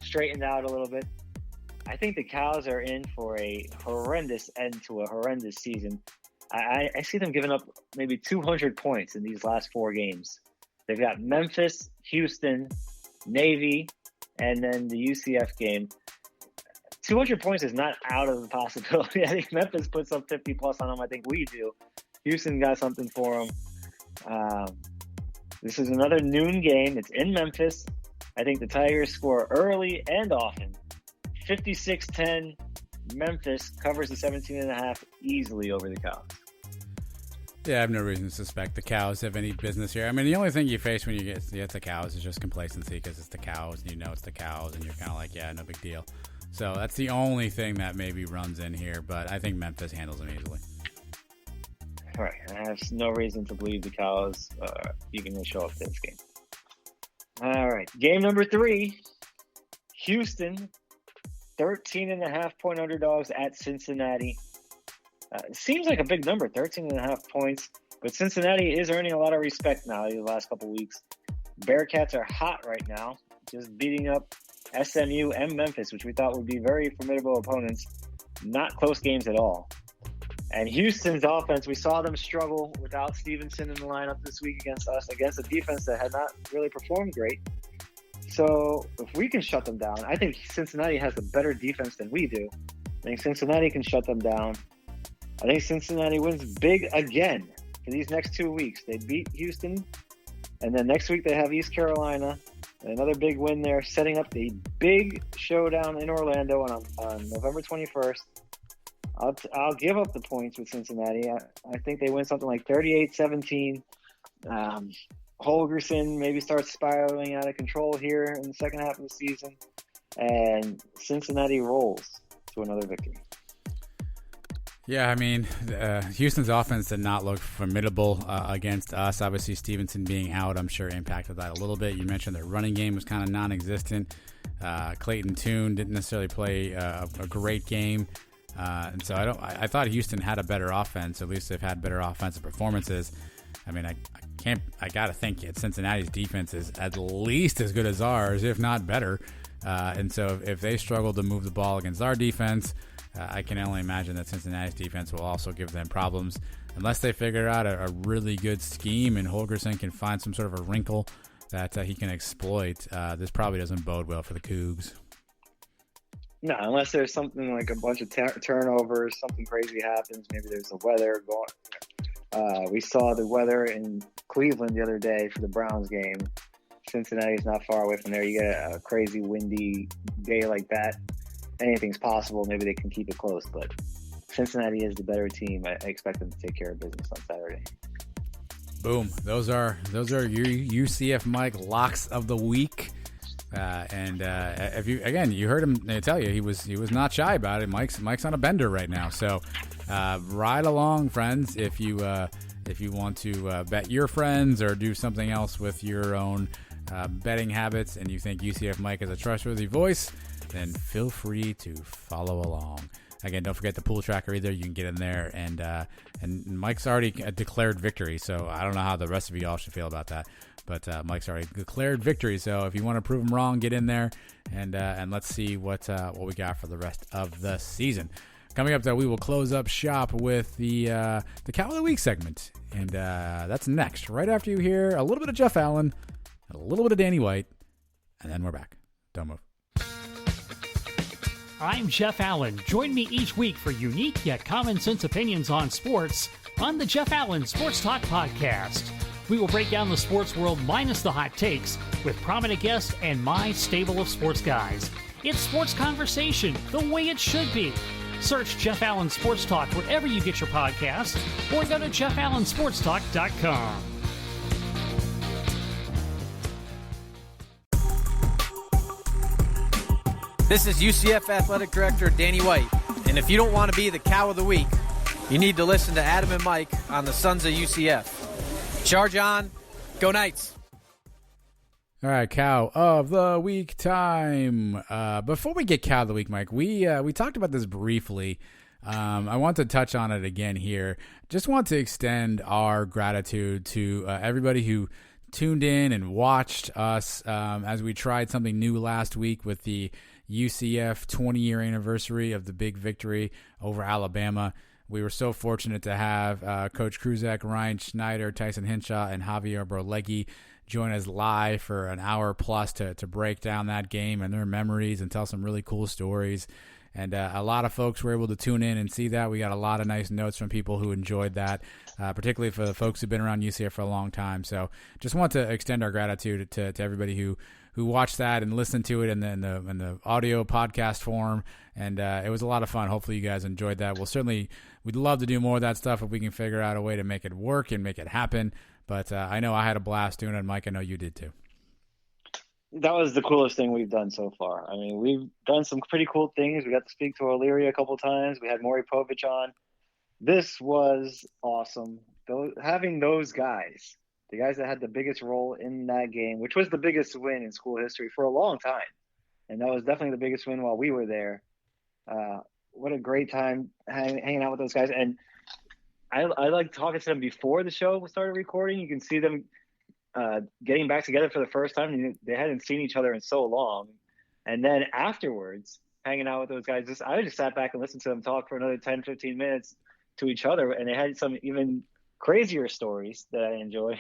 straightened out a little bit. I think the Cows are in for a horrendous end to a horrendous season. I see them giving up maybe 200 points in these last 4 games. They've got Memphis, Houston, Navy, and then the UCF game. 200 points is not out of the possibility. I think Memphis puts up 50+ on them. I think we do. Houston got something for them. This is another noon game. It's in Memphis. I think the Tigers score early and often. 56-10. Memphis covers the 17.5 easily over the Cows. Yeah, I have no reason to suspect the Cows have any business here. I mean, the only thing you face when you get the Cows is just complacency because it's the Cows and you know it's the Cows and you're kind of like, yeah, no big deal. So that's the only thing that maybe runs in here, but I think Memphis handles them easily. All right, I have no reason to believe the Cows even going to show up to this game. All right, game number 3, Houston, 13.5-point underdogs at Cincinnati. Seems like a big number, 13.5 points, but Cincinnati is earning a lot of respect now the last couple weeks. Bearcats are hot right now, just beating up SMU and Memphis, which we thought would be very formidable opponents. Not close games at all. And Houston's offense, we saw them struggle without Stevenson in the lineup this week against us, against a defense that had not really performed great. So if we can shut them down, I think Cincinnati has a better defense than we do. I think Cincinnati can shut them down. I think Cincinnati wins big again for these next 2 weeks. They beat Houston, and then next week they have East Carolina. Another big win there, setting up the big showdown in Orlando on November 21st. I'll give up the points with Cincinnati. I think they win something like 38-17. Holgerson maybe starts spiraling out of control here in the second half of the season. And Cincinnati rolls to another victory. Yeah, I mean, Houston's offense did not look formidable against us. Obviously, Stevenson being out, I'm sure, impacted that a little bit. You mentioned their running game was kind of non-existent. Clayton Tune didn't necessarily play a great game. And so I thought Houston had a better offense. At least they've had better offensive performances. I mean, I got to think Cincinnati's defense is at least as good as ours, if not better. And so if they struggle to move the ball against our defense, I can only imagine that Cincinnati's defense will also give them problems. Unless they figure out a really good scheme and Holgerson can find some sort of a wrinkle that he can exploit, this probably doesn't bode well for the Cougs. No, unless there's something like a bunch of turnovers, something crazy happens. Maybe there's the weather going. We saw the weather in Cleveland the other day for the Browns game. Cincinnati's not far away from there. You get a crazy windy day like that, anything's possible. Maybe they can keep it close, but Cincinnati is the better team. I expect them to take care of business on Saturday. Boom. Those are your UCF Mike locks of the week. And if you heard him tell you he was not shy about it. Mike's on a bender right now. So ride along, friends. If you want to bet your friends or do something else with your own betting habits, and you think UCF Mike is a trustworthy voice, then feel free to follow along. Again, don't forget the pool tracker either. You can get in there, and Mike's already declared victory. So I don't know how the rest of y'all should feel about that. But Mike's already declared victory, so if you want to prove him wrong, get in there, and let's see what we got for the rest of the season. Coming up, though, we will close up shop with the Cow of the Week segment, and that's next, right after you hear a little bit of Jeff Allen, a little bit of Danny White, and then we're back. Don't move. I'm Jeff Allen. Join me each week for unique yet common sense opinions on sports on the Jeff Allen Sports Talk Podcast. We will break down the sports world minus the hot takes with prominent guests and my stable of sports guys. It's sports conversation the way it should be. Search Jeff Allen Sports Talk wherever you get your podcasts or go to jeffallensportstalk.com. This is UCF Athletic Director Danny White, and if you don't want to be the Cow of the Week, you need to listen to Adam and Mike on the Sons of UCF. Charge on. Go Knights. All right, Cow of the Week time. Before we get Cow of the Week, Mike, we talked about this briefly. I want to touch on it again here. Just want to extend our gratitude to everybody who tuned in and watched us as we tried something new last week with the UCF 20-year anniversary of the big victory over Alabama. We were so fortunate to have Coach Kruzak, Ryan Schneider, Tyson Hinshaw, and Javier Brolegui join us live for an hour plus to break down that game and their memories and tell some really cool stories. And a lot of folks were able to tune in and see that. We got a lot of nice notes from people who enjoyed that, particularly for the folks who've been around UCF for a long time. So just want to extend our gratitude to everybody who watched that and listened to it in the audio podcast form. And it was a lot of fun. Hopefully you guys enjoyed that. We'd love to do more of that stuff if we can figure out a way to make it work and make it happen. But I know I had a blast doing it. Mike, I know you did too. That was the coolest thing we've done so far. I mean, we've done some pretty cool things. We got to speak to O'Leary a couple times. We had Maury Povich on. This was awesome. Having those guys, the guys that had the biggest role in that game, which was the biggest win in school history for a long time. And that was definitely the biggest win while we were there. What a great time hanging out with those guys. And I like talking to them before the show started recording. You can see them getting back together for the first time. They hadn't seen each other in so long. And then afterwards, hanging out with those guys, I just sat back and listened to them talk for another 10, 15 minutes to each other. And they had some even crazier stories that I enjoyed.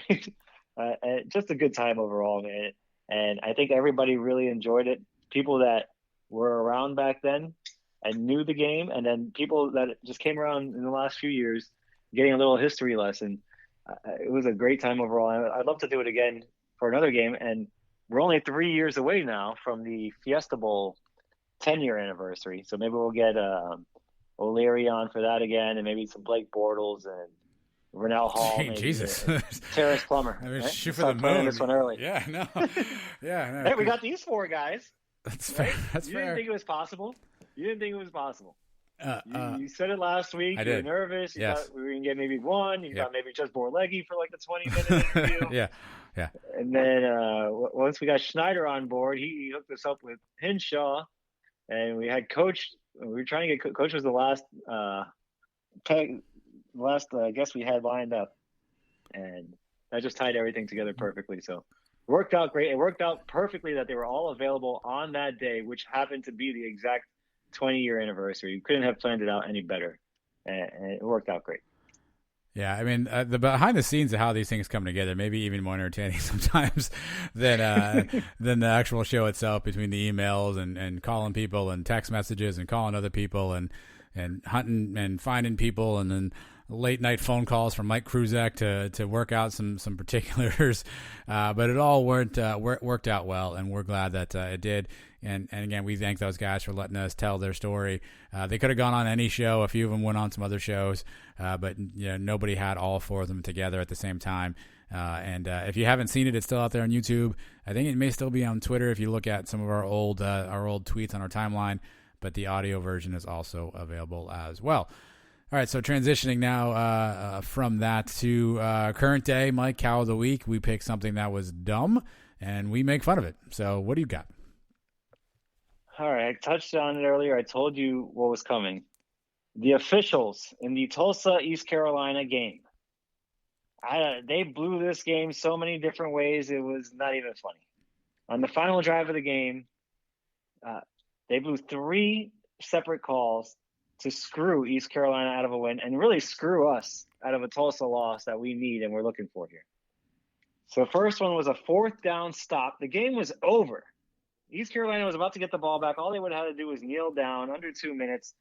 Just a good time overall, man. And I think everybody really enjoyed it. People that were around back then and knew the game, and then people that just came around in the last few years getting a little history lesson. It was a great time overall. I'd love to do it again for another game. And we're only 3 years away now from the Fiesta Bowl 10-year anniversary. So maybe we'll get O'Leary on for that again, and maybe some Blake Bortles and Rennell Hall. Hey, Jesus. Terrence Plummer. I mean, right? shoot for the moon. This one early. Yeah, no. Yeah, no. Hey, we got these four guys. That's fair. Right? That's you fair. Didn't think it was possible. You didn't think it was possible. You said it last week. I you were did. nervous. You Yes. thought we were going to get maybe one. You Yep. thought maybe just Borlegi for like the 20-minute interview. Yeah. And then once we got Schneider on board, he hooked us up with Hinshaw. And we had Coach. We were trying to get Coach was the last guest we had lined up. And that just tied everything together perfectly. So it worked out great. It worked out perfectly that they were all available on that day, which happened to be the exact 20-year anniversary. You couldn't have planned it out any better. And it worked out great. Yeah, I mean, the behind the scenes of how these things come together, maybe even more entertaining sometimes than the actual show itself, between the emails and calling people and text messages and calling other people and hunting and finding people, and then late night phone calls from Mike Kruzak to work out some particulars. But it all worked out well, and we're glad that it did. And again, we thank those guys for letting us tell their story. They could have gone on any show. A few of them went on some other shows, but nobody had all four of them together at the same time. And if you haven't seen it, it's still out there on YouTube. I think it may still be on Twitter if you look at some of our old tweets on our timeline. But the audio version is also available as well. All right, so transitioning now from that to current day, Mike, Cow of the Week. We pick something that was dumb, and we make fun of it. So what do you got? All right, I touched on it earlier. I told you what was coming. The officials in the Tulsa, East Carolina game. They blew this game so many different ways, it was not even funny. On the final drive of the game, they blew 3 separate calls to screw East Carolina out of a win and really screw us out of a Tulsa loss that we need and we're looking for here. So first one was a 4th down stop. The game was over. East Carolina was about to get the ball back. All they would have had to do was kneel down under 2 minutes,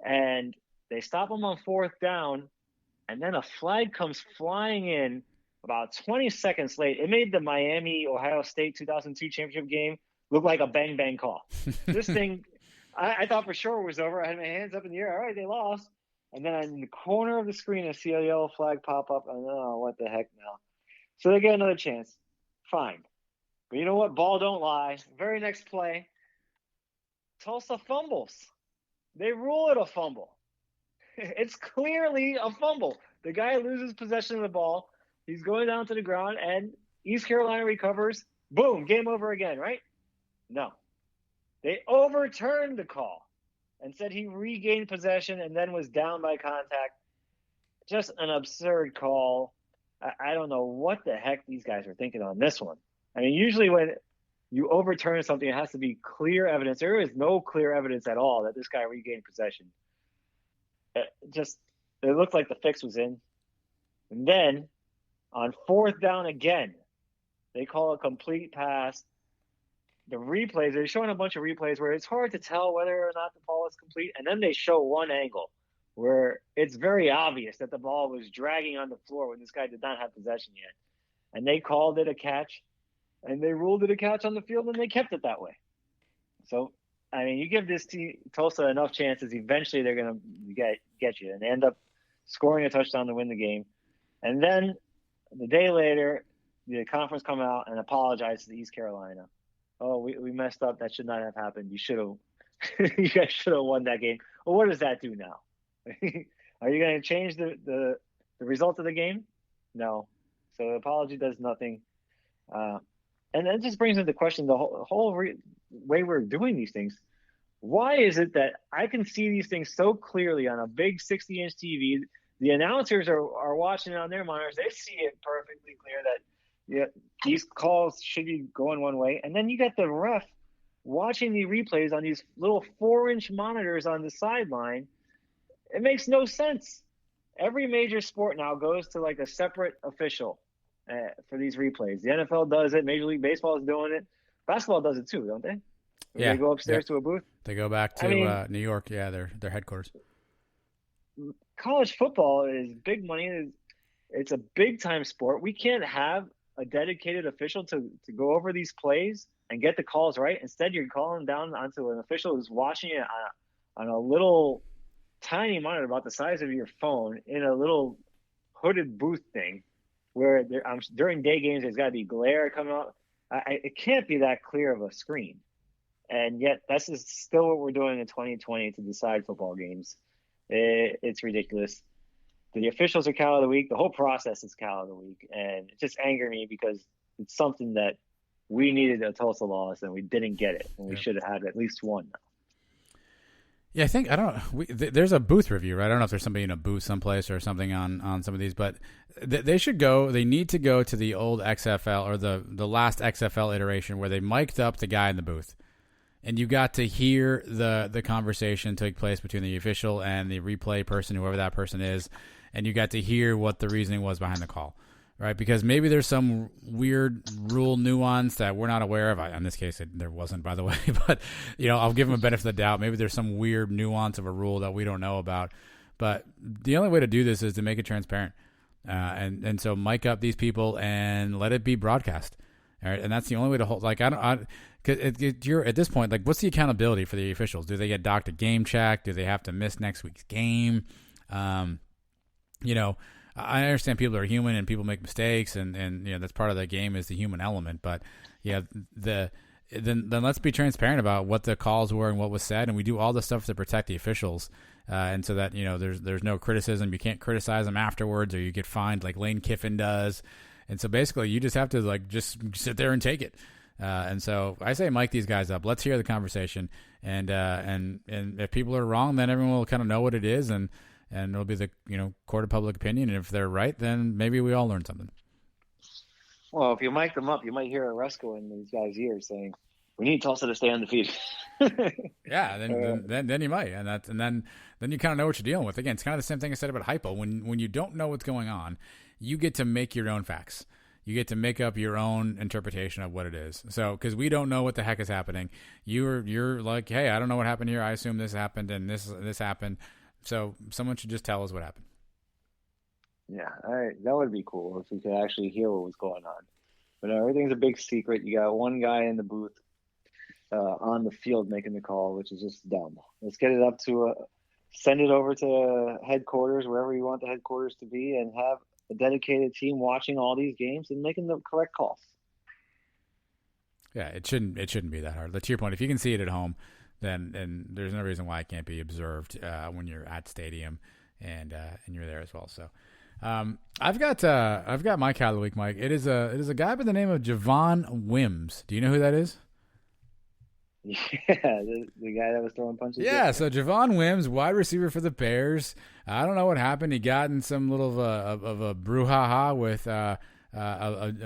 and they stop them on 4th down, and then a flag comes flying in about 20 seconds late. It made the Miami-Ohio State 2002 championship game look like a bang-bang call. This thing, I thought for sure it was over. I had my hands up in the air. All right, they lost. And then in the corner of the screen, I see a yellow flag pop up. And oh, what the heck now? So they get another chance. Fine. But you know what? Ball don't lie. Very next play, Tulsa fumbles. They rule it a fumble. It's clearly a fumble. The guy loses possession of the ball. He's going down to the ground, and East Carolina recovers. Boom, game over again, right? No. They overturned the call and said he regained possession and then was down by contact. Just an absurd call. I don't know what the heck these guys are thinking on this one. I mean, usually when you overturn something, it has to be clear evidence. There is no clear evidence at all that this guy regained possession. It looked like the fix was in. And then on 4th down again, they call a complete pass. The replays, they're showing a bunch of replays where it's hard to tell whether or not the ball is complete. And then they show one angle where it's very obvious that the ball was dragging on the floor when this guy did not have possession yet. And they called it a catch. And they ruled it a catch on the field, and they kept it that way. So, I mean, you give this team, Tulsa, enough chances, eventually they're going to get you. And they end up scoring a touchdown to win the game. And then the day later, the conference come out and apologize to East Carolina. Oh, we messed up. That should not have happened. You guys should have won that game. Well, what does that do now? Are you going to change the result of the game? No. So the apology does nothing. And that just brings into question the whole way we're doing these things. Why is it that I can see these things so clearly on a big 60-inch TV? The announcers are watching it on their monitors. They see it perfectly clear that these calls should be going one way. And then you got the ref watching the replays on these little 4-inch monitors on the sideline. It makes no sense. Every major sport now goes to like a separate official for these replays. The NFL does it. Major League Baseball is doing it. Basketball does it too, don't they? Yeah. They go upstairs to a booth. They go back to New York. Yeah, their headquarters. College football is big money. It's a big time sport. We can't have a dedicated official to go over these plays and get the calls right. Instead, you're calling down onto an official who's watching it on a little tiny monitor about the size of your phone in a little hooded booth thing. Where during day games, there's got to be glare coming out. It can't be that clear of a screen. And yet this is still what we're doing in 2020 to decide football games. It's ridiculous. The officials are Cal of the Week. The whole process is Cal of the Week. And it just angered me because it's something that we needed a Tulsa loss and we didn't get it. And we should have had at least one. Yeah, I think, there's a booth review, right? I don't know if there's somebody in a booth someplace or something on some of these, but they need to go to the old XFL or the last XFL iteration where they mic'd up the guy in the booth. And you got to hear the conversation take place between the official and the replay person, whoever that person is, and you got to hear what the reasoning was behind the call, right? Because maybe there's some weird rule nuance that we're not aware of. In this case, there wasn't, by the way, but I'll give them a benefit of the doubt. Maybe there's some weird nuance of a rule that we don't know about. But the only way to do this is to make it transparent, and so mic up these people and let it be broadcast. All right, and that's the only way to hold. Like you're at this point, like, what's the accountability for the officials? Do they get docked a game check? Do they have to miss next week's game? I understand people are human and people make mistakes, and that's part of the game is the human element. But then let's be transparent about what the calls were and what was said, and we do all the stuff to protect the officials, and so that there's no criticism. You can't criticize them afterwards, or you get fined like Lane Kiffin does. And so basically, you just have to just sit there and take it. And so I say, mic these guys up. Let's hear the conversation. And if people are wrong, then everyone will kind of know what it is, and it'll be the court of public opinion. And if they're right, then maybe we all learn something. Well, if you mic them up, you might hear Oresco in these guys' ears saying, "We need Tulsa to stay undefeated." Yeah, then you might, and then you kind of know what you're dealing with. Again, it's kind of the same thing I said about hypo. When you don't know what's going on, you get to make your own facts. You get to make up your own interpretation of what it is. So, because we don't know what the heck is happening, you're like, hey, I don't know what happened here. I assume this happened and this happened. So, someone should just tell us what happened. Yeah, that would be cool if we could actually hear what was going on. But everything's a big secret. You got one guy in the booth on the field making the call, which is just dumb. Let's get it up to send it over to headquarters, wherever you want the headquarters to be, and have a dedicated team watching all these games and making the correct calls. Yeah, it shouldn't be that hard. To your point, if you can see it at home, then there's no reason why it can't be observed when you're at stadium and you're there as well. So I've got my Cal of the Week, Mike. It is a guy by the name of Javon Wims. Do you know who that is? Yeah, the guy that was throwing punches. Yeah, so Javon Wims, wide receiver for the Bears. I don't know what happened. He got in some little of a brouhaha with a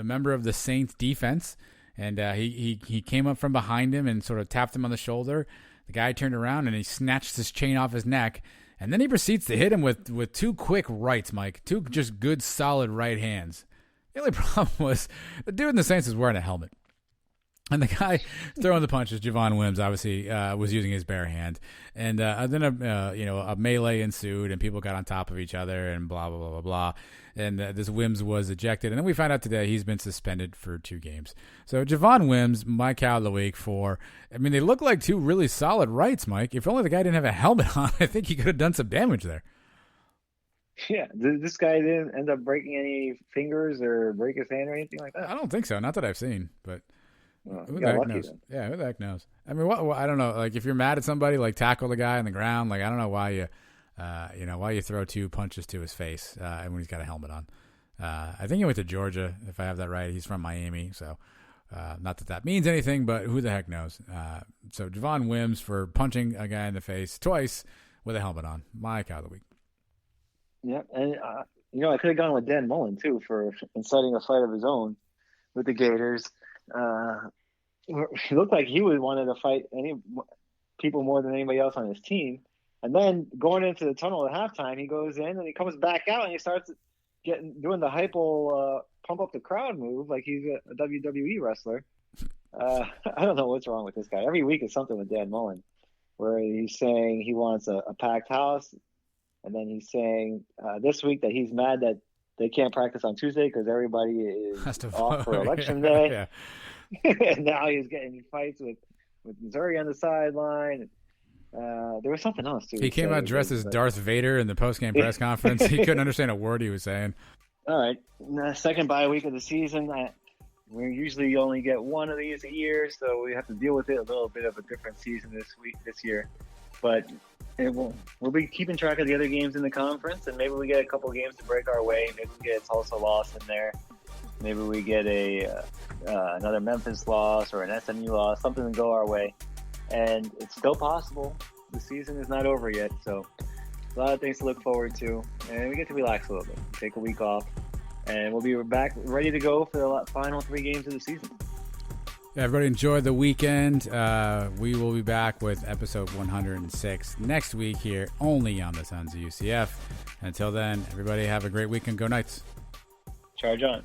member of the Saints defense, and he came up from behind him and sort of tapped him on the shoulder. The guy turned around and he snatched his chain off his neck, and then he proceeds to hit him with two quick rights, Mike. Two just good, solid right hands. The only problem was the dude in the Saints was wearing a helmet. And the guy throwing the punches, Javon Wims, obviously was using his bare hand, and then a melee ensued, and people got on top of each other, and blah blah blah blah blah. And this Wims was ejected, and then we found out today he's been suspended for 2 games. So Javon Wims, my Cal of the Week they look like 2 really solid rights, Mike. If only the guy didn't have a helmet on, I think he could have done some damage there. Yeah, this guy didn't end up breaking any fingers or break his hand or anything like that. I don't think so, not that I've seen, but. Well, who the heck knows? Then. Yeah, who the heck knows? I mean, I don't know. Like, if you're mad at somebody, like tackle the guy on the ground. Like, I don't know why you throw 2 punches to his face when he's got a helmet on. I think he went to Georgia, if I have that right. He's from Miami, so not that means anything, but who the heck knows? So Javon Wims for punching a guy in the face twice with a helmet on. My Cal of the Week. Yeah, and I could have gone with Dan Mullen too for inciting a fight of his own with the Gators. He looked like he wanted to fight any people more than anybody else on his team. And then going into the tunnel at halftime, he goes in and he comes back out and he starts doing the hypo pump up the crowd move like he's a WWE wrestler. I don't know what's wrong with this guy. Every week is something with Dan Mullen, where he's saying he wants a packed house, and then he's saying this week that he's mad that they can't practice on Tuesday because everybody is off for election day. Yeah. And now he's getting fights with Missouri on the sideline. There was something else too. He came out dressed as Darth Vader in the post-game press conference. He couldn't understand a word he was saying. All right, second bye week of the season. We usually only get one of these a year, so we have to deal with it. A little bit of a different season this year. But we'll be keeping track of the other games in the conference, and maybe we get a couple games to break our way. Maybe we get a Tulsa loss in there. Maybe we get another Memphis loss or an SMU loss, something to go our way. And it's still possible. The season is not over yet, so a lot of things to look forward to. And we get to relax a little bit, take a week off, and we'll be back ready to go for the final 3 games of the season. Yeah, everybody enjoy the weekend. We will be back with episode 106 next week here, only on the Sons of UCF. Until then, everybody have a great weekend. Go Knights. Charge on.